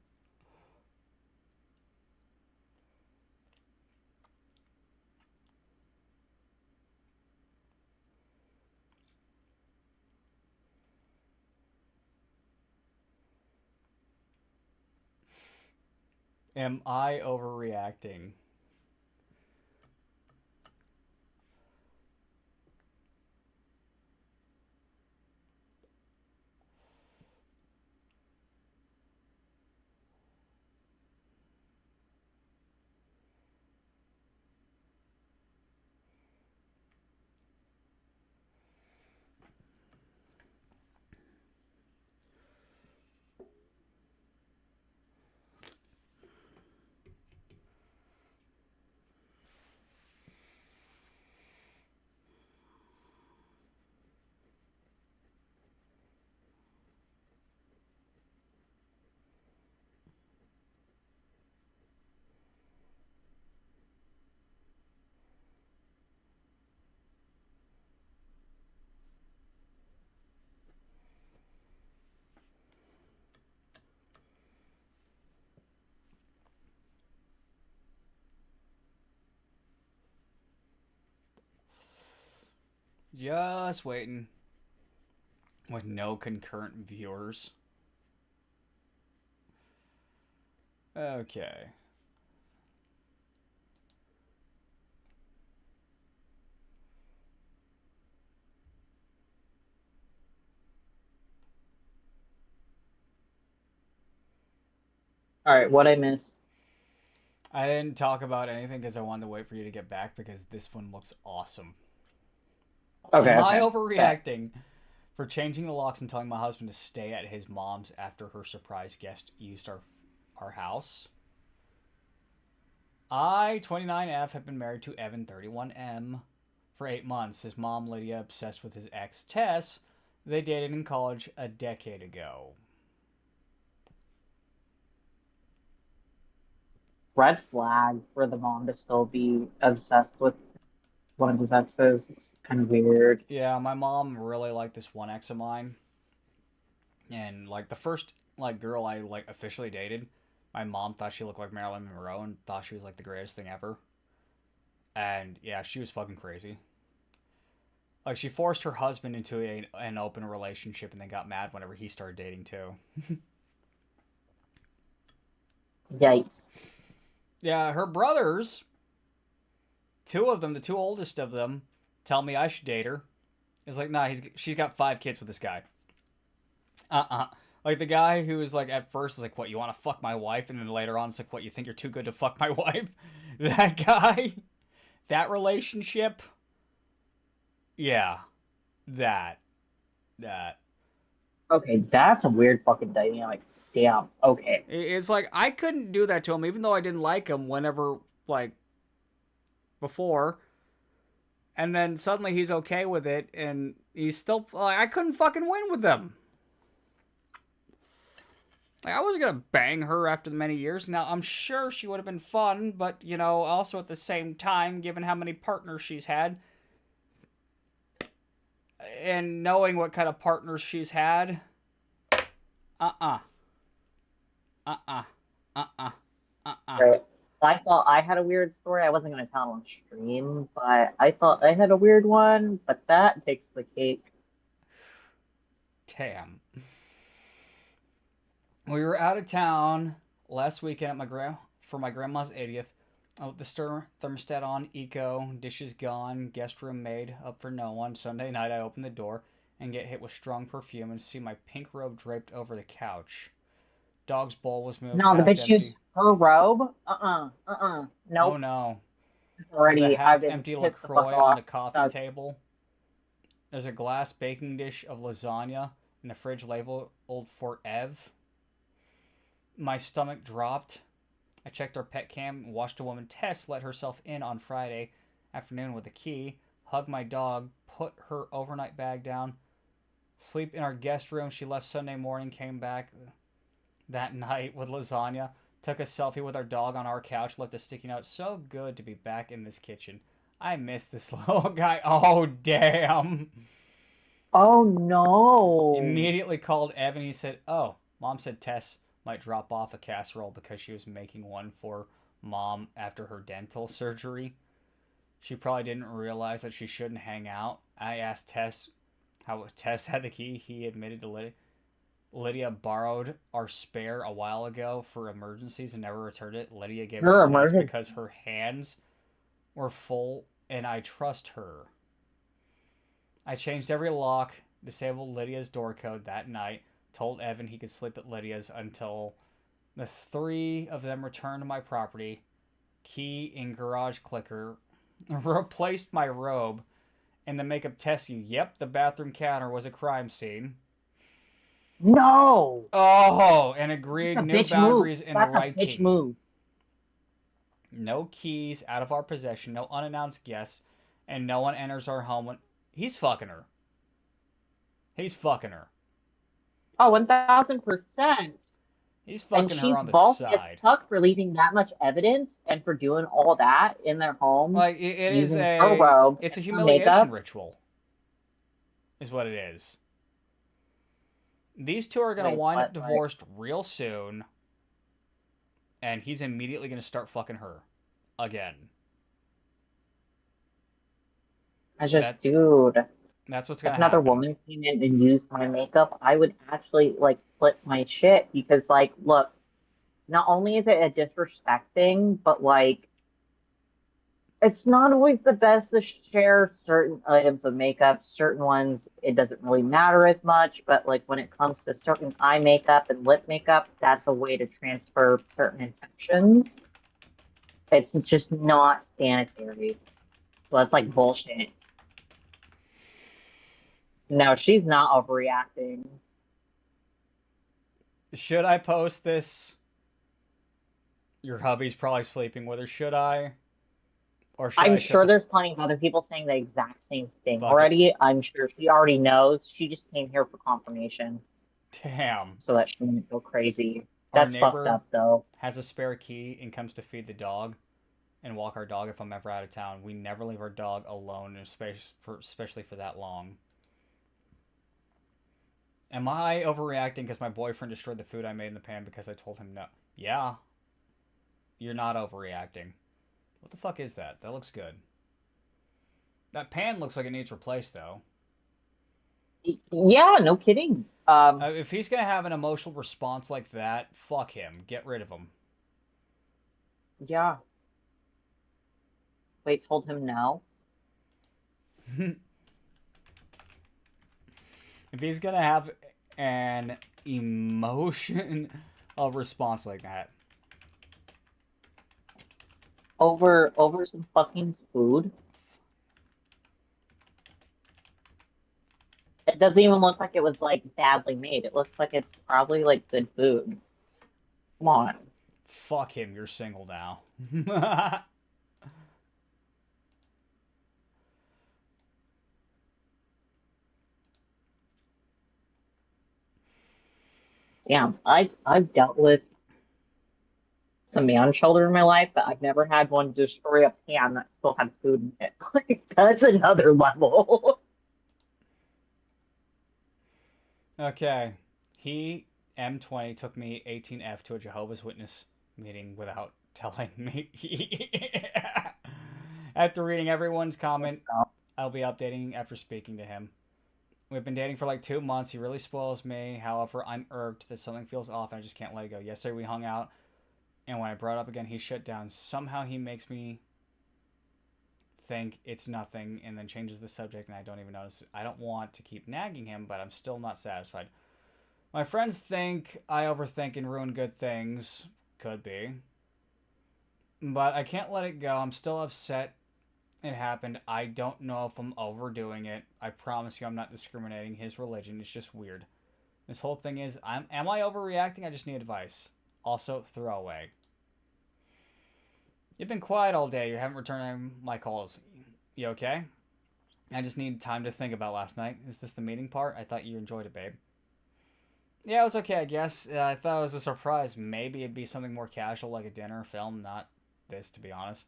Speaker 1: Am I overreacting? Just waiting. With no concurrent viewers. Okay.
Speaker 6: All right, what I miss?
Speaker 1: I didn't talk about anything because I wanted to wait for you to get back because this one looks awesome.
Speaker 6: Okay,
Speaker 1: Am I
Speaker 6: okay. Bet.
Speaker 1: overreacting for changing the locks and telling my husband to stay at his mom's after her surprise guest used our house? I, 29F, have been married to Evan, 31M, for 8 months. His mom, Lydia, obsessed with his ex, Tess. They dated in college a decade ago.
Speaker 6: Red flag for the mom to still be obsessed with one of his exes. It's kind of weird.
Speaker 1: Yeah, my mom really liked this one ex of mine. And, like, the first, like, girl I, like, officially dated, my mom thought she looked like Marilyn Monroe and thought she was, like, the greatest thing ever. And, yeah, she was fucking crazy. Like, she forced her husband into an open relationship and then got mad whenever he started dating, too.
Speaker 6: Yikes.
Speaker 1: Yeah, her brothers, two of them, the two oldest of them, tell me I should date her. It's like, nah, she's got 5 kids with this guy. Like the guy who was like at first is like, what, you want to fuck my wife? And then later on it's like, what, you think you're too good to fuck my wife? That guy, that relationship, yeah, that, that.
Speaker 6: Okay, that's a weird fucking dynamic. Damn. Okay.
Speaker 1: It's like I couldn't do that to him, even though I didn't like him whenever like before. And then suddenly he's okay with it, and he's still like I couldn't fucking win with them. Like, I wasn't gonna bang her after the many years. Now, I'm sure she would have been fun, but, you know, also at the same time, given how many partners she's had, and knowing what kind of partners she's had, uh-uh. Uh-uh. Uh-uh. Uh-uh.
Speaker 6: Right. I thought I had a weird story. I wasn't going to tell on stream, but I thought I had a weird one, but that takes the cake.
Speaker 1: Damn. We were out of town last weekend at for my grandma's 80th. I left the thermostat on, eco, dishes gone, guest room made, up for no one. Sunday night, I open the door and get hit with strong perfume and see my pink robe draped over the couch. Dog's bowl was moved,
Speaker 6: No, the
Speaker 1: half
Speaker 6: bitch
Speaker 1: empty.
Speaker 6: used her robe.
Speaker 1: Oh
Speaker 6: Nope.
Speaker 1: no. There's a
Speaker 6: Already, I've
Speaker 1: half
Speaker 6: been
Speaker 1: empty
Speaker 6: pissed the fuck
Speaker 1: LaCroix on
Speaker 6: off.
Speaker 1: the coffee table. There's a glass baking dish of lasagna in the fridge labeled for Ev. My stomach dropped. I checked our pet cam and watched a woman, Tess, let herself in on Friday afternoon with a key, hug my dog, put her overnight bag down, sleep in our guest room. She left Sunday morning, came back that night with lasagna, took a selfie with our dog on our couch, left a sticky note. So good to be back in this kitchen. I miss this little guy. Oh, damn.
Speaker 6: Oh no.
Speaker 1: Immediately called Evan. He said, oh, Mom said Tess might drop off a casserole because she was making one for Mom after her dental surgery. She probably didn't realize that she shouldn't hang out. I asked Tess how Tess had the key. He admitted to Lydia. Lydia borrowed our spare a while ago for emergencies and never returned it. Lydia gave it
Speaker 6: Her
Speaker 1: to Tess
Speaker 6: emergency.
Speaker 1: because her hands were full and I trust her. I changed every lock, disabled Lydia's door code that night, told Evan he could sleep at Lydia's until the three of them returned to my property. Key in garage clicker, replaced my robe, and the makeup test you. Yep, the bathroom counter was a crime scene.
Speaker 6: No.
Speaker 1: Oh, and
Speaker 6: That's
Speaker 1: agreed
Speaker 6: a
Speaker 1: new
Speaker 6: bitch move.
Speaker 1: boundaries in
Speaker 6: That's a
Speaker 1: writing.
Speaker 6: bitch move.
Speaker 1: No keys out of our possession, no unannounced guests, and no one enters our home when he's fucking her. He's fucking her.
Speaker 6: Oh, 1000%.
Speaker 1: He's
Speaker 6: And
Speaker 1: fucking
Speaker 6: she's
Speaker 1: her on the
Speaker 6: bossy as
Speaker 1: side.
Speaker 6: fuck for leaving that much evidence and for doing all that in their home,
Speaker 1: Like it is
Speaker 6: using her robe
Speaker 1: it's a
Speaker 6: and her
Speaker 1: humiliation
Speaker 6: makeup.
Speaker 1: ritual. Is what it is. These two are gonna
Speaker 6: Wait,
Speaker 1: wind up
Speaker 6: what? Sorry.
Speaker 1: divorced real soon, and he's immediately gonna start fucking her again.
Speaker 6: Dude,
Speaker 1: That's what's
Speaker 6: if
Speaker 1: gonna
Speaker 6: another
Speaker 1: happen.
Speaker 6: woman came in and used my makeup, I would actually like flip my shit because, like, look, not only is it a disrespect thing, but like, it's not always the best to share certain items of makeup. Certain ones, it doesn't really matter as much, but like when it comes to certain eye makeup and lip makeup, that's a way to transfer certain infections. It's just not sanitary. So that's like bullshit. No, she's not overreacting.
Speaker 1: Should I post this? Your hubby's probably sleeping with her. Should I? Or should
Speaker 6: I'm
Speaker 1: I shut
Speaker 6: sure
Speaker 1: the
Speaker 6: there's plenty of other people saying the exact same thing
Speaker 1: fuck it?
Speaker 6: already. I'm sure she already knows. She just came here for confirmation
Speaker 1: Damn.
Speaker 6: so that she wouldn't go crazy.
Speaker 1: Our
Speaker 6: That's fucked
Speaker 1: neighbor
Speaker 6: up, though.
Speaker 1: has a spare key and comes to feed the dog and walk our dog if I'm ever out of town. We never leave our dog alone, especially for that long. Am I overreacting because my boyfriend destroyed the food I made in the pan because I told him no? Yeah. You're not overreacting. What the fuck is that? That looks good. That pan looks like it needs replaced, though.
Speaker 6: Yeah, no kidding.
Speaker 1: If he's going to have an emotional response like that, fuck him. Get rid of him.
Speaker 6: Yeah. Wait, told him no?
Speaker 1: If he's going to have an emotional response like that.
Speaker 6: Over some fucking food? It doesn't even look like it was, like, badly made. It looks like it's probably, like, good food. Come on.
Speaker 1: Fuck him, you're single now.
Speaker 6: Damn, I've dealt with some man children in my life, but I've never had one destroy a pan that still had food in it. Like, that's another level.
Speaker 1: Okay. He, M20, took me 18F to a Jehovah's Witness meeting without telling me. After reading everyone's comment, I'll be updating after speaking to him. We've been dating for like 2 months. He really spoils me. However, I'm irked that something feels off and I just can't let it go. Yesterday we hung out, and when I brought it up again, he shut down. Somehow he makes me think it's nothing and then changes the subject, and I don't even notice it. I don't want to keep nagging him, but I'm still not satisfied. My friends think I overthink and ruin good things. Could be. But I can't let it go. I'm still upset it happened. I don't know if I'm overdoing it. I promise you I'm not discriminating. His religion is just weird. This whole thing is, am I overreacting? I just need advice. Also, throwaway. You've been quiet all day. You haven't returned my calls. You okay? I just need time to think about last night. Is this the meeting part? I thought you enjoyed it, babe. Yeah, it was okay, I guess. I thought it was a surprise. Maybe it'd be something more casual, like a dinner film, not this, to be honest.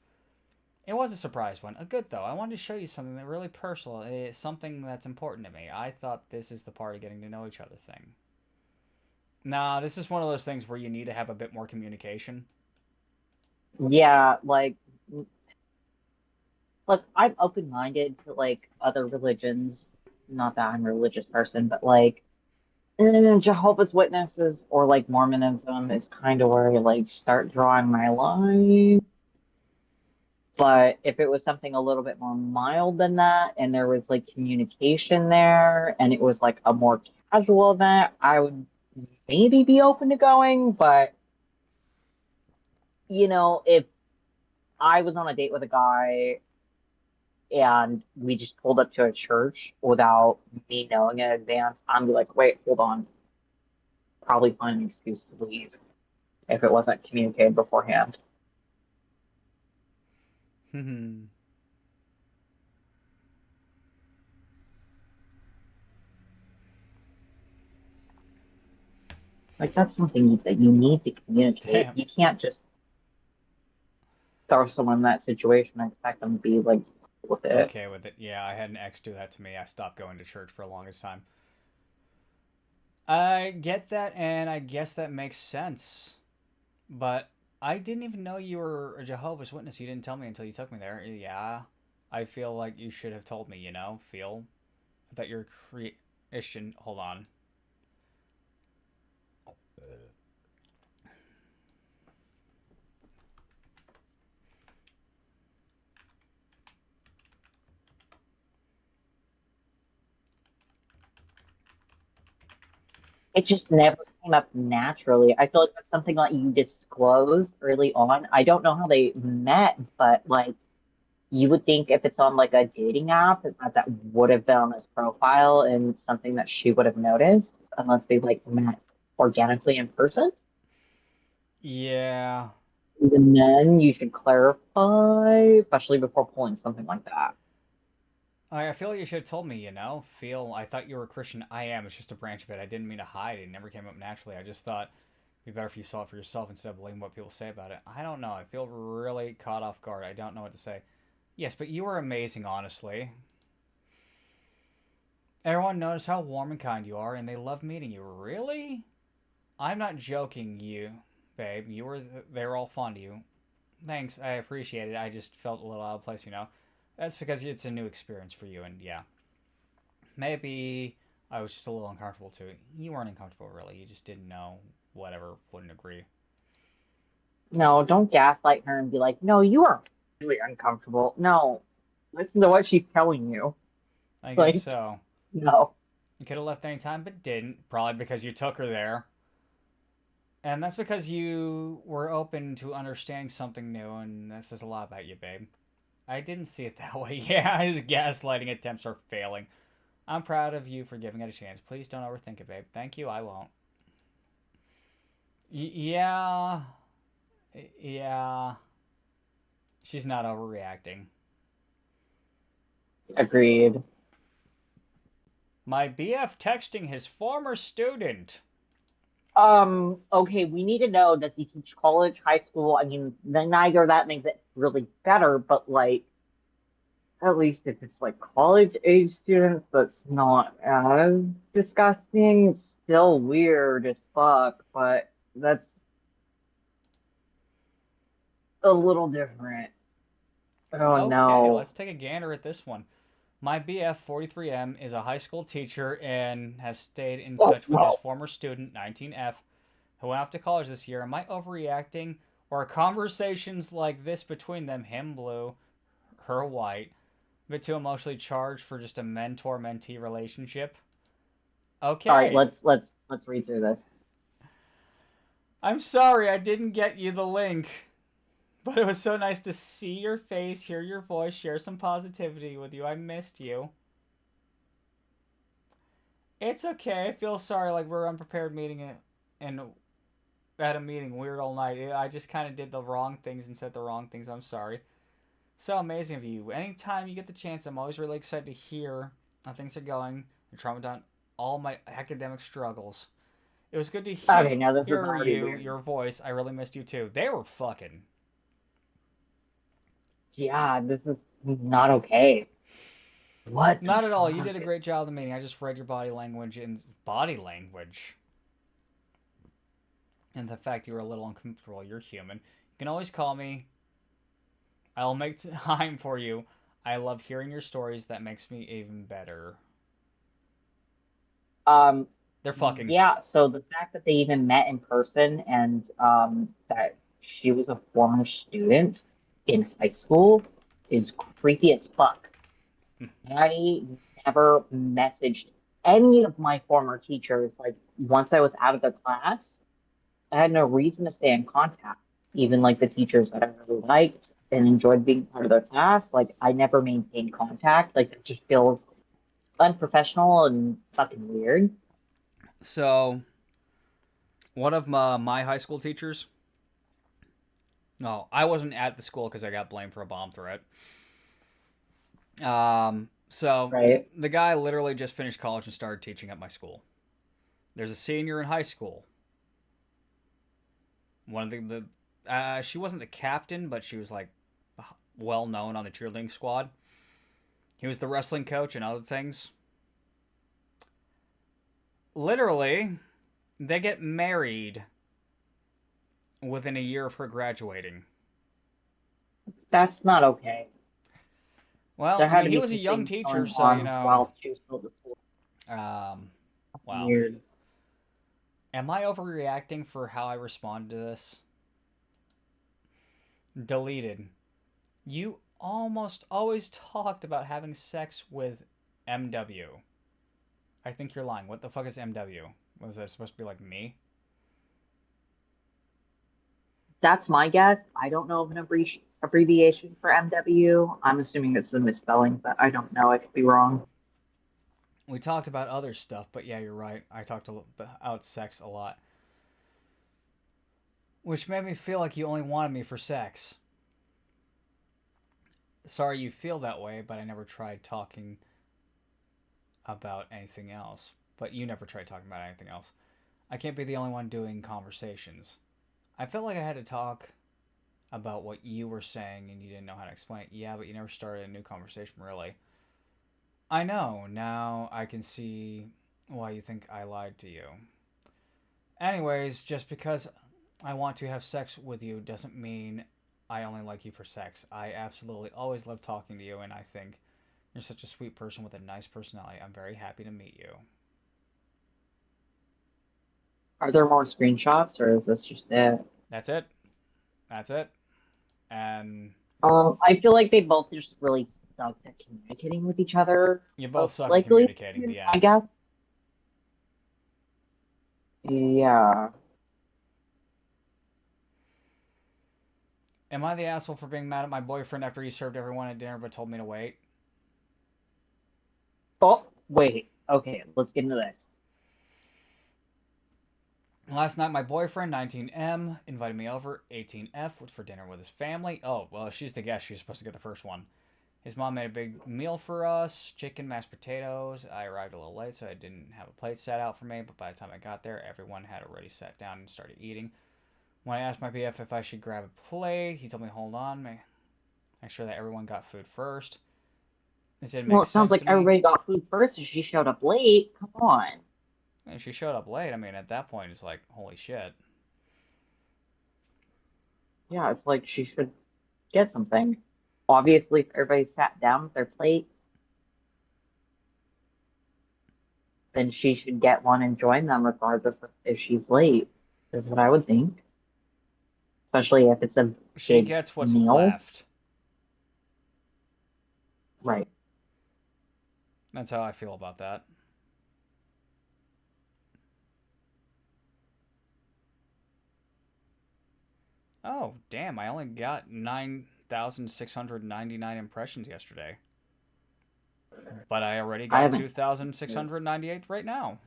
Speaker 1: It was a surprise one. A good, though. I wanted to show you something that really personal. It's something that's important to me. I thought this is the part of getting to know each other thing. Nah, this is one of those things where you need to have a bit more communication.
Speaker 6: Yeah, like look, I'm open-minded to like other religions. Not that I'm a religious person, but like Jehovah's Witnesses or like Mormonism is kind of where I like start drawing my line. But if it was something a little bit more mild than that, and there was like communication there, and it was like a more casual event, I would maybe be open to going. But if I was on a date with a guy and we just pulled up to a church without me knowing in advance, I'm be like, wait, hold on. Probably find an excuse to leave if it wasn't communicated beforehand.
Speaker 1: Hmm.
Speaker 6: Like that's something that you need to communicate.
Speaker 1: Damn.
Speaker 6: You can't just throw someone in that situation and expect them to be like with it.
Speaker 1: Okay with it. Yeah, I had an ex do that to me. I stopped going to church for the longest time. I get that, and I guess that makes sense. But I didn't even know you were a Jehovah's Witness. You didn't tell me until you took me there. Yeah, I feel like you should have told me, Feel that you're Christian. Hold on.
Speaker 6: It just never came up naturally. I feel like that's something that you disclose early on. I don't know how they met, but like you would think if it's on like a dating app that would have been on his profile and something that she would have noticed unless they like met organically in person.
Speaker 1: Yeah.
Speaker 6: Even then, you should clarify, especially before pulling something like that.
Speaker 1: I feel like you should have told me, Feel, I thought you were a Christian. I am. It's just a branch of it. I didn't mean to hide. It never came up naturally. I just thought it'd be better if you saw it for yourself instead of believing what people say about it. I don't know. I feel really caught off guard. I don't know what to say. Yes, but you were amazing, honestly. Everyone noticed how warm and kind you are, and they love meeting you. Really? I'm not joking, babe. They were all fond of you. Thanks, I appreciate it. I just felt a little out of place. That's because it's a new experience for you, and yeah. Maybe I was just a little uncomfortable too. You weren't uncomfortable, really. You just didn't know. Whatever, wouldn't agree.
Speaker 6: No, don't gaslight her and be like, no, you are really uncomfortable. No, listen to what she's telling you.
Speaker 1: I guess
Speaker 6: Like,
Speaker 1: so.
Speaker 6: no.
Speaker 1: You could have left any time, but didn't. Probably because you took her there. And that's because you were open to understanding something new, and that says a lot about you, babe. I didn't see it that way. Yeah, his gaslighting attempts are failing. I'm proud of you for giving it a chance. Please don't overthink it, babe. Thank you, I won't. Yeah. Yeah. She's not overreacting.
Speaker 6: Agreed.
Speaker 1: My BF texting his former student.
Speaker 6: Okay, we need to know, does he teach college, high school? I mean, then neither of that makes it really better, but like, at least if it's like college age students, that's not as disgusting. It's still weird as fuck, but that's a little different. Oh
Speaker 1: Okay,
Speaker 6: no.
Speaker 1: let's take a gander at this one. My BF 43M is a high school teacher and has stayed in
Speaker 6: Oh
Speaker 1: touch with his
Speaker 6: no.
Speaker 1: former student 19F who went off to college this year. Am I overreacting? Or are conversations like this between them, him blue, her white, a bit too emotionally charged for just a mentor-mentee relationship?
Speaker 6: All right,
Speaker 1: Okay.
Speaker 6: let's read through this.
Speaker 1: I'm sorry I didn't get you the link. But it was so nice to see your face, hear your voice, share some positivity with you. I missed you. It's okay. I feel sorry like we're unprepared meeting it and at a meeting weird all night. I just kind of did the wrong things and said the wrong things. I'm sorry. So amazing of you. Anytime you get the chance, I'm always really excited to hear how things are going. You're traumatized down all my academic struggles. It was good to
Speaker 6: Okay, now this is
Speaker 1: hear
Speaker 6: already
Speaker 1: you,
Speaker 6: weird.
Speaker 1: your voice. I really missed you too. They were fucking.
Speaker 6: Yeah, this is not okay. What the
Speaker 1: Not at all. You
Speaker 6: fuck?
Speaker 1: did a great job of the meeting. I just read your body language and body language. And the fact you were a little uncomfortable. You're human. You can always call me. I'll make time for you. I love hearing your stories. That makes me even better.
Speaker 6: Um,
Speaker 1: They're fucking.
Speaker 6: yeah, so the fact that they even met in person and that she was a former student in high school is creepy as fuck. I never messaged any of my former teachers. Like once I was out of the class, I had no reason to stay in contact. Even like the teachers that I really liked and enjoyed being part of their class, like I never maintained contact. Like it just feels unprofessional and fucking weird.
Speaker 1: So, one of my high school teachers. No, I wasn't at the school because I got blamed for a bomb threat. So
Speaker 6: Right.
Speaker 1: the guy literally just finished college and started teaching at my school. There's a senior in high school. One of she wasn't the captain, but she was like well known on the cheerleading squad. He was the wrestling coach and other things. Literally, they get married within a year of her graduating.
Speaker 6: That's not okay.
Speaker 1: Well,
Speaker 6: There
Speaker 1: I
Speaker 6: had
Speaker 1: mean,
Speaker 6: to
Speaker 1: he
Speaker 6: be
Speaker 1: was a
Speaker 6: some
Speaker 1: young
Speaker 6: things
Speaker 1: teacher,
Speaker 6: going
Speaker 1: so
Speaker 6: on while she was still at the school.
Speaker 1: um, well,
Speaker 6: Weird.
Speaker 1: am I overreacting for how I responded to this? Deleted. You almost always talked about having sex with MW. I think you're lying. What the fuck is MW? Was that supposed to be like me?
Speaker 6: That's my guess. I don't know of an abbreviation for MW. I'm assuming it's the misspelling, but I don't know. I could be wrong.
Speaker 1: We talked about other stuff, but yeah, you're right. I talked about sex a lot. Which made me feel like you only wanted me for sex. Sorry you feel that way, but I never tried talking about anything else. But you never tried talking about anything else. I can't be the only one doing conversations. I felt like I had to talk about what you were saying and you didn't know how to explain it. Yeah, but you never started a new conversation, really. I know. Now I can see why you think I lied to you. Anyways, just because I want to have sex with you doesn't mean I only like you for sex. I absolutely always love talking to you, and I think you're such a sweet person with a nice personality. I'm very happy to meet you.
Speaker 6: Are there more screenshots, or is this just it?
Speaker 1: That's it. That's it. And
Speaker 6: I feel like they both just really sucked at communicating with each other.
Speaker 1: you both
Speaker 6: Most
Speaker 1: suck at
Speaker 6: likely,
Speaker 1: communicating. The
Speaker 6: I
Speaker 1: end.
Speaker 6: guess. Yeah.
Speaker 1: Am I the asshole for being mad at my boyfriend after he served everyone at dinner but told me to wait?
Speaker 6: Oh, wait. Okay, let's get into this.
Speaker 1: Last night, my boyfriend, 19M, invited me over. 18F for dinner with his family. Oh, well, if she's the guest, she's supposed to get the first one. His mom made a big meal for us, chicken, mashed potatoes. I arrived a little late, so I didn't have a plate set out for me, but by the time I got there, everyone had already sat down and started eating. When I asked my BF if I should grab a plate, he told me, hold on, make sure that everyone got food first. This didn't
Speaker 6: Well,
Speaker 1: make
Speaker 6: it sounds
Speaker 1: sense
Speaker 6: like
Speaker 1: to me.
Speaker 6: everybody got food first, and she showed up late. Come on.
Speaker 1: And she showed up late. I mean, at that point, it's like, holy shit.
Speaker 6: Yeah, it's like she should get something. Obviously, if everybody sat down with their plates, then she should get one and join them regardless of if she's late, is what I would think. Especially if it's a
Speaker 1: She
Speaker 6: big
Speaker 1: gets what's
Speaker 6: meal.
Speaker 1: left.
Speaker 6: Right.
Speaker 1: That's how I feel about that. Oh, damn, I only got 9,699 impressions yesterday. But I already
Speaker 6: I
Speaker 1: got
Speaker 6: haven't.
Speaker 1: 2,698 right now.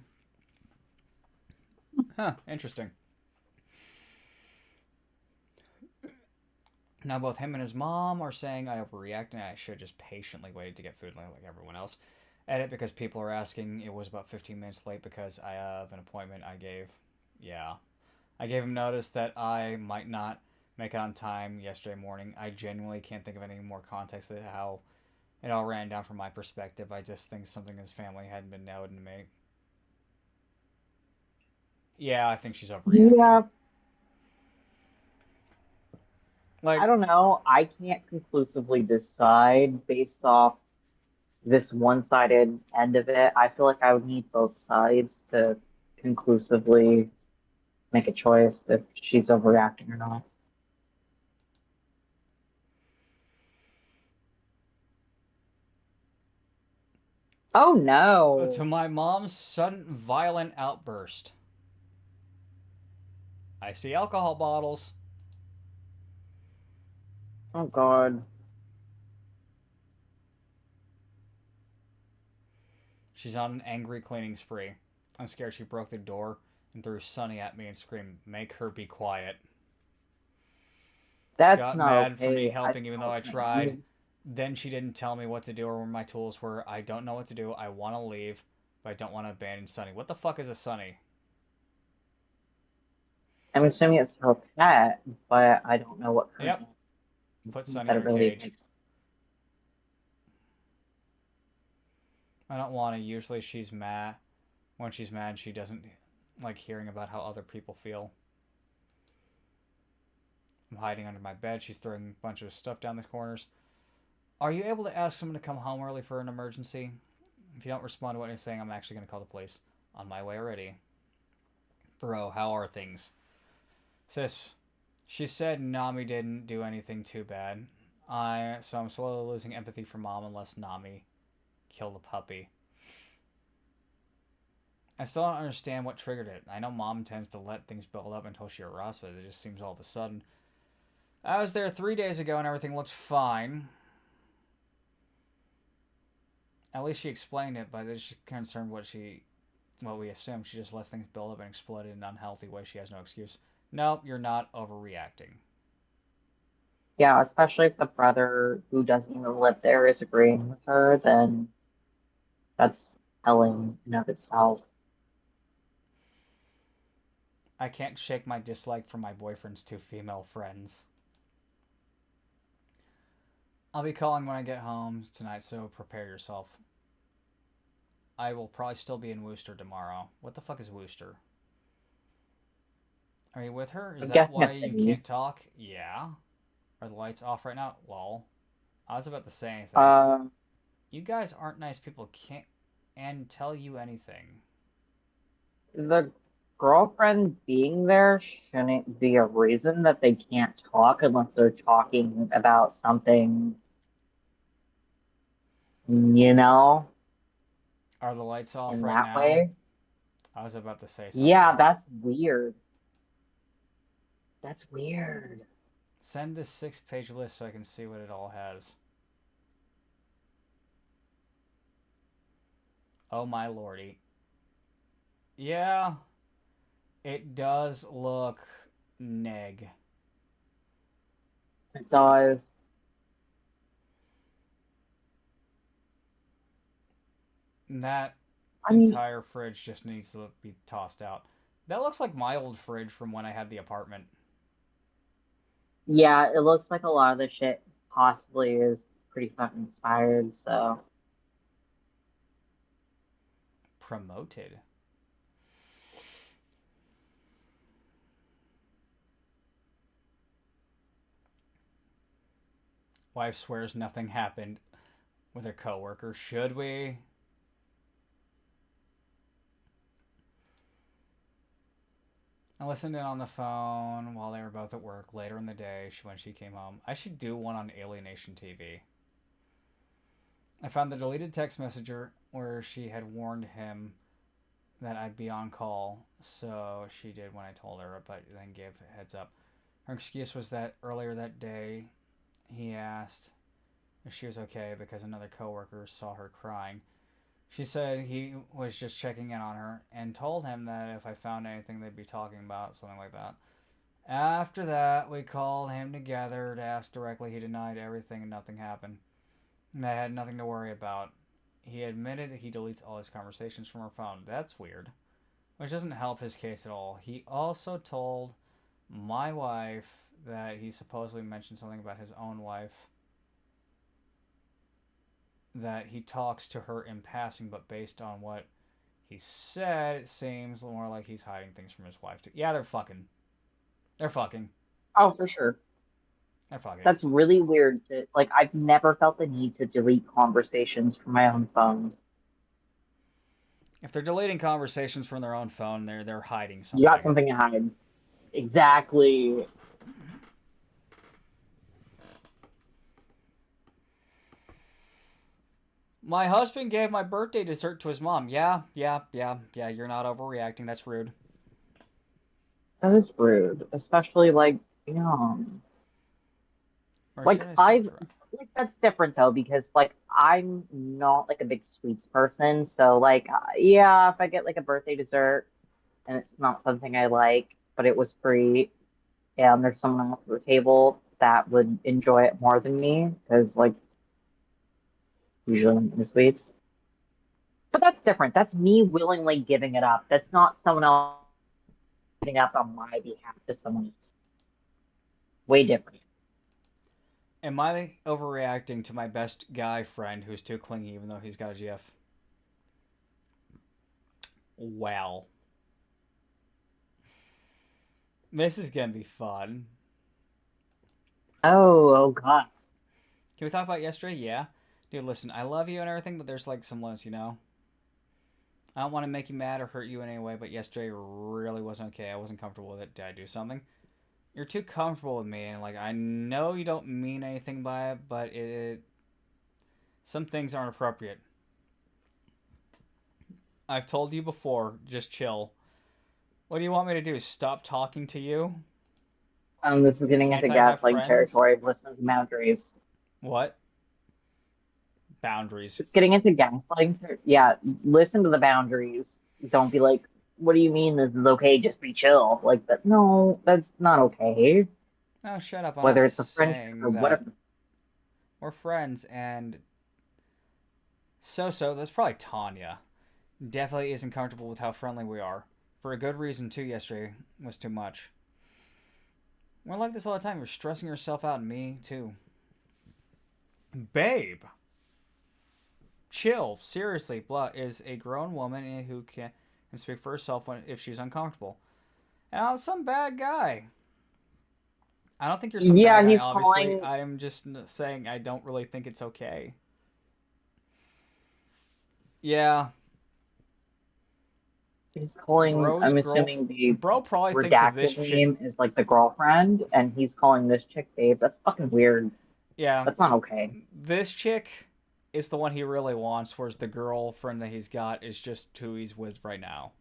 Speaker 1: Huh, interesting. Now both him and his mom are saying I overreacted and I should just patiently waited to get food like everyone else. Edit because people are asking it was about 15 minutes late because I have an appointment I gave. Yeah. I gave him notice that I might not make it on time yesterday morning. I genuinely can't think of any more context to how it all ran down from my perspective. I just think something in his family hadn't been known to me. Yeah, I think she's overreacting.
Speaker 6: Yeah, I
Speaker 1: Like,
Speaker 6: don't know. I can't conclusively decide based off this one-sided end of it. I feel like I would need both sides to conclusively make a choice if she's overreacting or not. Oh
Speaker 1: to
Speaker 6: no.
Speaker 1: my mom's sudden violent outburst. I see alcohol bottles.
Speaker 6: Oh God.
Speaker 1: She's on an angry cleaning spree. I'm scared she broke the door and threw Sunny at me and screamed, "Make her be quiet."
Speaker 6: That's
Speaker 1: Got
Speaker 6: not
Speaker 1: mad for me
Speaker 6: okay. I
Speaker 1: helping even though
Speaker 6: don't
Speaker 1: I tried.
Speaker 6: know.
Speaker 1: Then she didn't tell me what to do or where my tools were. I don't know what to do. I want to leave, but I don't want to abandon Sunny. What the fuck is a Sunny?
Speaker 6: I'm assuming it's her pet, but I don't know what kind
Speaker 1: Yep.
Speaker 6: of
Speaker 1: Put
Speaker 6: things
Speaker 1: Sunny
Speaker 6: that
Speaker 1: in
Speaker 6: it
Speaker 1: her
Speaker 6: really
Speaker 1: cage.
Speaker 6: makes.
Speaker 1: I don't want to. Usually she's mad. When she's mad, she doesn't like hearing about how other people feel. I'm hiding under my bed. She's throwing a bunch of stuff down the corners. Are you able to ask someone to come home early for an emergency? If you don't respond to what you're saying, I'm actually going to call the police. On my way already. Bro, how are things? Sis, she said Nami didn't do anything too bad. So I'm slowly losing empathy for mom unless Nami killed the puppy. I still don't understand what triggered it. I know mom tends to let things build up until she erupts, but it just seems all of a sudden. I was there 3 days ago and everything looks fine. At least she explained it, but it's just concerned what we assume. She just lets things build up and explode in an unhealthy way. She has no excuse. Nope, you're not overreacting.
Speaker 6: Yeah, especially if the brother who doesn't even live there is agreeing with her, then that's telling in of itself.
Speaker 1: I can't shake my dislike for my boyfriend's two female friends. I'll be calling when I get home tonight, so prepare yourself. I will probably still be in Worcester tomorrow. What the fuck is Worcester? Are you with her? Is
Speaker 6: I'm
Speaker 1: that
Speaker 6: guessing a
Speaker 1: why you
Speaker 6: city.
Speaker 1: can't talk? Yeah. Are the lights off right now? Lol. I was about to say anything.
Speaker 6: Uh,
Speaker 1: You guys aren't nice people. Can't and tell you anything.
Speaker 6: the girlfriend being there shouldn't be a reason that they can't talk unless they're talking about something, you know,
Speaker 1: Are the lights off
Speaker 6: in
Speaker 1: right
Speaker 6: that
Speaker 1: now?
Speaker 6: way.
Speaker 1: I was about to say
Speaker 6: Yeah,
Speaker 1: something.
Speaker 6: that's weird. That's weird.
Speaker 1: Send this 6-page list so I can see what it all has. Oh my lordy. Yeah, it does look neg.
Speaker 6: It does.
Speaker 1: That
Speaker 6: I mean,
Speaker 1: entire fridge just needs to be tossed out. That looks like my old fridge from when I had the apartment.
Speaker 6: yeah, it looks like a lot of the shit possibly is pretty fucking inspired, so.
Speaker 1: Promoted. Wife swears nothing happened with her coworker. Should we? I listened in on the phone while they were both at work later in the day when she came home. I should do one on Alienation TV. I found the deleted text messenger where she had warned him that I'd be on call, so she did when I told her, but then gave a heads up. Her excuse was that earlier that day he asked if she was okay because another coworker saw her crying. She said he was just checking in on her and told him that if I found anything they'd be talking about, something like that. After that, we called him together to ask directly. He denied everything and nothing happened. They had nothing to worry about. He admitted he deletes all his conversations from her phone. That's weird. Which doesn't help his case at all. He also told my wife that he supposedly mentioned something about his own wife. That he talks to her in passing, but based on what he said, it seems more like he's hiding things from his wife too. Yeah, they're fucking. They're fucking.
Speaker 6: Oh, for sure.
Speaker 1: They're fucking.
Speaker 6: That's really weird. Like, I've never felt the need to delete conversations from my own phone.
Speaker 1: If they're deleting conversations from their own phone, they're hiding something.
Speaker 6: You got something to hide. Exactly.
Speaker 1: My husband gave my birthday dessert to his mom. Yeah. You're not overreacting. That's rude.
Speaker 6: That is rude, especially like, you know,
Speaker 1: Or
Speaker 6: like
Speaker 1: should I
Speaker 6: I've
Speaker 1: stop
Speaker 6: like that's different though because like I'm not like a big sweets person, so like yeah, if I get like a birthday dessert and it's not something I like, but it was free and there's someone else at the table that would enjoy it more than me because like usually I'm into sweets. But that's different. That's me willingly giving it up. That's not someone else giving up on my behalf to someone else. Way different.
Speaker 1: Am I overreacting to my best guy friend who's too clingy even though he's got a GF? Well. This is gonna be fun.
Speaker 6: Oh God.
Speaker 1: Can we talk about yesterday? Yeah. Dude, listen, I love you and everything, but there's like some limits, you know? I don't want to make you mad or hurt you in any way, but yesterday really wasn't okay. I wasn't comfortable with it. Did I do something? You're too comfortable with me, and like I know you don't mean anything by it, but some things aren't appropriate. I've told you before, just chill. What do you want me to do? Stop talking to you?
Speaker 6: This is getting
Speaker 1: Can't
Speaker 6: into
Speaker 1: I have
Speaker 6: gaslighting
Speaker 1: friends?
Speaker 6: territory. Listen to boundaries.
Speaker 1: What? Boundaries.
Speaker 6: It's getting into gaslighting. Yeah, listen to the boundaries. Don't be like, "What do you mean this is okay? Just be chill." Like that. No, that's not okay.
Speaker 1: Oh, shut up. I'm not
Speaker 6: Whether it's a friendship or
Speaker 1: saying that
Speaker 6: whatever.
Speaker 1: we're friends, and so that's probably Tanya. Definitely isn't comfortable with how friendly we are. For a good reason, too, yesterday was too much. We're like this all the time. You're stressing yourself out, and me, too. Babe! Chill. Seriously, blah, is a grown woman who can speak for herself if she's uncomfortable. And I'm some bad guy. I don't think you're some
Speaker 6: Yeah,
Speaker 1: bad guy,
Speaker 6: he's
Speaker 1: obviously.
Speaker 6: calling.
Speaker 1: I'm just saying I don't really think it's okay. Yeah.
Speaker 6: He's calling.
Speaker 1: Bro's
Speaker 6: I'm
Speaker 1: girl.
Speaker 6: assuming the
Speaker 1: Bro probably thinks of this
Speaker 6: redacted
Speaker 1: chick.
Speaker 6: name is like the girlfriend, and he's calling this chick babe. That's fucking weird.
Speaker 1: Yeah.
Speaker 6: That's not okay.
Speaker 1: This chick is the one he really wants, whereas the girlfriend that he's got is just who he's with right now.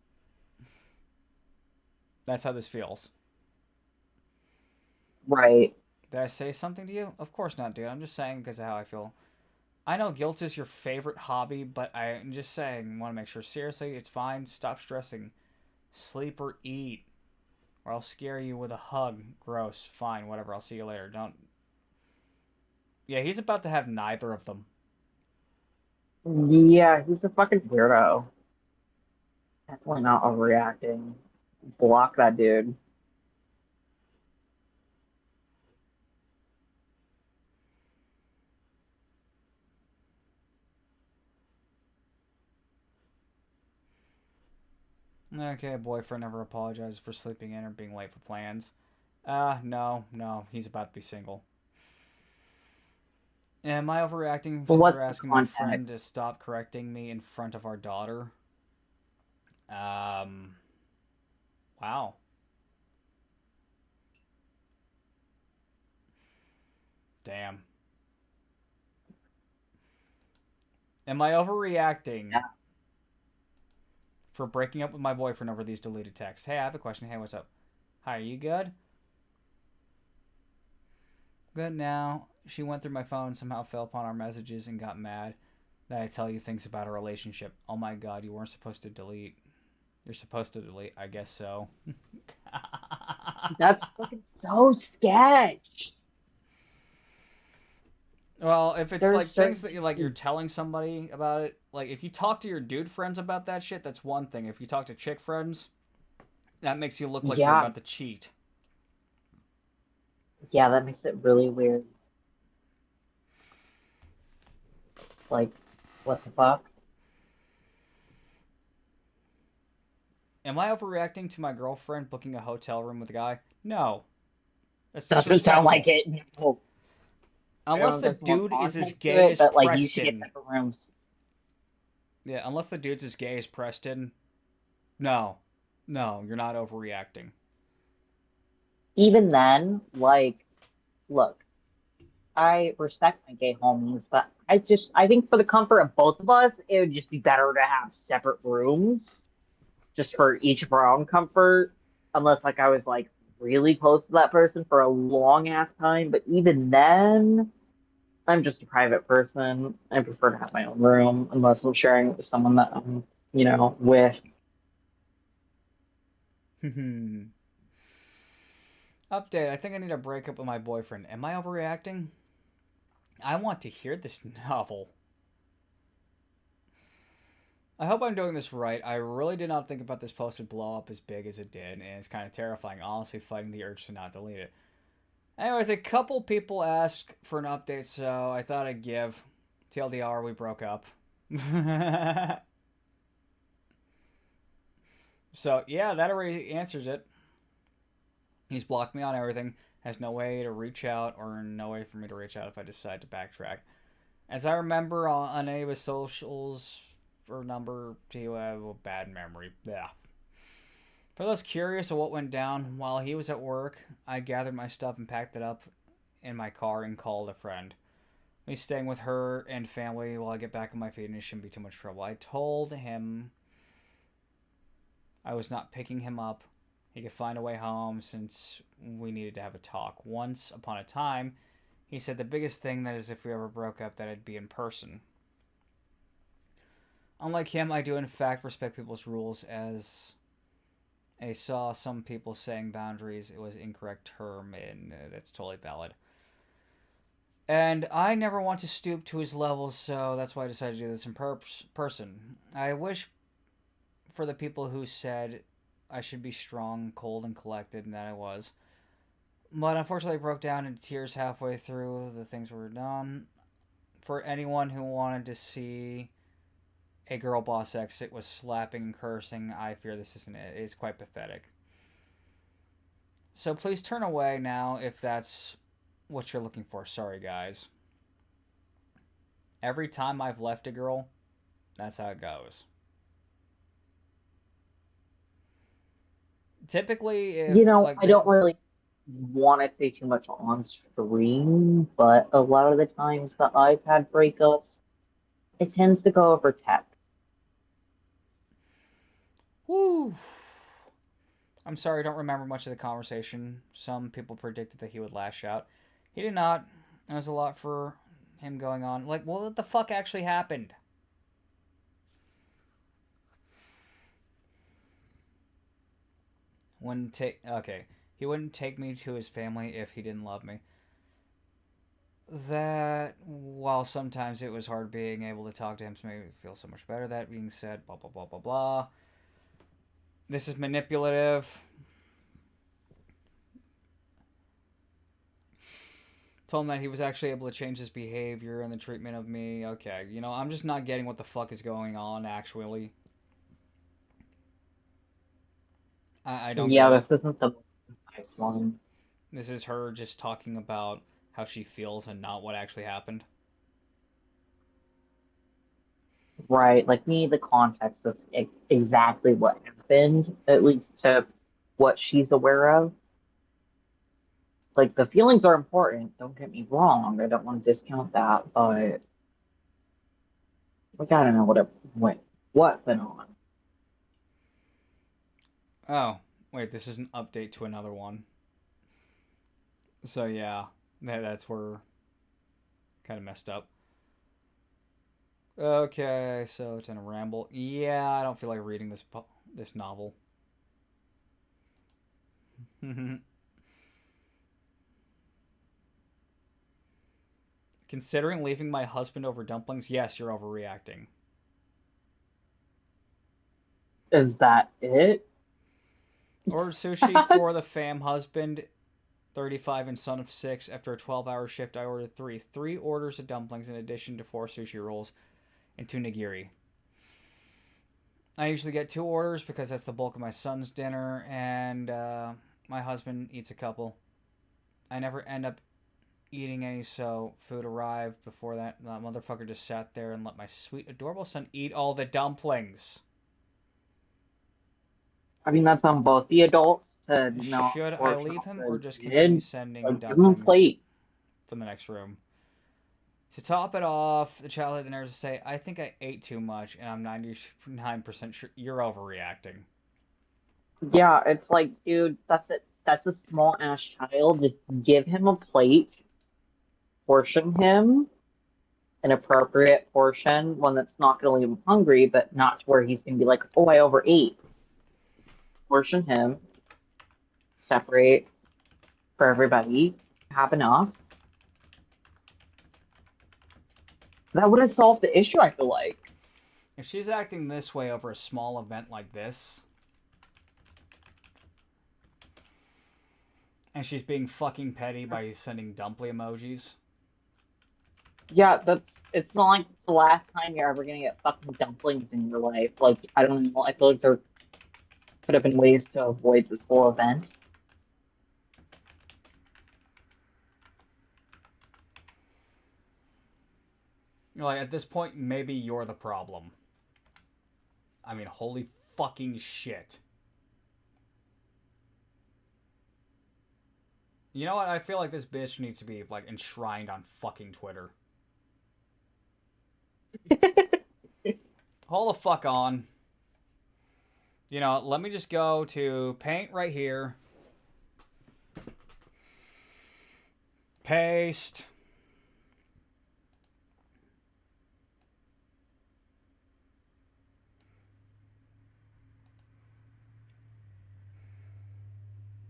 Speaker 1: That's how this feels.
Speaker 6: Right.
Speaker 1: Did I say something to you? Of course not, dude. I'm just saying because of how I feel. I know guilt is your favorite hobby, but I'm just saying, want to make sure. Seriously, it's fine. Stop stressing. Sleep or eat. Or I'll scare you with a hug. Gross. Fine, whatever. I'll see you later. Don't. Yeah, he's about to have neither of them.
Speaker 6: Yeah, he's a fucking weirdo. Definitely not overreacting. Block that dude.
Speaker 1: Okay, boyfriend never apologized for sleeping in or being late for plans. No. He's about to be single. Am I overreacting
Speaker 6: Well,
Speaker 1: for
Speaker 6: what's the
Speaker 1: asking my friend
Speaker 6: context?
Speaker 1: to stop correcting me in front of our daughter? Um, wow. Damn. Am I overreacting
Speaker 6: Yeah.
Speaker 1: for breaking up with my boyfriend over these deleted texts? Hey, I have a question. Hey, what's up? Hi, are you good? Good now. She went through my phone, somehow fell upon our messages, and got mad that I tell you things about our relationship. Oh my god, you weren't supposed to delete. You're supposed to delete. I guess so.
Speaker 6: That's fucking so sketch.
Speaker 1: Well, if it's
Speaker 6: There's
Speaker 1: like things
Speaker 6: certain
Speaker 1: that you're telling somebody about it, like if you talk to your dude friends about that shit, that's one thing. If you talk to chick friends, that makes you look like you're
Speaker 6: yeah,
Speaker 1: about to cheat.
Speaker 6: yeah, that makes it really weird. Like, what the fuck?
Speaker 1: Am I overreacting to my girlfriend booking a hotel room with a guy? No. That's
Speaker 6: Doesn't sound like
Speaker 1: disrespectful.
Speaker 6: it. No.
Speaker 1: Unless
Speaker 6: Everyone
Speaker 1: the
Speaker 6: gets more
Speaker 1: dude is as
Speaker 6: context to
Speaker 1: gay
Speaker 6: it,
Speaker 1: as
Speaker 6: but like you should get
Speaker 1: Preston.
Speaker 6: separate rooms.
Speaker 1: Yeah, unless the dude's as gay as Preston. No. No, you're not overreacting.
Speaker 6: Even then, like, look, I respect my gay homies, but I think for the comfort of both of us, it would just be better to have separate rooms just for each of our own comfort. Unless like I was like really close to that person for a long ass time. But even then, I'm just a private person. I prefer to have my own room unless I'm sharing it with someone that I'm, with.
Speaker 1: Update. I think I need a breakup with my boyfriend. Am I overreacting? I want to hear this novel. I hope I'm doing this right. I really did not think about this post would blow up as big as it did, and it's kind of terrifying, honestly, fighting the urge to not delete it. Anyways, a couple people asked for an update, so I thought I'd give. TLDR, we broke up. So, yeah, that already answers it. He's blocked me on everything, has no way to reach out, or no way for me to reach out if I decide to backtrack. As I remember on any of his socials or number, he have a bad memory. Yeah. For those curious of what went down while he was at work, I gathered my stuff and packed it up in my car and called a friend. Me staying with her and family while I get back on my feet and it shouldn't be too much trouble. I told him I was not picking him up. He could find a way home since we needed to have a talk. Once upon a time, he said the biggest thing that is if we ever broke up that it'd be in person. Unlike him, I do in fact respect people's rules as I saw some people saying boundaries. It was incorrect term and that's totally valid. And I never want to stoop to his level, so that's why I decided to do this in person. I wish for the people who said I should be strong, cold, and collected, and that I was. But unfortunately, I broke down into tears halfway through the things were done. For anyone who wanted to see a girl boss exit with slapping and cursing, I fear this isn't it. It's quite pathetic. So please turn away now if that's what you're looking for. Sorry, guys. Every time I've left a girl, that's how it goes. Typically, if
Speaker 6: I don't really want to say too much on stream, but a lot of the times that I've had breakups, it tends to go over text.
Speaker 1: whoo, I'm sorry, I don't remember much of the conversation. Some people predicted that he would lash out. He did not. There was a lot for him going on. Like, what the fuck actually happened? Wouldn't take. Okay, he wouldn't take me to his family if he didn't love me. That, while sometimes it was hard being able to talk to him to make me feel so much better. That being said, blah blah blah blah blah. This is manipulative. Told him that he was actually able to change his behavior and the treatment of me. Okay, I'm just not getting what the fuck is going on, actually. I don't
Speaker 6: Yeah,
Speaker 1: get it.
Speaker 6: this isn't the nice one.
Speaker 1: This is her just talking about how she feels and not what actually happened.
Speaker 6: Right, like need the context of exactly what happened, at least to what she's aware of. Like the feelings are important, don't get me wrong. I don't want to discount that, but we gotta know what went on.
Speaker 1: Oh, wait, this is an update to another one. So yeah, that's where kind of messed up. Okay, so it's in a ramble. Yeah, I don't feel like reading this novel. Considering leaving my husband over dumplings, yes, you're overreacting.
Speaker 6: Is that it?
Speaker 1: Ordered sushi for the fam husband, 35 and son of 6. After a 12-hour shift, I ordered three. 3 orders of dumplings in addition to 4 sushi rolls and 2 nigiri. I usually get 2 orders because that's the bulk of my son's dinner, and my husband eats a couple. I never end up eating any, so food arrived before that. That motherfucker just sat there and let my sweet, adorable son eat all the dumplings.
Speaker 6: I mean, that's on both the adults to not
Speaker 1: Should I
Speaker 6: portion
Speaker 1: leave
Speaker 6: off
Speaker 1: him or
Speaker 6: the
Speaker 1: just continue
Speaker 6: kid,
Speaker 1: sending
Speaker 6: but give them a
Speaker 1: dumplings
Speaker 6: plate.
Speaker 1: from the next room? To top it off, the child had the nerves to say, I think I ate too much, and I'm 99% sure you're overreacting.
Speaker 6: Yeah, it's like, dude, that's it. That's a small ass child. Just give him a plate, portion him an appropriate portion, one that's not going to leave him hungry, but not to where he's going to be like, oh, I overate. Portion him, separate for everybody, have enough. That would have solved the issue, I feel like.
Speaker 1: If she's acting this way over a small event like this, and she's being fucking petty by sending dumply emojis.
Speaker 6: Yeah, it's not like it's the last time you're ever gonna get fucking dumplings in your life. Like, I don't know, I feel like there could have been ways to avoid this whole event.
Speaker 1: Like, at this point, maybe you're the problem. I mean, holy fucking shit. You know what? I feel like this bitch needs to be, like, enshrined on fucking Twitter. Hold the fuck on. You know, let me just go to paint right here. Paste.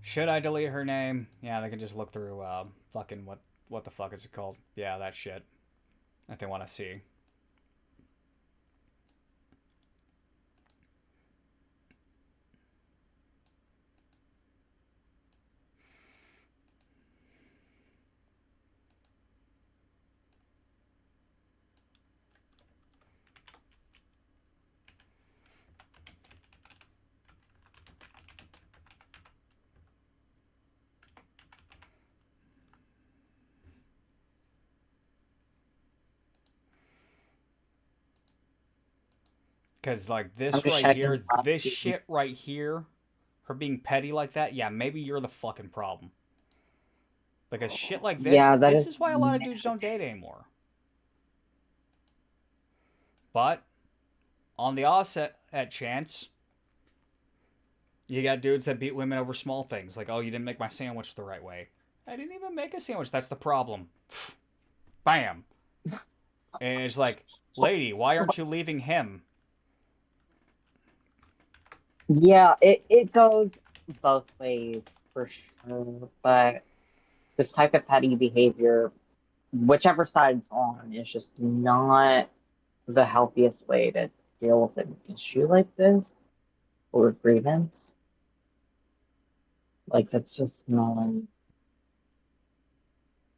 Speaker 1: Should I delete her name? Yeah, they can just look through fucking what the fuck is it called? Yeah, that shit. If they want to see. Because, like,
Speaker 6: I'm
Speaker 1: this
Speaker 6: just
Speaker 1: right
Speaker 6: checking.
Speaker 1: here, this shit right here, her being petty like that, yeah, maybe you're the fucking problem. Because shit like
Speaker 6: Yeah, that
Speaker 1: this
Speaker 6: is
Speaker 1: is why a lot of dudes don't date anymore. But, on the offset at chance, you got dudes that beat women over small things. Like, oh, you didn't make my sandwich the right way. I didn't even make a sandwich. That's the problem. Bam. And it's like, lady, why aren't you leaving him?
Speaker 6: Yeah, it goes both ways for sure, but this type of petty behavior, whichever side it's on, is just not the healthiest way to deal with an issue like this or a grievance. Like that's just not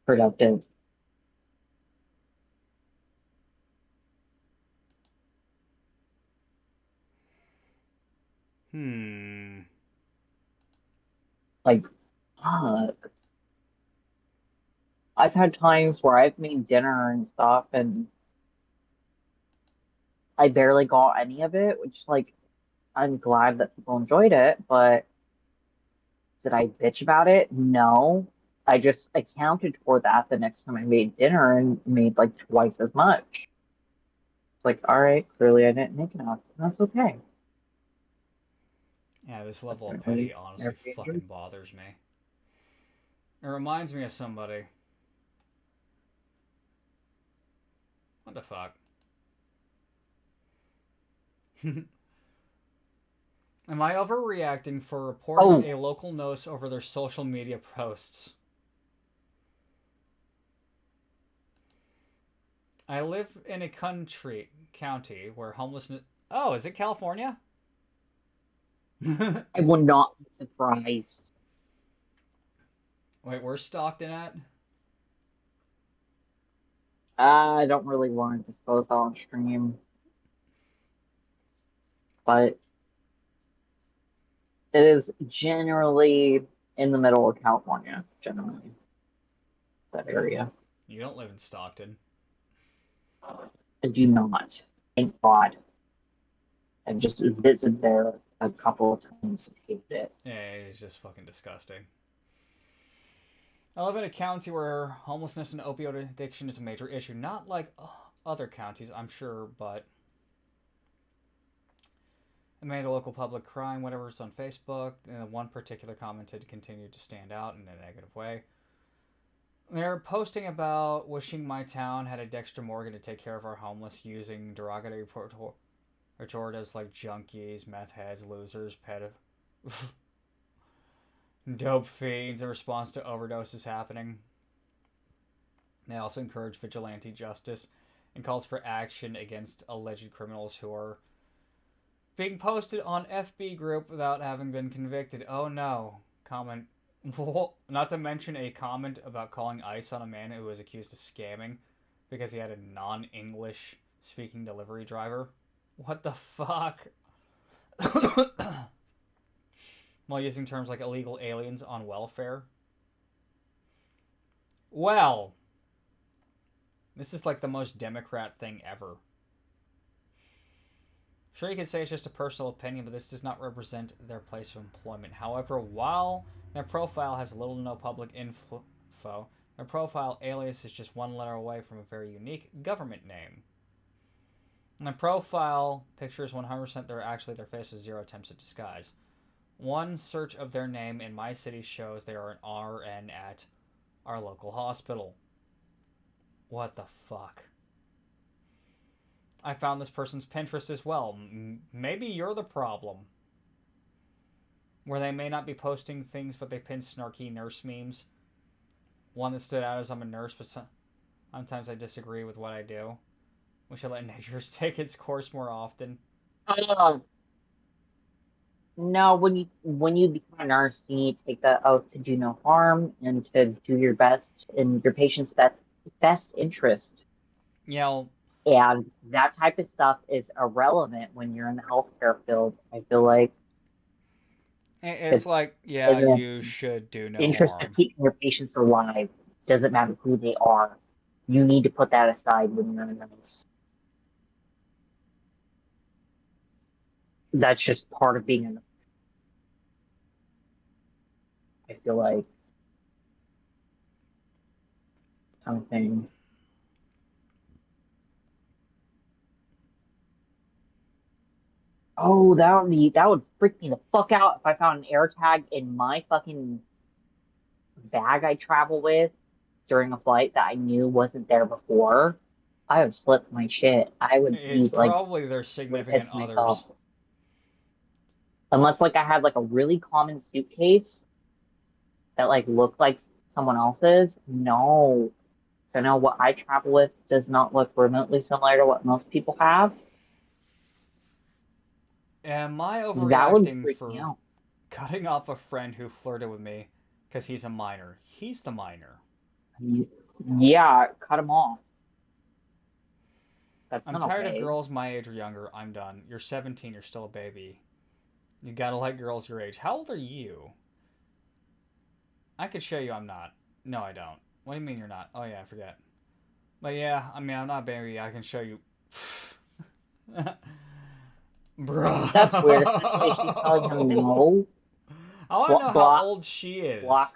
Speaker 6: productive.
Speaker 1: Hmm.
Speaker 6: Like, fuck. I've had times where I've made dinner and stuff, and I barely got any of it, which like I'm glad that people enjoyed it, but did I bitch about it? No. I just accounted for that the next time I made dinner and made like twice as much. It's like, all right, clearly I didn't make enough. That's okay.
Speaker 1: Yeah, this level of petty
Speaker 6: Apparently,
Speaker 1: honestly
Speaker 6: everybody enjoyed
Speaker 1: fucking bothers me. It reminds me of somebody. What the fuck? Am I overreacting for reporting
Speaker 6: Oh,
Speaker 1: a local nurse over their social media posts? I live in a county where homelessness. Oh, is it California?
Speaker 6: I would not be surprised.
Speaker 1: Wait, where's Stockton at?
Speaker 6: I don't really want to disclose on stream, but it is generally in the middle of California, generally, that area.
Speaker 1: You don't live in Stockton.
Speaker 6: I do not. Thank God. I've just visited there a couple of times and hated it.
Speaker 1: Yeah, it's just fucking disgusting. I live in a county where homelessness and opioid addiction is a major issue. Not like other counties, I'm sure, but it made a local public crime, whatever it's on Facebook. And one particular commented continued to stand out in a negative way. They're posting about wishing my town had a Dexter Morgan to take care of our homeless using derogatory retortas like junkies, meth heads, losers, dope fiends in response to overdoses happening. They also encourage vigilante justice and calls for action against alleged criminals who are being posted on FB group without having been convicted. Oh no. Comment. Not to mention a comment about calling ICE on a man who was accused of scamming because he had a non-English speaking delivery driver. What the fuck? While using terms like illegal aliens on welfare. Well, this is like the most Democrat thing ever. Sure, you could say it's just a personal opinion, but this does not represent their place of employment. However, while their profile has little to no public info, their profile alias is just one letter away from a very unique government name. And the profile picture is 100% their face with zero attempts at disguise. One search of their name in my city shows they are an RN at our local hospital. What the fuck? I found this person's Pinterest as well. Maybe you're the problem. Where they may not be posting things, but they pin snarky nurse memes. One that stood out is I'm a nurse, but sometimes I disagree with what I do. We should let nature take its course more often.
Speaker 6: No, when you become a nurse, you need to take the oath to do no harm and to do your best in your patient's best interest.
Speaker 1: Yeah.
Speaker 6: And that type of stuff is irrelevant when you're in the healthcare field. I feel like
Speaker 1: it's like, yeah,
Speaker 6: in the
Speaker 1: you should do no
Speaker 6: interest of
Speaker 1: harm.
Speaker 6: keeping your patients alive. Doesn't matter who they are. You need to put that aside when you're a nurse. That's just part of being a nurse. I feel like something. Oh, that would freak me the fuck out if I found an air tag in my fucking bag I travel with during a flight that I knew wasn't there before. I would flip my shit. I would
Speaker 1: It's
Speaker 6: be like
Speaker 1: probably their significant
Speaker 6: pissing
Speaker 1: others.
Speaker 6: myself. Unless like I had like a really common suitcase that like looked like someone else's. No. So no, what I travel with does not look remotely similar to what most people have.
Speaker 1: Am I
Speaker 6: That would
Speaker 1: overreacting
Speaker 6: freak me
Speaker 1: for
Speaker 6: out.
Speaker 1: cutting off a friend who flirted with me because he's a minor? He's the minor.
Speaker 6: Yeah, cut them off. That's
Speaker 1: I'm
Speaker 6: not
Speaker 1: tired of
Speaker 6: okay.
Speaker 1: girls my age or younger. I'm done. You're 17. You're still a baby. You gotta like girls your age. How old are you? I could show you I'm not. No, I don't. What do you mean you're not? Oh, yeah, I forget. But yeah, I mean, I'm not a baby. I can show you. Bro.
Speaker 6: That's weird, especially if she's telling him no.
Speaker 1: I want to know how old she is.
Speaker 6: Block.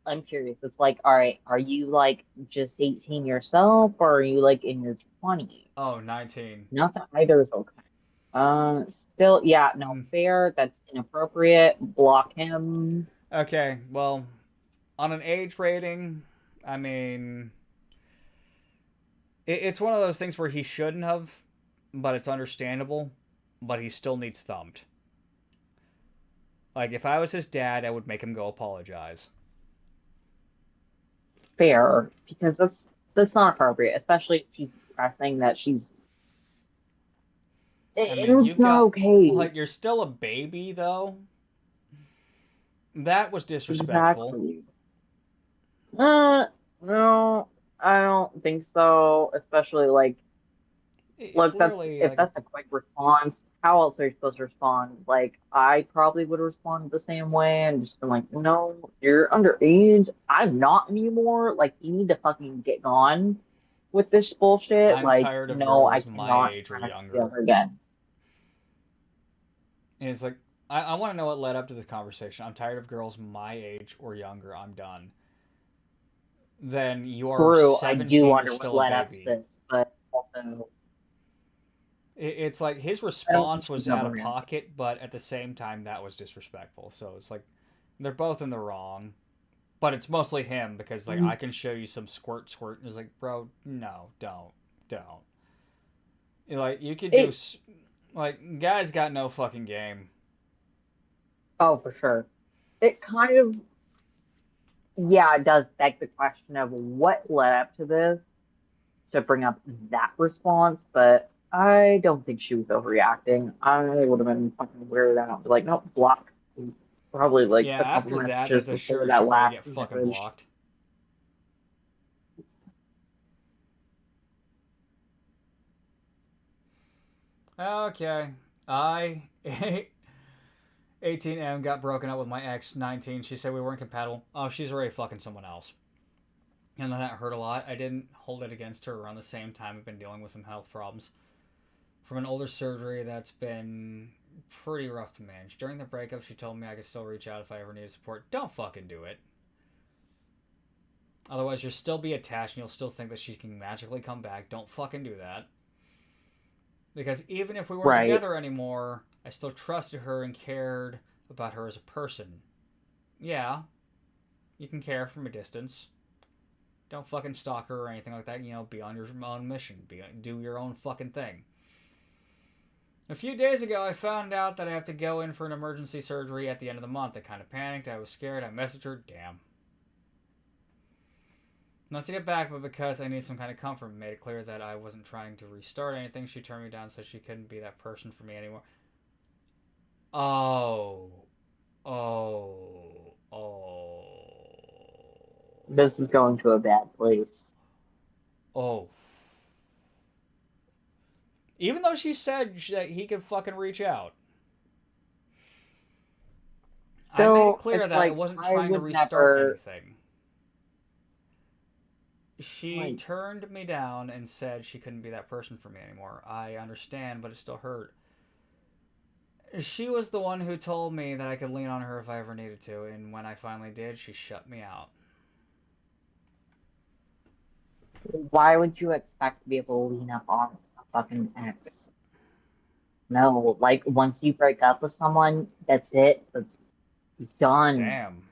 Speaker 6: I'm curious. It's like, all right, are you like just 18 yourself, or are you like in your 20s?
Speaker 1: Oh, 19.
Speaker 6: Not that either is okay. Still, yeah, no,
Speaker 1: Mm.
Speaker 6: fair. That's inappropriate. Block him.
Speaker 1: Okay, well, on an age rating, I mean, it's one of those things where he shouldn't have, but it's understandable, but he still needs thumped. Like, if I was his dad, I would make him go apologize.
Speaker 6: Fair, because that's not appropriate, especially if she's expressing that she's.
Speaker 1: I mean,
Speaker 6: It's
Speaker 1: you've
Speaker 6: not
Speaker 1: got,
Speaker 6: okay.
Speaker 1: like, you're still a baby, though. That was disrespectful.
Speaker 6: Exactly. No, I don't think so. Especially like,
Speaker 1: It's
Speaker 6: look,
Speaker 1: literally
Speaker 6: if
Speaker 1: like a
Speaker 6: that's a quick response, how else are you supposed to respond? Like, I probably would respond the same way and just been like, no, you're underage. I'm not anymore. Like, you need to fucking get gone with this bullshit.
Speaker 1: I'm
Speaker 6: Like,
Speaker 1: tired of
Speaker 6: no, I
Speaker 1: girls my
Speaker 6: cannot
Speaker 1: age or
Speaker 6: interact with you
Speaker 1: younger.
Speaker 6: ever again.
Speaker 1: And it's like, I want to know what led up to this conversation. I'm tired of girls my age or younger. I'm done. Then you are
Speaker 6: True, I do
Speaker 1: 17. You're
Speaker 6: wonder what
Speaker 1: still a
Speaker 6: led up to
Speaker 1: baby.
Speaker 6: this, but also,
Speaker 1: It's like his
Speaker 6: I don't think
Speaker 1: response was
Speaker 6: she's
Speaker 1: out of
Speaker 6: overreacting.
Speaker 1: pocket, but at the same time, that was disrespectful. So it's like they're both in the wrong. But it's mostly him because, like, I can show you some squirt. And it's like, bro, no, don't. Like, you could do.
Speaker 6: It,
Speaker 1: Like, guys got no fucking game.
Speaker 6: oh, for sure. It kind of, yeah, it does beg the question of what led up to this to bring up that response, but I don't think she was overreacting. I would have been fucking weirded out. Like, nope, block. Probably like
Speaker 1: Yeah,
Speaker 6: a couple
Speaker 1: after that,
Speaker 6: messages
Speaker 1: that's a
Speaker 6: before
Speaker 1: sure
Speaker 6: that
Speaker 1: way to
Speaker 6: last
Speaker 1: get fucking
Speaker 6: message.
Speaker 1: blocked. Okay. I 18M got broken up with my ex 19. She said we weren't compatible. Oh, she's already fucking someone else. And that hurt a lot. I didn't hold it against her around the same time I've been dealing with some health problems. From an older surgery that's been pretty rough to manage. During the breakup, she told me I could still reach out if I ever needed support. Don't fucking do it. Otherwise, you'll still be attached and you'll still think that she can magically come back. Don't fucking do that. Because even if we weren't
Speaker 6: Right.
Speaker 1: together anymore, I still trusted her and cared about her as a person. Yeah, you can care from a distance. Don't fucking stalk her or anything like that. You know, be on your own mission. Do your own fucking thing. A few days ago, I found out that I have to go in for an emergency surgery at the end of the month. I kind of panicked. I was scared. I messaged her. Damn. Not to get back, but because I need some kind of comfort. Made it clear that I wasn't trying to restart anything. She turned me down, said she couldn't be that person for me anymore. Oh. Oh. Oh.
Speaker 6: This is going to a bad place.
Speaker 1: Oh. Even though she said that he could fucking reach out. I made it
Speaker 6: So
Speaker 1: clear
Speaker 6: it's
Speaker 1: that I
Speaker 6: like
Speaker 1: wasn't
Speaker 6: I
Speaker 1: trying to
Speaker 6: would
Speaker 1: restart
Speaker 6: never
Speaker 1: anything. She
Speaker 6: like
Speaker 1: turned me down and said she couldn't be that person for me anymore. I understand, but it still hurt. She was the one who told me that I could lean on her if I ever needed to, and when I finally did, she shut me out.
Speaker 6: why would you expect to be able to lean up on a fucking ex? No, like once you break up with someone, that's it. That's done.
Speaker 1: Damn.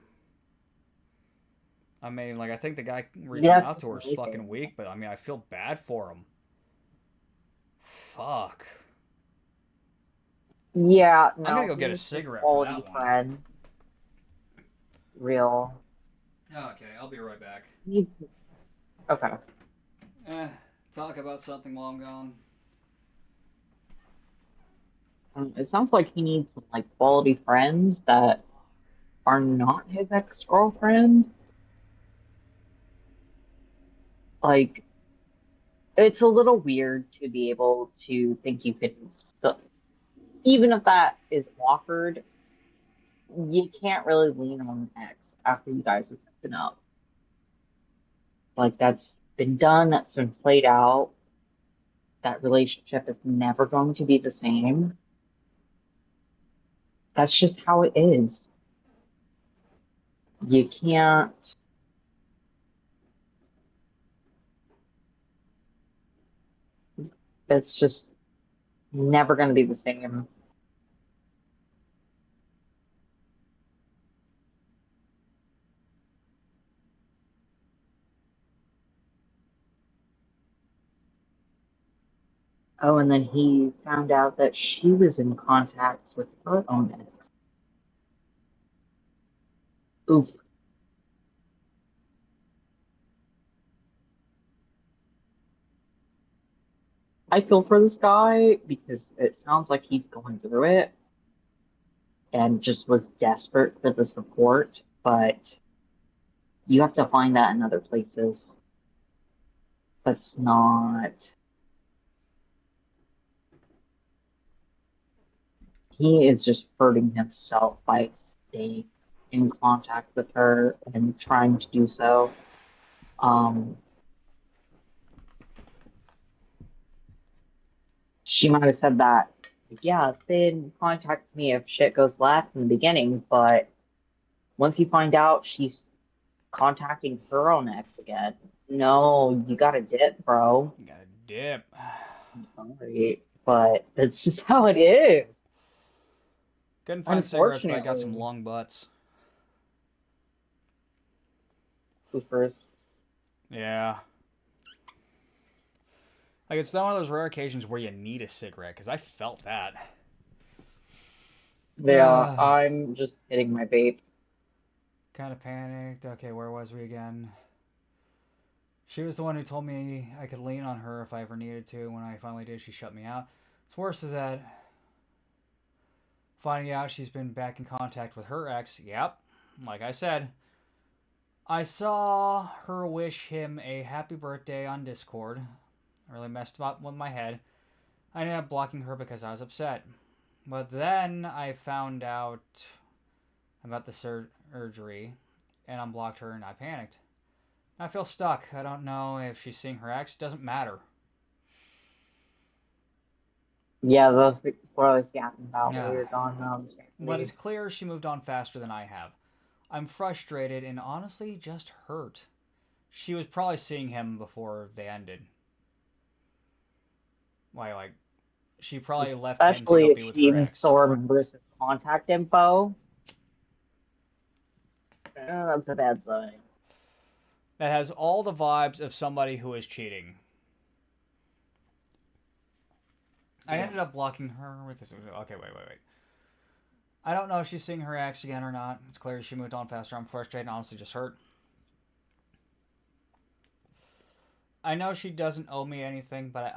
Speaker 1: I mean, like, I think the guy reaching
Speaker 6: That's
Speaker 1: out
Speaker 6: just
Speaker 1: to her is
Speaker 6: anything.
Speaker 1: fucking weak, but I mean, I feel bad for him. Fuck.
Speaker 6: Yeah,
Speaker 1: I'm gonna
Speaker 6: no,
Speaker 1: go
Speaker 6: he
Speaker 1: get a
Speaker 6: needs some
Speaker 1: cigarette for
Speaker 6: quality
Speaker 1: that one.
Speaker 6: friends. Real.
Speaker 1: Okay, I'll be right back.
Speaker 6: Needs okay.
Speaker 1: Talk about something while I'm gone.
Speaker 6: It sounds like he needs some like quality friends that are not his ex-girlfriend. Like it's a little weird to be able to think you could even if that is awkward, you can't really lean on an ex after you guys have broken up. Like that's been done, that's been played out. that relationship is never going to be the same. That's just how it is. You can't. It's just never going to be the same. Oh, and then he found out that she was in contact with her own ex. Oof. I feel for this guy because it sounds like he's going through it and just was desperate for the support, but you have to find that in other places. That's not. He is just hurting himself by staying in contact with her and trying to do so. She might have said that, yeah, stay in contact with me if shit goes left in the beginning, but once you find out she's contacting her own ex again, no, you gotta dip, bro.
Speaker 1: You gotta dip.
Speaker 6: I'm sorry, but that's just how it is.
Speaker 1: Couldn't find cigarettes, but I got some long butts.
Speaker 6: Hoofers.
Speaker 1: Yeah. Like, it's not one of those rare occasions where you need a cigarette, because I felt that.
Speaker 6: Yeah, I'm just hitting my vape.
Speaker 1: Kind of panicked. Okay, where was we again? She was the one who told me I could lean on her if I ever needed to. When I finally did, she shut me out. What's worse is that finding out she's been back in contact with her ex. Yep, like I said. I saw her wish him a happy birthday on Discord. It really messed up with my head. I ended up blocking her because I was upset. But then I found out about the surgery and unblocked her and I panicked. I feel stuck. I don't know if she's seeing her ex. It doesn't matter.
Speaker 6: Yeah, that's what I was yapping about while you're gone.
Speaker 1: But it's clear she moved on faster than I have. I'm frustrated and honestly just hurt. She was probably seeing him before they ended. Like she probably left him to go be with her ex.
Speaker 6: Especially if she even still remembers his contact info. That's a bad sign.
Speaker 1: That has all the vibes of somebody who is cheating. I ended up blocking her because okay, wait. I don't know if she's seeing her ex again or not. It's clear she moved on faster. I'm frustrated and honestly just hurt. I know she doesn't owe me anything, but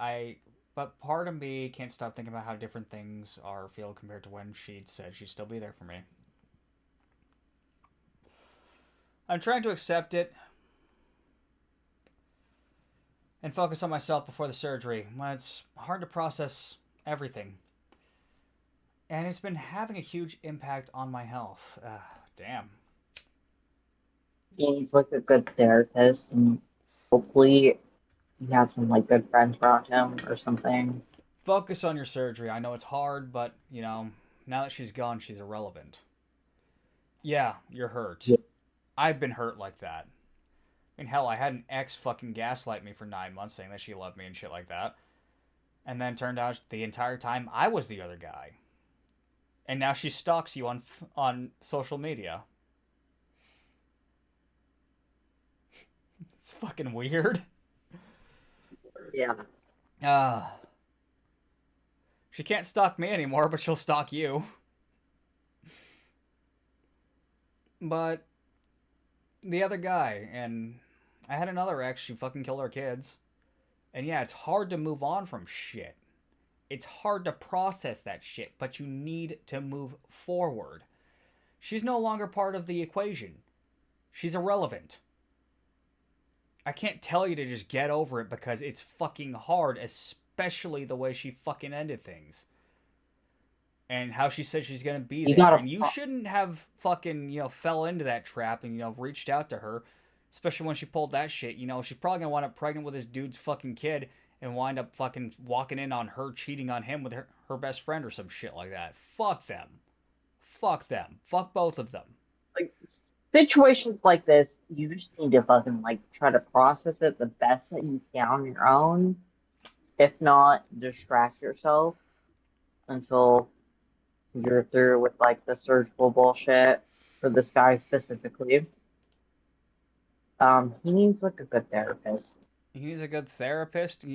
Speaker 1: part of me can't stop thinking about how different things feel compared to when she'd said she'd still be there for me. I'm trying to accept it and focus on myself before the surgery. It's hard to process everything. And it's been having a huge impact on my health. Damn.
Speaker 6: He needs like a good therapist, and hopefully he has some like good friends around him or something.
Speaker 1: Focus on your surgery. I know it's hard, but now that she's gone, she's irrelevant. Yeah, you're hurt. Yeah. I've been hurt like that. I mean, hell, I had an ex fucking gaslight me for 9 months saying that she loved me and shit like that. And then turned out the entire time I was the other guy. And now she stalks you on social media. It's fucking weird.
Speaker 6: Yeah.
Speaker 1: She can't stalk me anymore, but she'll stalk you. But the other guy, and I had another ex, she fucking killed our kids. And yeah, it's hard to move on from shit. It's hard to process that shit, but you need to move forward. She's no longer part of the equation. She's irrelevant. I can't tell you to just get over it because it's fucking hard, especially the way she fucking ended things. And how she said she's gonna be there. And you shouldn't have fucking, fell into that trap and, reached out to her. Especially when she pulled that shit. She's probably gonna wind up pregnant with this dude's fucking kid. and wind up fucking walking in on her cheating on him with her best friend or some shit like that. Fuck them. Fuck them. Fuck both of them.
Speaker 6: Like situations like this, you just need to fucking like try to process it the best that you can on your own. If not, distract yourself until you're through with like the surgical bullshit for this guy specifically. He needs like a good therapist.
Speaker 1: He needs a good therapist.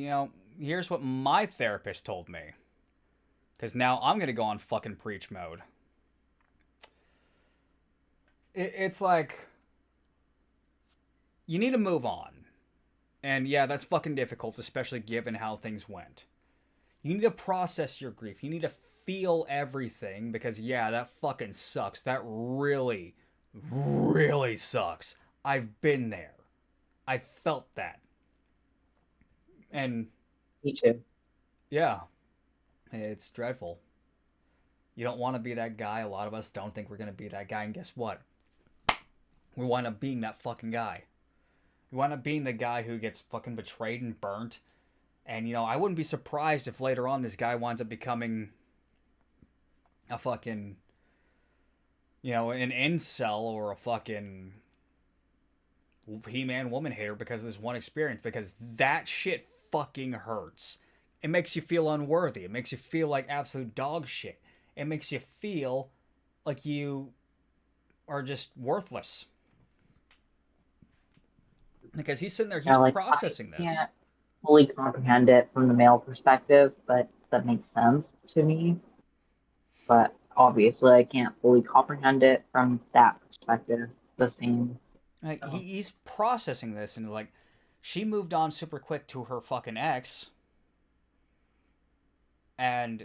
Speaker 1: Here's what my therapist told me. Because now I'm going to go on fucking preach mode. It's like, you need to move on. And yeah, that's fucking difficult, especially given how things went. You need to process your grief. You need to feel everything because, yeah, that fucking sucks. That really, really sucks. I've been there. I felt that. And
Speaker 6: Me too.
Speaker 1: yeah, it's dreadful. You don't want to be that guy. A lot of us don't think we're going to be that guy. And guess what? We wind up being that fucking guy. We wind up being the guy who gets fucking betrayed and burnt. And, I wouldn't be surprised if later on this guy winds up becoming a fucking, an incel or a fucking He-Man woman hater because of this one experience. Because that shit fucking hurts. It makes you feel unworthy. It makes you feel like absolute dog shit. It makes you feel like you are just worthless. Because he's sitting there, he's processing this.
Speaker 6: I can't fully comprehend it from the male perspective, but that makes sense to me. But obviously, I can't fully comprehend it from that perspective. The same.
Speaker 1: Like, he's processing this, and like, she moved on super quick to her fucking ex, and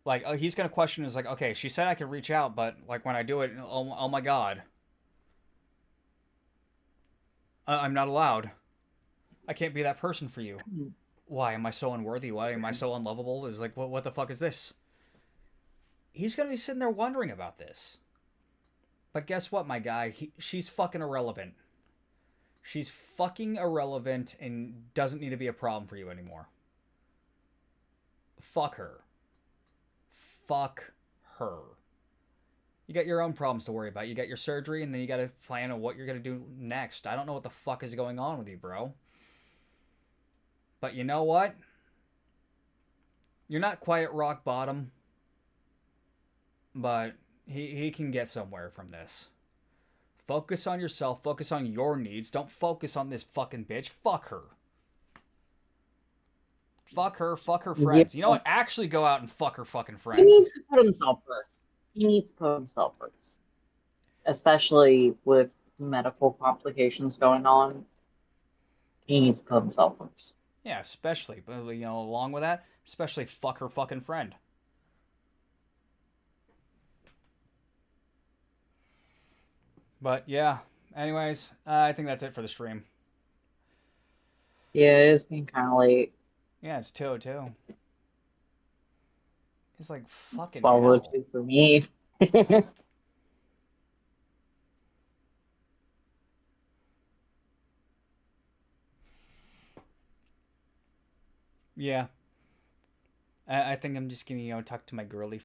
Speaker 1: like, he's gonna question is like, okay, she said I could reach out, but like when I do it, oh my god, I'm not allowed. I can't be that person for you. Why am I so unworthy? Why am I so unlovable? Is like, what the fuck is this? He's gonna be sitting there wondering about this. But guess what, my guy? She's fucking irrelevant. She's fucking irrelevant and doesn't need to be a problem for you anymore. Fuck her. Fuck her. You got your own problems to worry about. You got your surgery, and then you got to plan on what you're going to do next. I don't know what the fuck is going on with you, bro. But you know what? You're not quite at rock bottom. But he can get somewhere from this. Focus on yourself. Focus on your needs. Don't focus on this fucking bitch. Fuck her. Fuck her. Fuck her friends.
Speaker 6: Yeah.
Speaker 1: You know what? Actually go out and fuck her fucking friends.
Speaker 6: He needs to put himself first. He needs to put himself first. Especially with medical complications going on. He needs to put himself first.
Speaker 1: Yeah, especially. But, along with that, especially fuck her fucking friend. But yeah, anyways, I think that's it for the stream.
Speaker 6: Yeah, it is getting kind of late.
Speaker 1: Yeah, it's 2:02. It's like fucking
Speaker 6: 12:02 for me.
Speaker 1: Yeah. I think I'm just gonna, talk to my girly